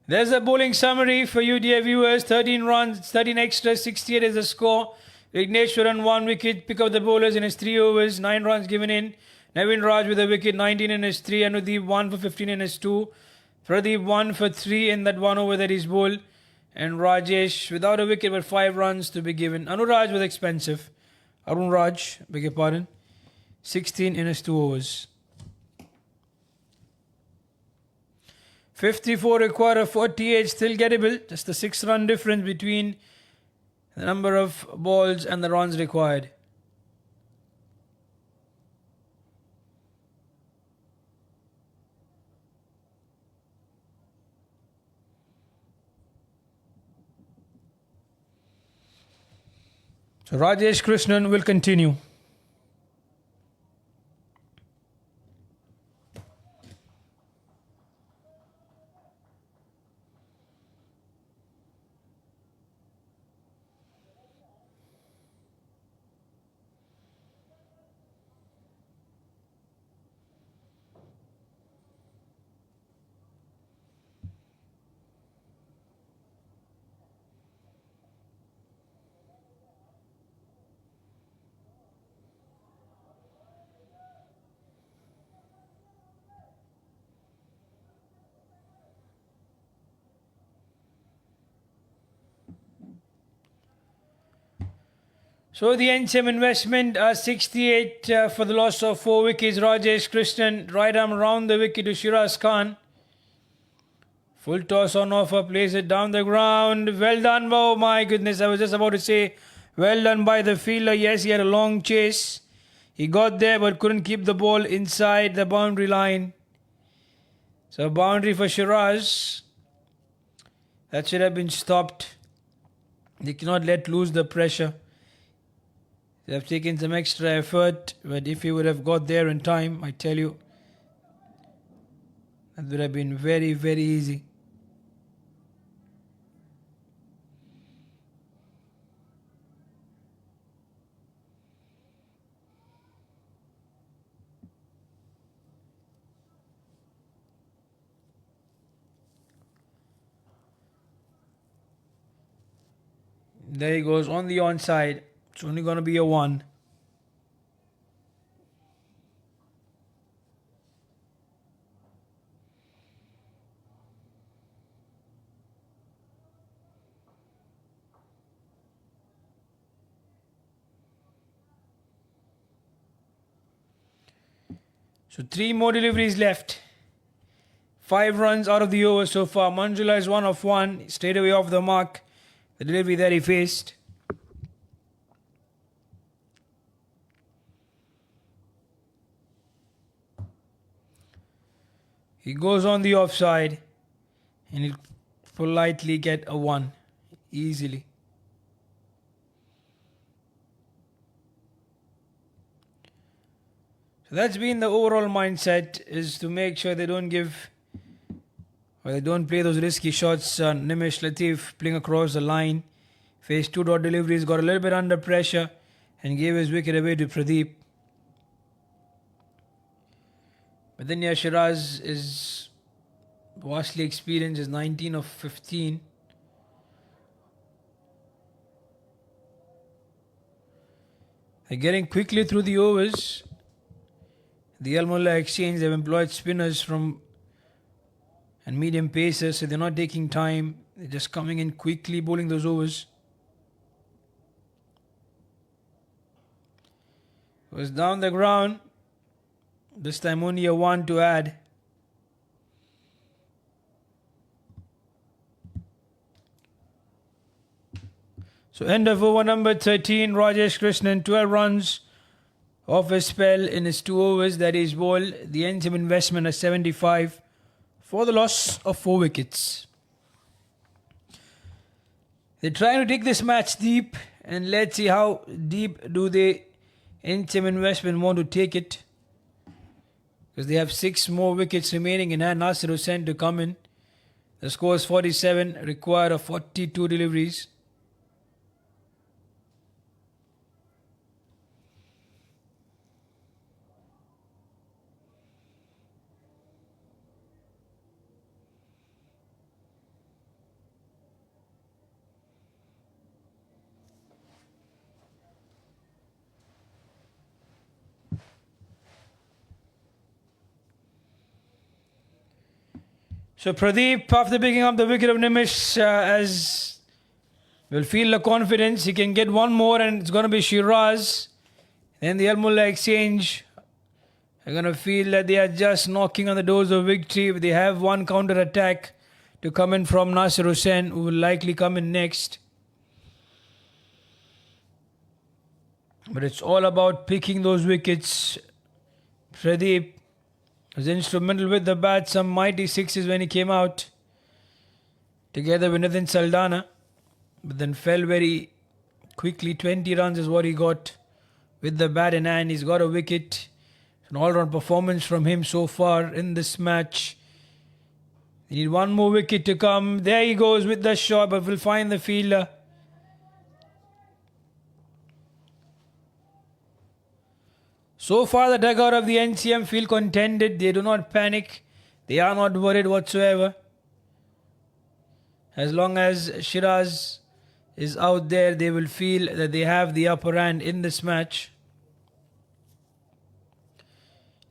There's a bowling summary for you, dear viewers. 13 runs, 13 extras, 68 is the score. Vigneshwaran 1 wicket. Pick up the bowlers in his 3 overs. 9 runs given in. Navin Raj with a wicket, 19 in his 3. Anudeep 1 for 15 in his 2. Pradeep 1 for 3 in that 1 over that he's bowled. And Rajesh without a wicket but 5 runs to be given. Anuraj was expensive. Arun Raj, beg your pardon. 16 in his 2 overs. 54 required of 48, still gettable. Just the 6 run difference between the number of balls and the runs required. So Rajesh Krishnan will continue. So the NCM investment 68 for the loss of 4 wickets. Rajesh Krishnan, right arm round the wicket to Shiraz Khan. Full toss on offer, plays it down the ground. Well done. Oh my goodness, I was just about to say, well done by the fielder. Yes, he had a long chase. He got there but couldn't keep the ball inside the boundary line. So boundary for Shiraz. That should have been stopped. They cannot let loose the pressure. They have taken some extra effort, but if he would have got there in time, I tell you, that would have been very, very easy. There he goes on the onside. It's only going to be a 1. So 3 more deliveries left. 5 runs out of the over so far. Manjula is 1 of 1. Straight away off the mark. The delivery that he faced. He goes on the offside and he'll politely get a 1 easily. So that's been the overall mindset, is to make sure they don't give or they don't play those risky shots. Nimish Latif playing across the line, faced 2 dot deliveries, got a little bit under pressure and gave his wicket away to Pradeep. But then Shiraz is vastly experienced, is 19 of 15. They're getting quickly through the overs. The Mulla exchange, they've employed spinners from and medium pacers, so they're not taking time. They're just coming in quickly, bowling those overs. Was down the ground. This time only a 1 to add. So end of over number 13, Rajesh Krishnan, 12 runs off a spell in his 2 overs that is bowled. The NCM investment at 75 for the loss of 4 wickets. They're trying to take this match deep, and let's see how deep do they NCM investment want to take it, because they have 6 more wickets remaining in hand. Nasir Hussain to come in. The score is 47, required of 42 deliveries. So Pradeep, after picking up the wicket of Nimish, as will feel the confidence, he can get one more and it's going to be Shiraz. Then the Al Mulla exchange are going to feel that they are just knocking on the doors of victory. They have one counter attack to come in from Nasir Hussain, who will likely come in next. But it's all about picking those wickets. Pradeep was instrumental with the bat, some mighty 6s when he came out, together with Nitin Saldana, but then fell very quickly. 20 runs is what he got with the bat in hand. He's got a wicket. An all-round performance from him so far in this match. They need one more wicket to come. There he goes with the shot, but will find the fielder. So far, the dugout of the NCM feel contented. They do not panic. They are not worried whatsoever. As long as Shiraz is out there, they will feel that they have the upper hand in this match.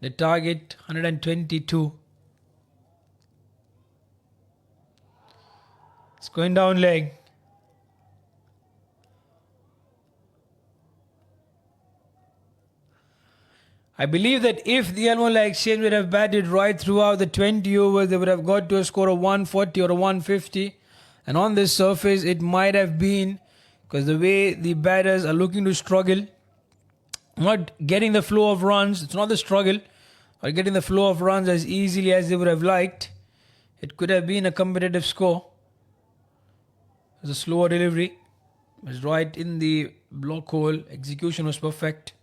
The target 122. It's going down leg. I believe that if the Al Mulla exchange would have batted right throughout the 20 overs, they would have got to a score of 140 or a 150. And on this surface, it might have been, because the way the batters are looking to struggle, not getting the flow of runs, it's not the struggle, or getting the flow of runs as easily as they would have liked. It could have been a competitive score. It was a slower delivery. It was right in the block hole. Execution was perfect.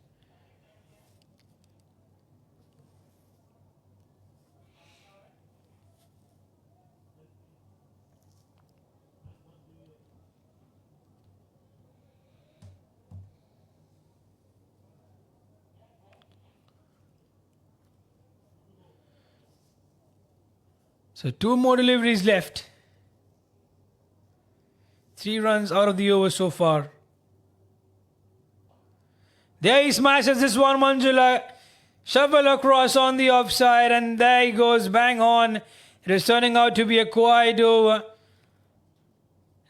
So 2 more deliveries left. 3 runs out of the over so far. There he smashes this one, Manjula. Shuffle across on the offside, and there he goes, bang on. It is turning out to be a quiet over.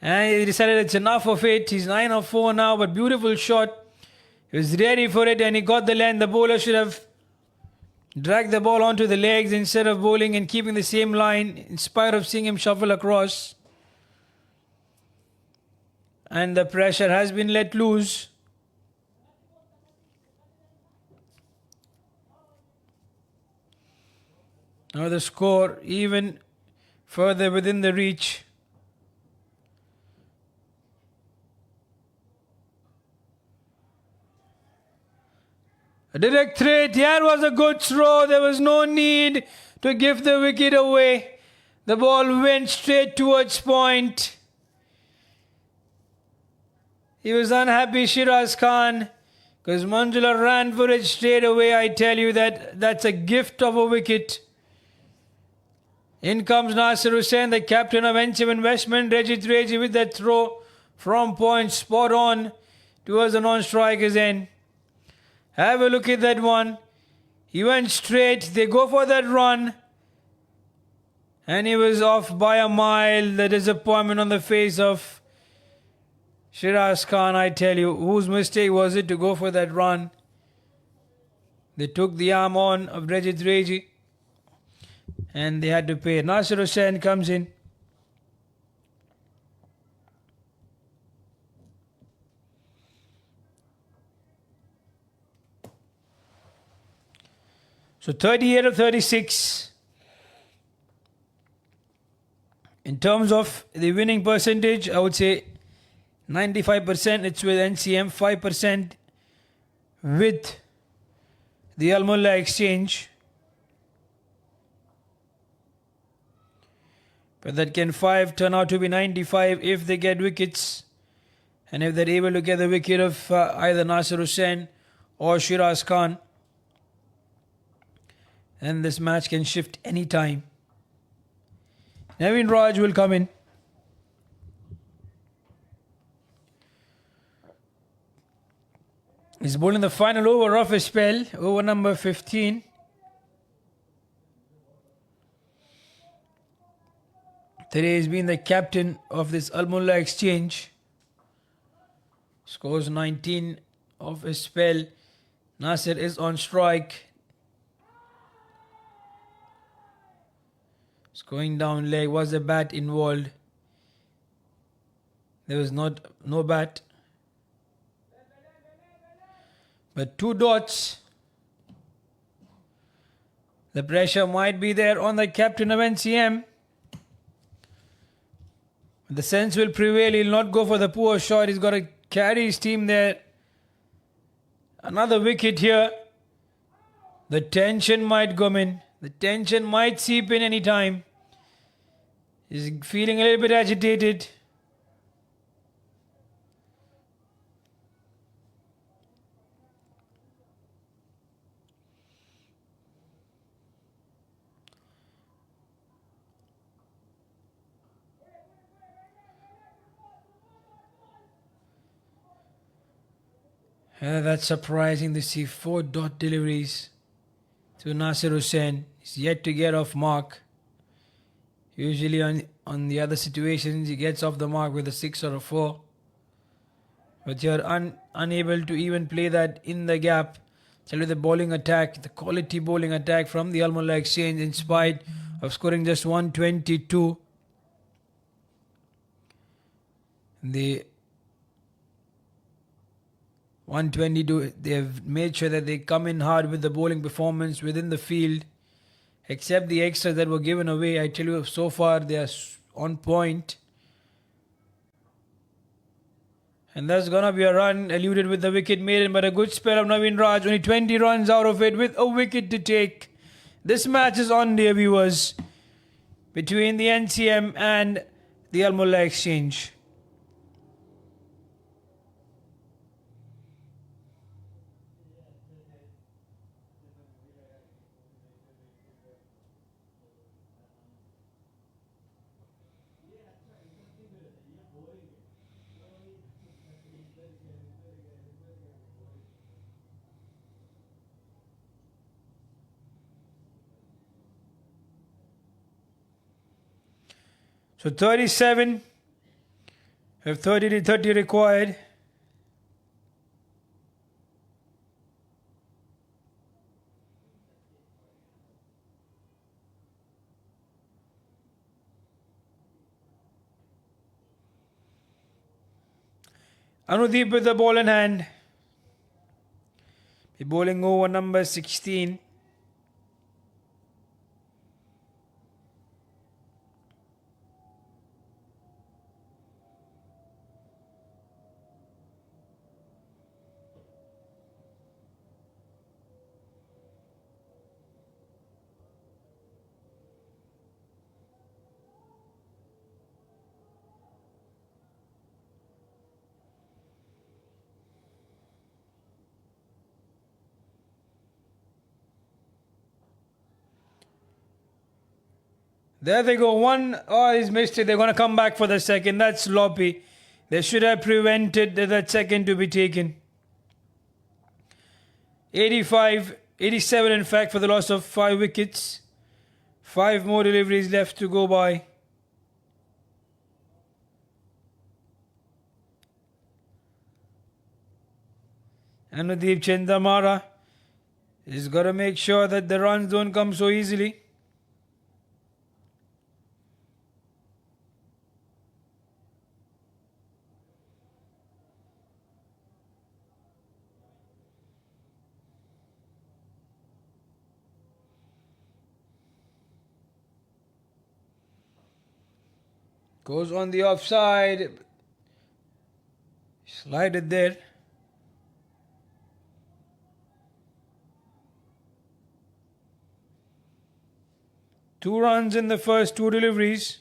And he decided it's enough of it. He's 9 of 4 now, but beautiful shot. He was ready for it and he got the length. The bowler should have dragged the ball onto the legs instead of bowling and keeping the same line, in spite of seeing him shuffle across. And the pressure has been let loose. Now the score even further within the reach. A direct threat. Here was a good throw. There was no need to give the wicket away. The ball went straight towards point. He was unhappy, Shiraz Khan, because Manjula ran for it straight away. I tell you that's a gift of a wicket. In comes Nasir Hussain, the captain of NCM Investment. Rajit Reji with that throw from point, spot on towards the non-striker's end. Have a look at that one. He went straight. They go for that run. And he was off by a mile. The disappointment on the face of Shiraz Khan, I tell you. Whose mistake was it to go for that run? They took the arm on of Rajit Reji and they had to pay. Nasir Hussain comes in. So 38 of 36. In terms of the winning percentage, I would say 95% it's with NCM, 5% with the Al Mulla exchange. But that can 5 turn out to be 95 if they get wickets. And if they're able to get the wicket of either Nasir Hussain or Shiraz Khan, then this match can shift any time. Naveen Raj will come in. He's bowling the final over of his spell, over number 15. Today he's been the captain of this Al Mulla exchange. Scores 19 of his spell. Nasir is on strike. It's going down leg. Was a bat involved? There was no bat. But 2 dots. The pressure might be there on the captain of NCM. The sense will prevail. He'll not go for the poor shot. He's got to carry his team there. Another wicket here. The tension might come in. The tension might seep in any time. He's feeling a little bit agitated. That's surprising to see 4 dot deliveries to Nasir Hussain. He's yet to get off mark. Usually on the other situations he gets off the mark with a 6 or a 4. But you're unable to even play that in the gap. Tell you the bowling attack, the quality bowling attack from the Al Mulla exchange in spite of scoring just 122. The 122, they have made sure that they come in hard with the bowling performance within the field. Except the extras that were given away, I tell you, so far they are on point. And that's going to be a run eluded with the wicket maiden, but a good spell of Naveen Raj. Only 20 runs out of it with a wicket to take. This match is on, dear viewers, between the NCM and the Al Mulla exchange. So 37, we have 30 to 30 required. Anudeep with the ball in hand. Be bowling over number 16. There they go. One, oh, he's missed it. They're going to come back for the second. That's sloppy. They should have prevented that second to be taken. 85, 87 in fact for the loss of 5 wickets 5 more deliveries left to go by. Anudeep Chandamara is got to make sure that the runs don't come so easily. Goes on the offside. Slide it there. Two runs in the first 2 deliveries.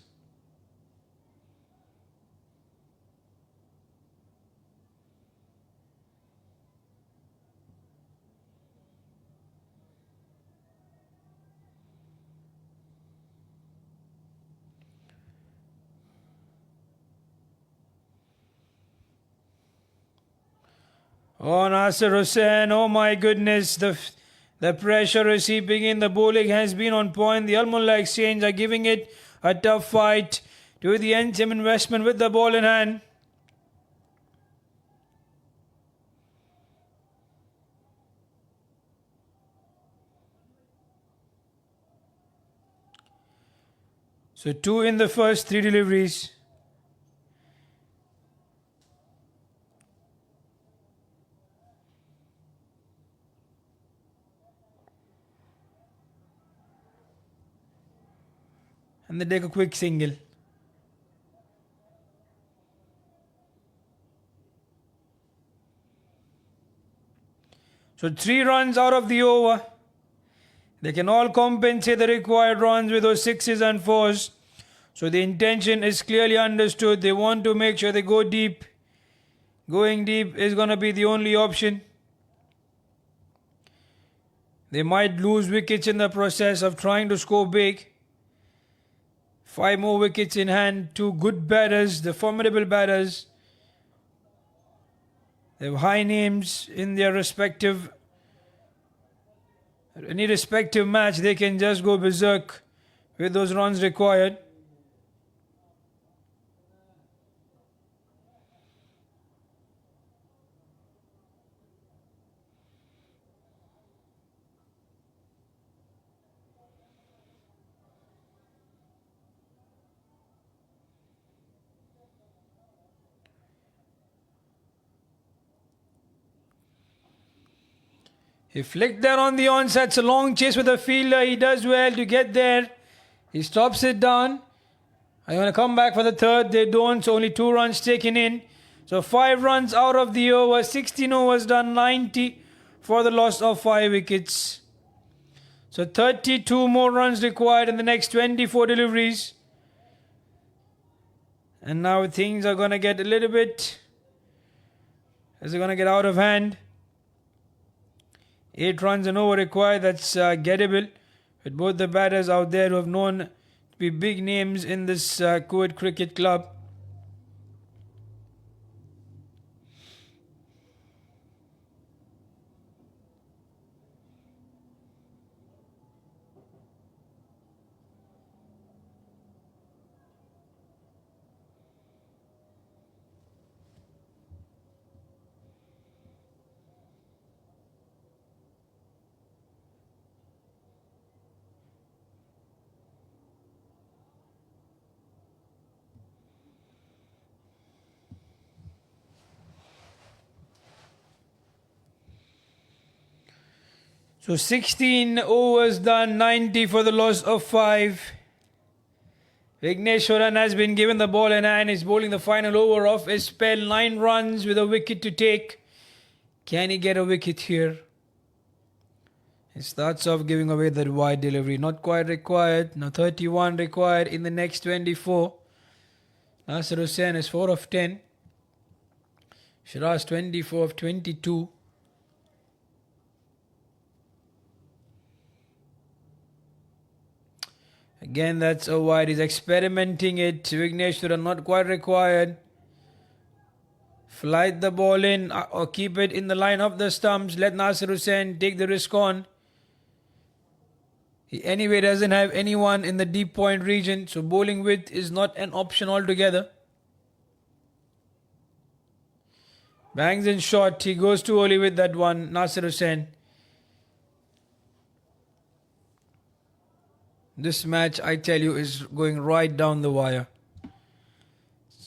Oh, Nasir Hussain, oh my goodness, the pressure is heaping in. The bowling has been on point. The Al Mulla Exchange are giving it a tough fight to the NCM investment with the ball in hand. So 2 in the first 3 deliveries. And they take a quick single. So 3 runs out of the over. They can all compensate the required runs with those 6s and 4s. So the intention is clearly understood. They want to make sure they go deep. Going deep is going to be the only option. They might lose wickets in the process of trying to score big. 5 more wickets in hand. 2 good batters, the formidable batters. They have high names in their respective match. They can just go berserk with those runs required. He flicked there on the onset. It's a long chase with the fielder. He does well to get there. He stops it down. I want to come back for the third. They don't. So only 2 runs taken in. So 5 runs out of the over. 16 overs done. 90 for the loss of 5 wickets. So 32 more runs required in the next 24 deliveries. And now things are going to get a little bit... They're going to get out of hand. 8 runs and over required. That's gettable. With both the batters out there who have known to be big names in this Kuwait Cricket Club. So 16 overs done, 90 for the loss of 5. Vigneshwaran has been given the ball in hand. He's bowling the final over of his spell. 9 runs with a wicket to take. Can he get a wicket here? He starts off giving away that wide delivery. Not quite required. Now 31 required in the next 24. Nasir Hussain is 4 of 10. Shiraz 24 of 22. Again, that's a wide. He's experimenting it. Vigneshwaran not quite required. Flight the ball in or keep it in the line of the stumps. Let Nasir Hussain take the risk on. He anyway doesn't have anyone in the deep point region, so bowling width is not an option altogether. Bangs in shot. He goes too early with that one, Nasir Hussain. This match, I tell you, is going right down the wire.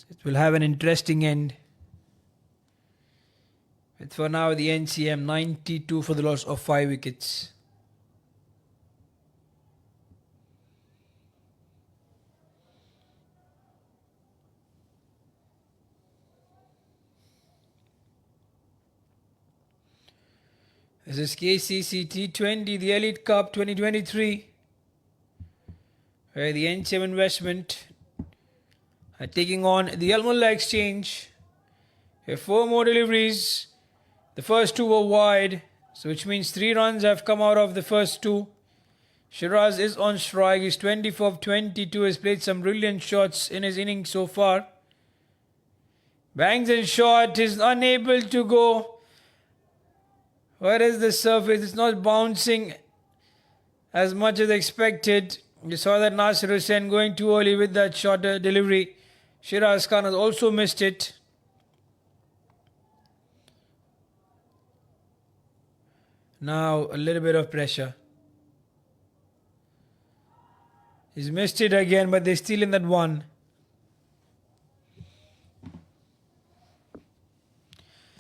It will have an interesting end. But for now, the NCM 92 for the loss of 5 wickets. This is KCC T20, the Elite Cup 2023, where the NCM Investment are taking on the Mulla Exchange. Here 4 more deliveries. The first 2 were wide, so which means 3 runs have come out of the first 2. Shiraz is on strike. He's 24 of 22. Has played some brilliant shots in his innings so far. Bangs in shot. Is unable to go. Where is the surface? It's not bouncing as much as expected. You saw that Nasir Hussain going too early with that shorter delivery. Shiraz Khan has also missed it. Now a little bit of pressure. He's missed it again, but they're still in that one.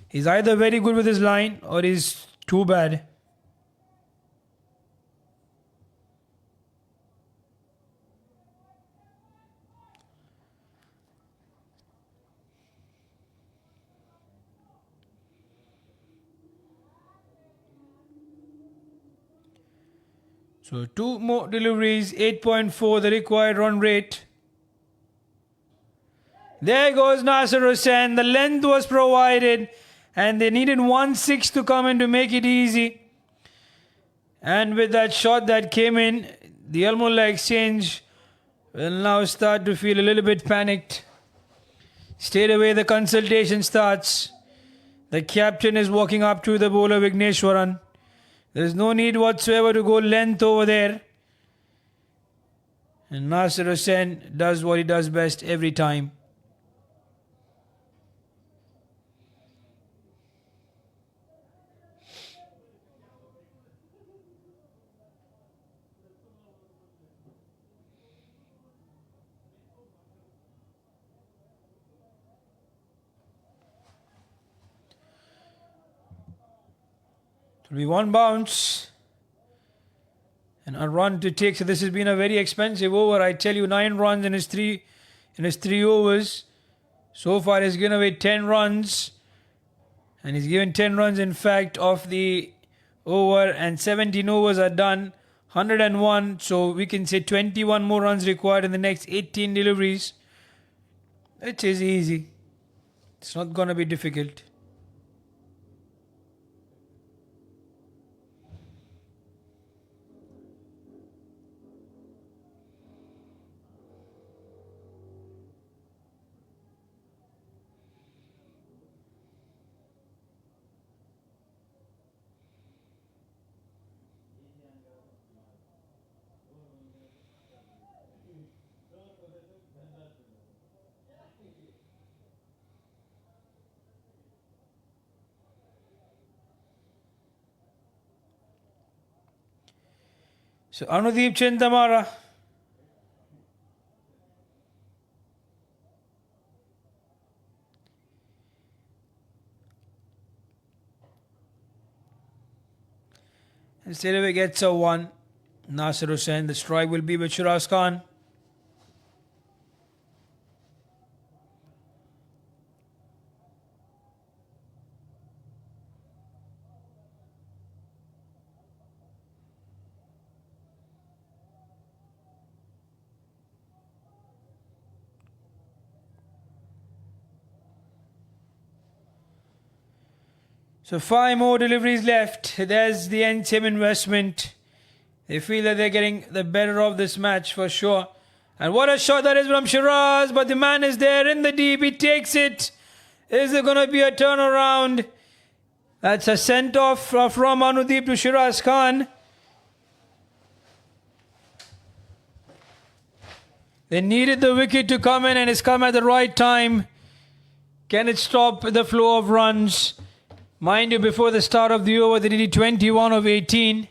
He's either very good with his line or he's too bad. So 2 more deliveries, 8.4 the required run rate. There goes Nasir Hussain. The length was provided and they needed 1/6 to come in to make it easy. And with that shot that came in, the Mulla Exchange will now start to feel a little bit panicked. Straight away the consultation starts. The captain is walking up to the bowler Vigneshwaran. There is no need whatsoever to go length over there. And Nasir Hussain does what he does best every time. It will be 1 bounce and a run to take. So this has been a very expensive over. I tell you, 9 runs in his three overs. So far he's given away 10 runs. And he's given 10 runs in fact of the over, and 17 overs are done. 101. So we can say 21 more runs required in the next 18 deliveries. It is easy. It's not going to be difficult. So Anudeep Chintamara. And straight away gets a 1. Nasir Hussain. The strike will be with Shiraz Khan. So 5 more deliveries left. There's the NCM Investment. They feel that they're getting the better of this match for sure. And what a shot that is from Shiraz. But the man is there in the deep. He takes it. Is there going to be a turnaround? That's a sent off from Anudeep to Shiraz Khan. They needed the wicket to come in, and it's come at the right time. Can it stop the flow of runs? Mind you, before the start of the over, they did 21 of 18.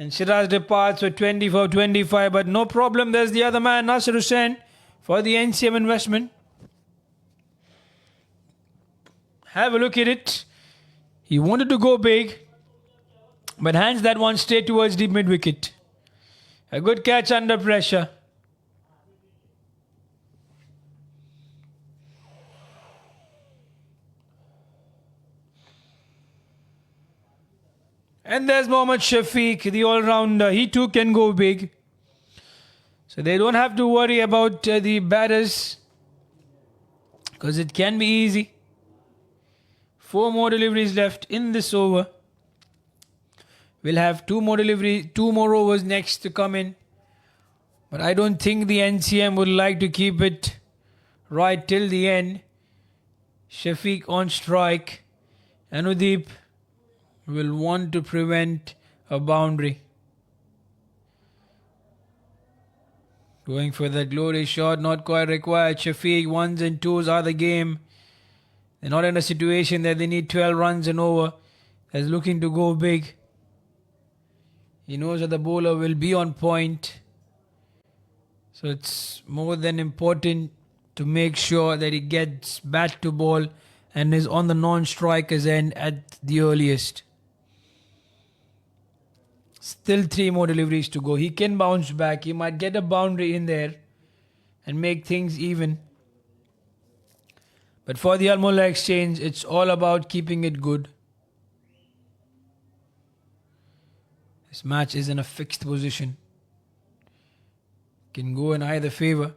And Siraj departs for 24-25, but no problem. There's the other man, Nasir Hussain, for the NCM investment. Have a look at it. He wanted to go big, but hands that one straight towards the mid wicket. A good catch under pressure. And there's Mohammad Shafiq, the all-rounder. He too can go big. So they don't have to worry about the batters, because it can be easy. 4 more deliveries left in this over. We'll have 2 more overs next to come in. But I don't think the NCM would like to keep it right till the end. Shafiq on strike. Anudeep will want to prevent a boundary. Going for the glorious shot, not quite required. Shafiq, 1s and 2s are the game. They're not in a situation that they need 12 runs and over. He's looking to go big. He knows that the bowler will be on point. So it's more than important to make sure that he gets bat to ball and is on the non-striker's end at the earliest. Still 3 more deliveries to go. He can bounce back. He might get a boundary in there and make things even. But for the Mulla exchange, it's all about keeping it good. This match is in a fixed position. Can go in either favour.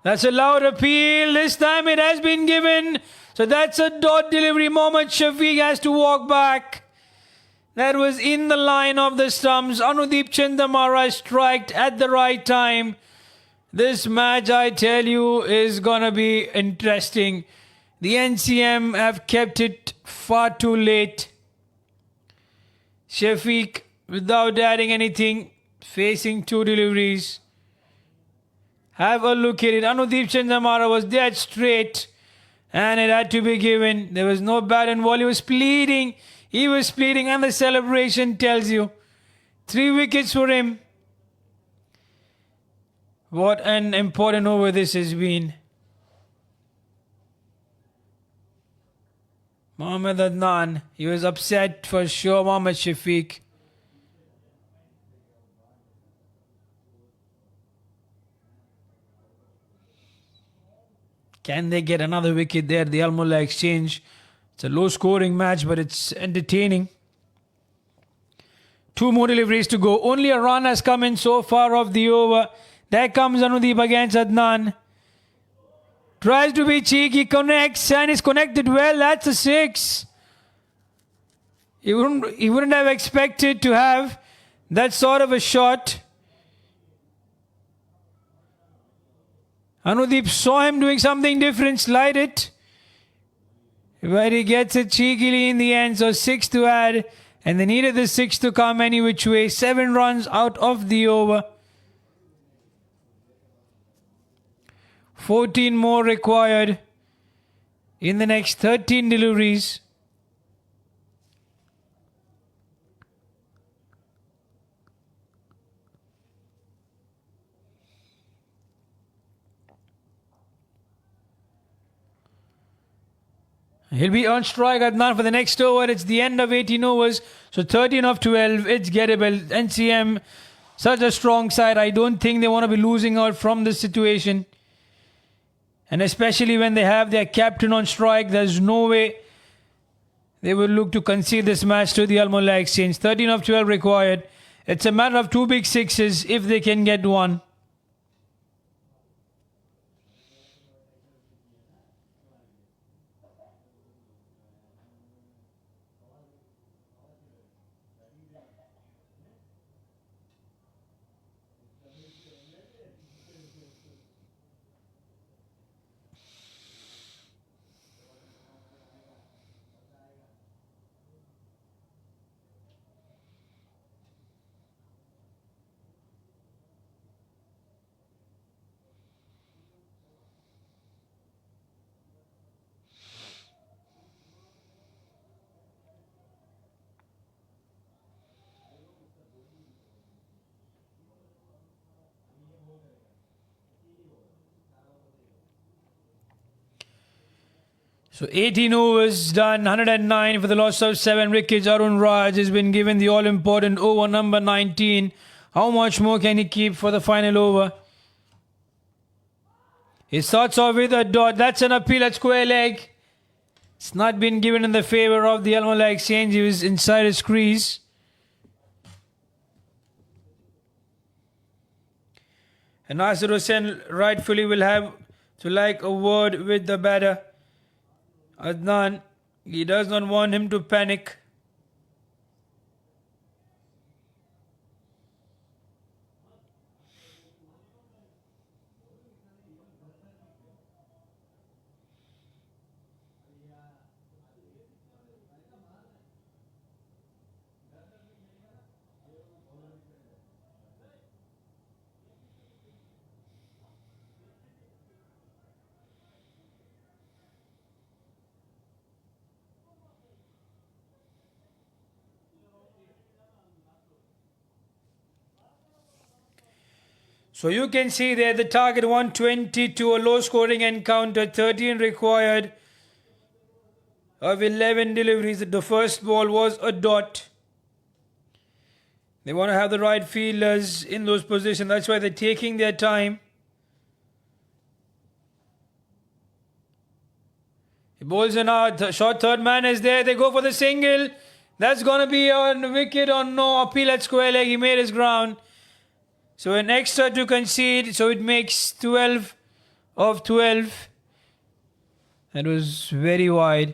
That's a loud appeal. This time it has been given. So that's a dot delivery. Mohammad Shafiq has to walk back. That was in the line of the stumps. Anudeep Chandamara striked at the right time. This match, I tell you, is gonna be interesting. The NCM have kept it far too late. Shafiq, without adding anything, facing 2 deliveries. Have a look at it. Anudeep Chandamara was dead straight, and it had to be given. There was no bat involved. He was pleading. And the celebration tells you. 3 wickets for him. What an important over this has been. Mohammad Adnan, he was upset for sure. Mohammad Shafiq. Can they get another wicket there? The Al Mulla exchange. It's a low scoring match, but it's entertaining. 2 more deliveries to go. Only a run has come in so far of the over. There comes Anudeep against Adnan. Tries to be cheeky, connects, and is connected well. That's a 6. He wouldn't have expected to have that sort of a shot. Anudeep saw him doing something different, slide it. But he gets it cheekily in the end, so 6 to add. And they needed the 6 to come any which way. 7 runs out of the over. 14 more required in the next 13 deliveries. He'll be on strike, Adnan, for the next over. It's the end of 18 overs. So 13 of 12. It's gettable. NCM, such a strong side. I don't think they want to be losing out from this situation. And especially when they have their captain on strike, there's no way they will look to concede this match to the Al Mulla exchange. 13 of 12 required. It's a matter of 2 big sixes if they can get one. So 18 overs done, 109 for the loss of 7 wickets. Arun Raj has been given the all-important over number 19. How much more can he keep for the final over? He starts off with a dot. That's an appeal at square leg. It's not been given in the favour of the Al Mulla Exchange. He was inside his crease. And Nasir Hussain rightfully will have to like a word with the batter. Adnan, he does not want him to panic. So you can see there the target 120 to a low scoring encounter, 13 required of 11 deliveries. The first ball was a dot. They want to have the right fielders in those positions. That's why they're taking their time. He bowls in out. Short third man is there. They go for the single. That's going to be on wicket or no. Appeal at square leg. He made his ground. So an extra to concede. So it makes 12 of 12. That was very wide.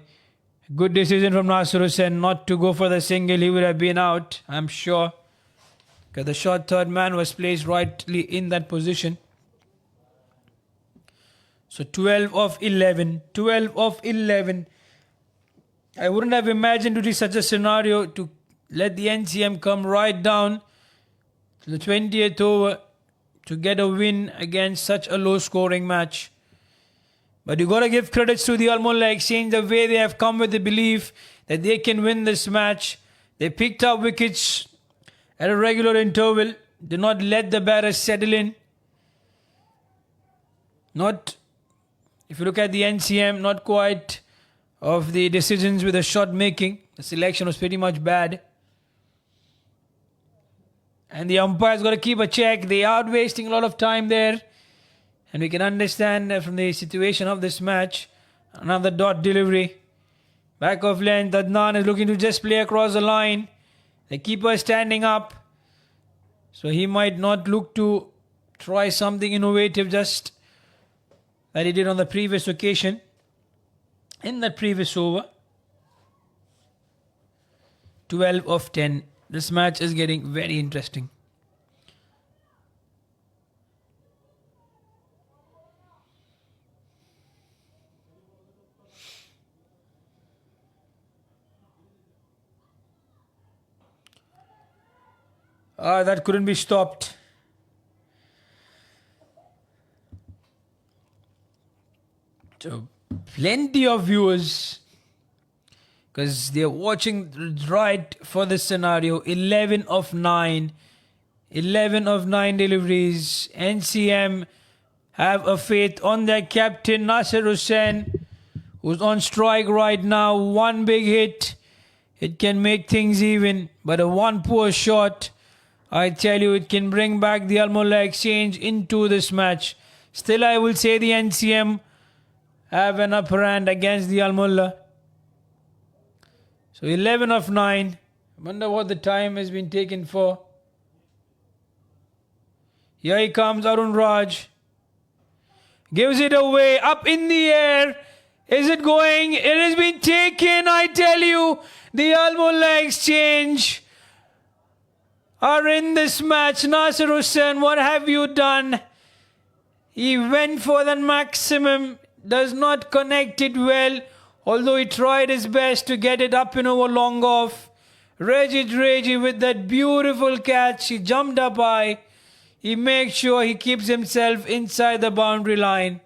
Good decision from Nasir Hussain not to go for the single. He would have been out, I'm sure. Because the short third man was placed rightly in that position. So 12 of 11. 12 of 11. I wouldn't have imagined to see such a scenario to let the NCM come right down to the 20th over to get a win against such a low scoring match. But you got to give credits to the Al Mulla Exchange, the way they have come with the belief that they can win this match. They picked up wickets at a regular interval. Did not let the batters settle in. Not, if you look at the NCM, not quite of the decisions with the shot making. The selection was pretty much bad. And the umpire's got to keep a check. They are wasting a lot of time there. And we can understand from the situation of this match. Another dot delivery. Back of length. Adnan is looking to just play across the line. The keeper is standing up. So he might not look to try something innovative just that he did on the previous occasion. In that previous over. 12 of 10. This match is getting very interesting. That couldn't be stopped. So, plenty of viewers, because they're watching right for this scenario. 11 of 9. 11 of 9 deliveries. NCM have a faith on their captain Nasir Hussain, who's on strike right now. One big hit, it can make things even. But a one poor shot, I tell you, it can bring back the Al Mulla Exchange into this match. Still, I will say the NCM have an upper hand against the Al Mulla. So 11 of 9. I wonder what the time has been taken for. Here he comes, Arun Raj. Gives it away, up in the air. Is it going? It has been taken, I tell you. The Al Mulla Exchange are in this match. Nasir Hussain, what have you done? He went for the maximum. Does not connect it well. Although he tried his best to get it up and over long off. Reggie with that beautiful catch. He jumped up high. He makes sure he keeps himself inside the boundary line.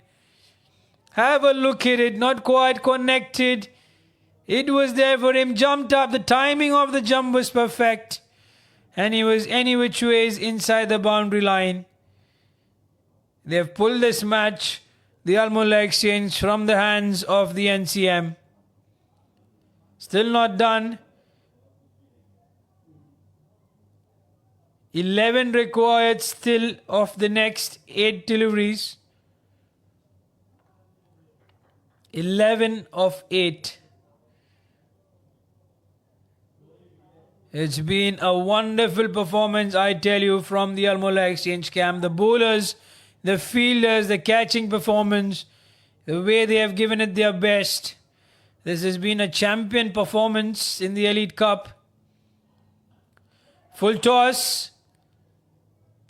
Have a look at it. Not quite connected. It was there for him. Jumped up. The timing of the jump was perfect. And he was any which ways inside the boundary line. They've pulled this match. the Al Mulla exchange from the hands of the NCM. Still not done. 11 required still of the next 8 deliveries. 11 of 8. It's been a wonderful performance, I tell you, from the Al Mulla exchange camp. The bowlers, the fielders, the catching performance, the way they have given it their best. This has been a champion performance in the Elite Cup. Full toss.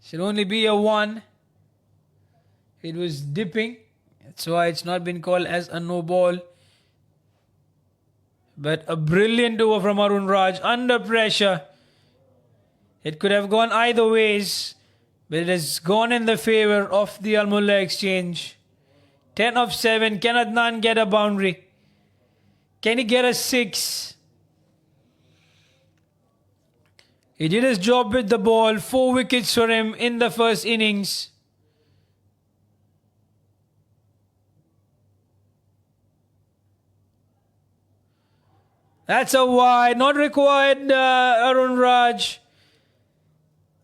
Should only be a 1. It was dipping. That's why it's not been called as a no ball. But a brilliant over from Arun Raj under pressure. It could have gone either ways, but it has gone in the favour of the Al Mulla exchange. 10 of 7. Can Adnan get a boundary? Can he get a 6? He did his job with the ball. 4 wickets for him in the first innings. That's a wide. Not required, Arun Raj.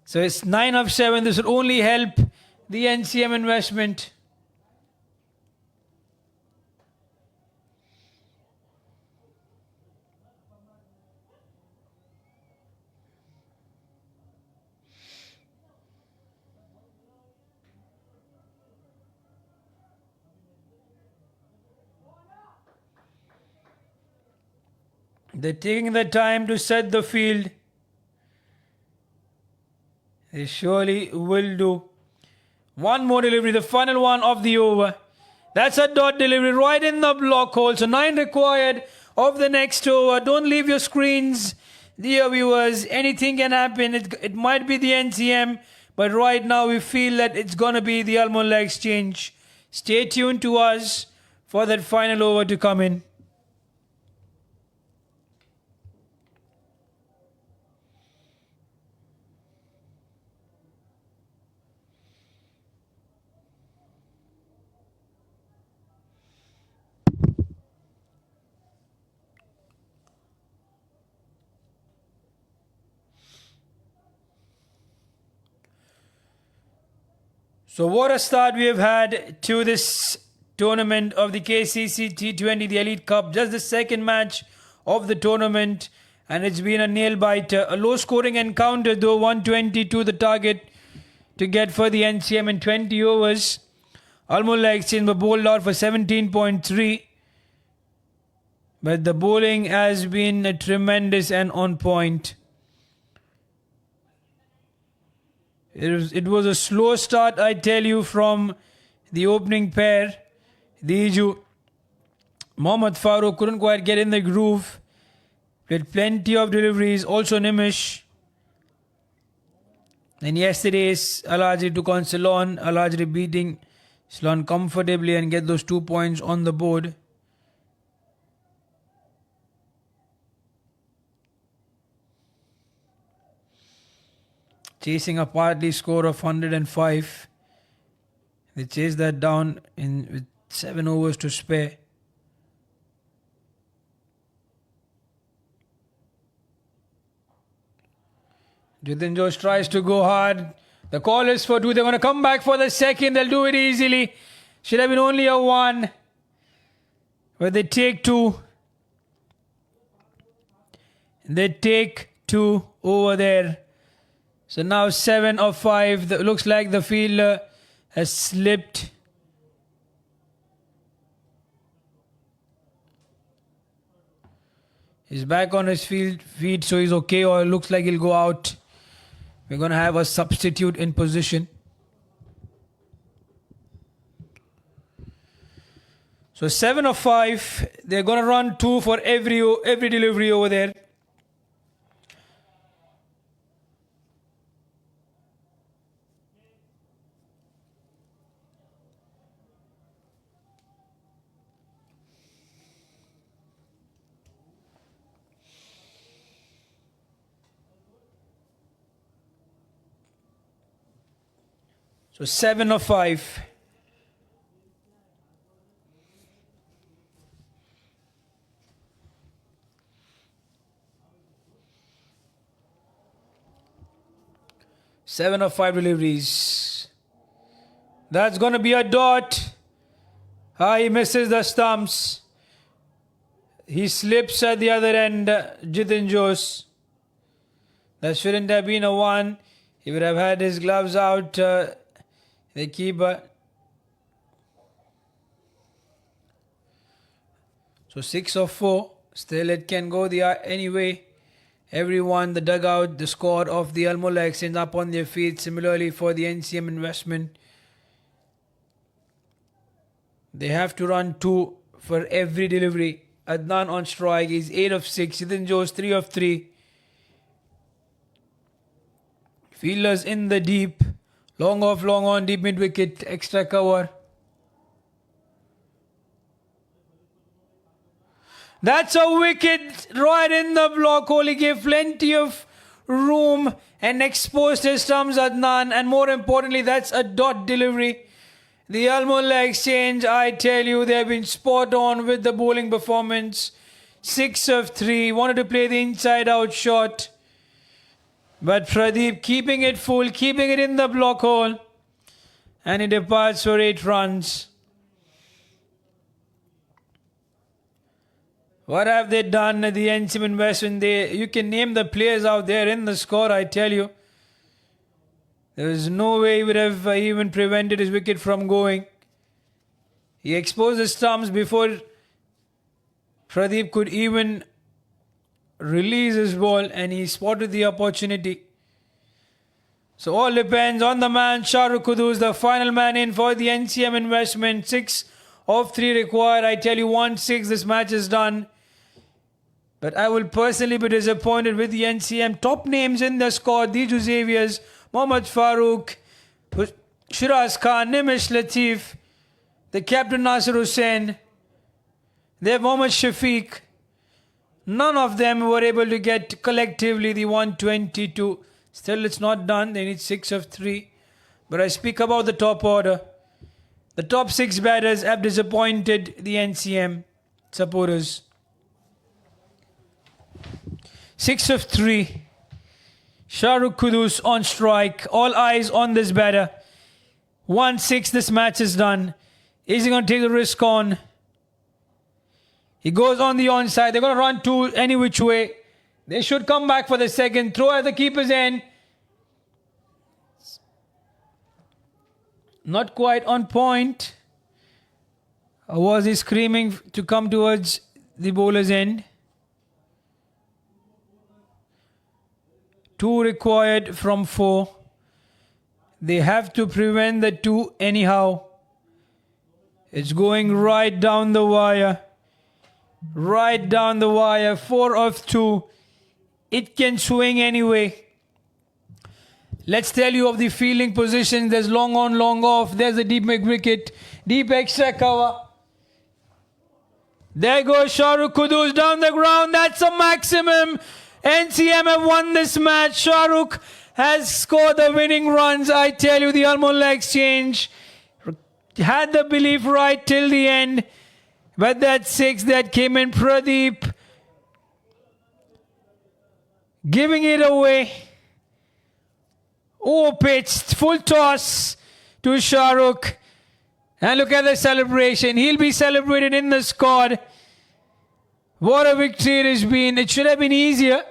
So it's 9 of 7. This will only help the NCM investment. They're taking the time to set the field. They surely will do. One more delivery, the final one of the over. That's a dot delivery right in the block hole. So 9 required of the next over. Don't leave your screens, dear viewers. Anything can happen. It might be the NCM, but right now we feel that it's going to be the Al Mulla exchange. Stay tuned to us for that final over to come in. So what a start we have had to this tournament of the KCC T20, the Elite Cup. Just the second match of the tournament, and it's been a nail-biter. A low-scoring encounter though, 122 the target to get for the NCM in 20 overs. Al Mulla exchange were bowled out for 17.3. But the bowling has been tremendous and on point. It was a slow start, I tell you, from the opening pair. Diju, Mohammad Farooq couldn't quite get in the groove. With plenty of deliveries, also Nimish. And yesterday's Al-Ajri took on Ceylon. Al-Ajri beating Ceylon comfortably and get those 2 points on the board. Chasing a partly score of 105. They chased that down with 7 overs to spare. Jitin Josh tries to go hard. The call is for 2. They're going to come back for the second. They'll do it easily. Should have been only a 1. But they take 2. They take 2 over there. So now 7 of 5. Looks like the fielder has slipped. He's back on his feet, so he's okay, or it looks like he'll go out. We're going to have a substitute in position. So 7 of 5. They're going to run 2 for every delivery over there. So 7 of 5. 7 of 5 deliveries. That's going to be a dot. He misses the stumps. He slips at the other end, Jitin Jose. That shouldn't have been a 1. He would have had his gloves out, the keeper. So 6 of 4. Still it can go any way. Everyone, the dugout, the squad of the Al Mulla Exchange up on their feet. Similarly for the NCM investment. They have to run 2 for every delivery. Adnan on strike is 8 of 6. Jitin Jose 3 of 3. Fielders in the deep. Long off, long on, deep mid wicket, extra cover. That's a wicket right in the block hole. He gave plenty of room and exposed his stumps, Adnan. And more importantly, that's a dot delivery. The Al Mulla Exchange, I tell you, they have been spot on with the bowling performance. 6 of 3. Wanted to play the inside out shot. But Pradeep keeping it full, keeping it in the block hole. And he departs for 8 runs. What have they done at the NCM investment? You can name the players out there in the score, I tell you. There is no way he would have even prevented his wicket from going. He exposed the stumps before Pradeep could even release his ball, and he spotted the opportunity. So all depends on the man, Shahrukh Kudus, the final man in for the NCM investment. 6 of 3 required. I tell you, 1-6, this match is done. But I will personally be disappointed with the NCM. Top names in the squad, Diju Xaviers, Mohammad Farooq, Shiraz Khan, Nimish Latif, the captain Nasir Hussain, they have Mohammad Shafiq. None of them were able to get collectively the 122. Still, it's not done. They need 6 of 3. But I speak about the top order. The top 6 batters have disappointed the NCM supporters. 6 of 3. Shahrukh Kudus on strike. All eyes on this batter. 1-6, this match is done. Is he going to take the risk on? He goes on the onside. They're going to run 2 any which way. They should come back for the second. Throw at the keeper's end. Not quite on point. Or was he screaming to come towards the bowler's end? 2 required from 4. They have to prevent the 2 anyhow. It's going right down the wire. Right down the wire. 4 of 2. It can swing anyway. Let's tell you of the fielding position. There's long on, long off. There's a deep wicket. Deep extra cover. There goes Shahrukh Kudus down the ground. That's a maximum. NCM have won this match. Shahrukh has scored the winning runs. I tell you, the Al Mulla Exchange had the belief right till the end. But that 6 that came in, Pradeep giving it away. Oh, pitched, full toss to Shahrukh. And look at the celebration. He'll be celebrated in the squad. What a victory it has been. It should have been easier.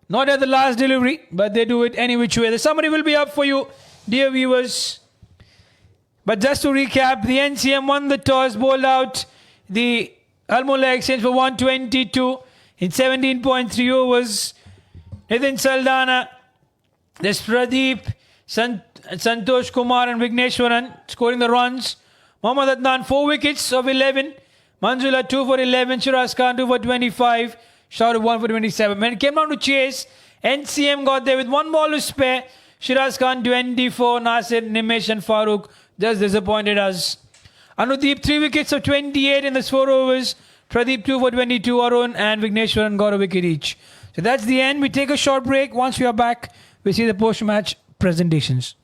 Not at the last delivery, but they do it any which way. The summary will be up for you, dear viewers. But just to recap, the NCM won the toss, bowled out the Al Mulla Exchange for 122 in 17.3 overs. Nitin Saldana, there's Pradeep, Santosh Kumar and Vigneshwaran scoring the runs. Mohammad Adnan 4 wickets of 11. Manzula 2 for 11. Shiraz Khan 2 for 25. Shahrukh 1 for 27. When it came down to chase, NCM got there with 1 ball to spare. Shiraz Khan 24. Nasir, Nimesh and Farooq just disappointed us. Anudeep 3 wickets of 28 in the 4 overs. Pradeep 2 for 22. Arun and Vigneshwaran got a wicket each. So that's the end. We take a short break. Once we are back, we see the post-match presentations.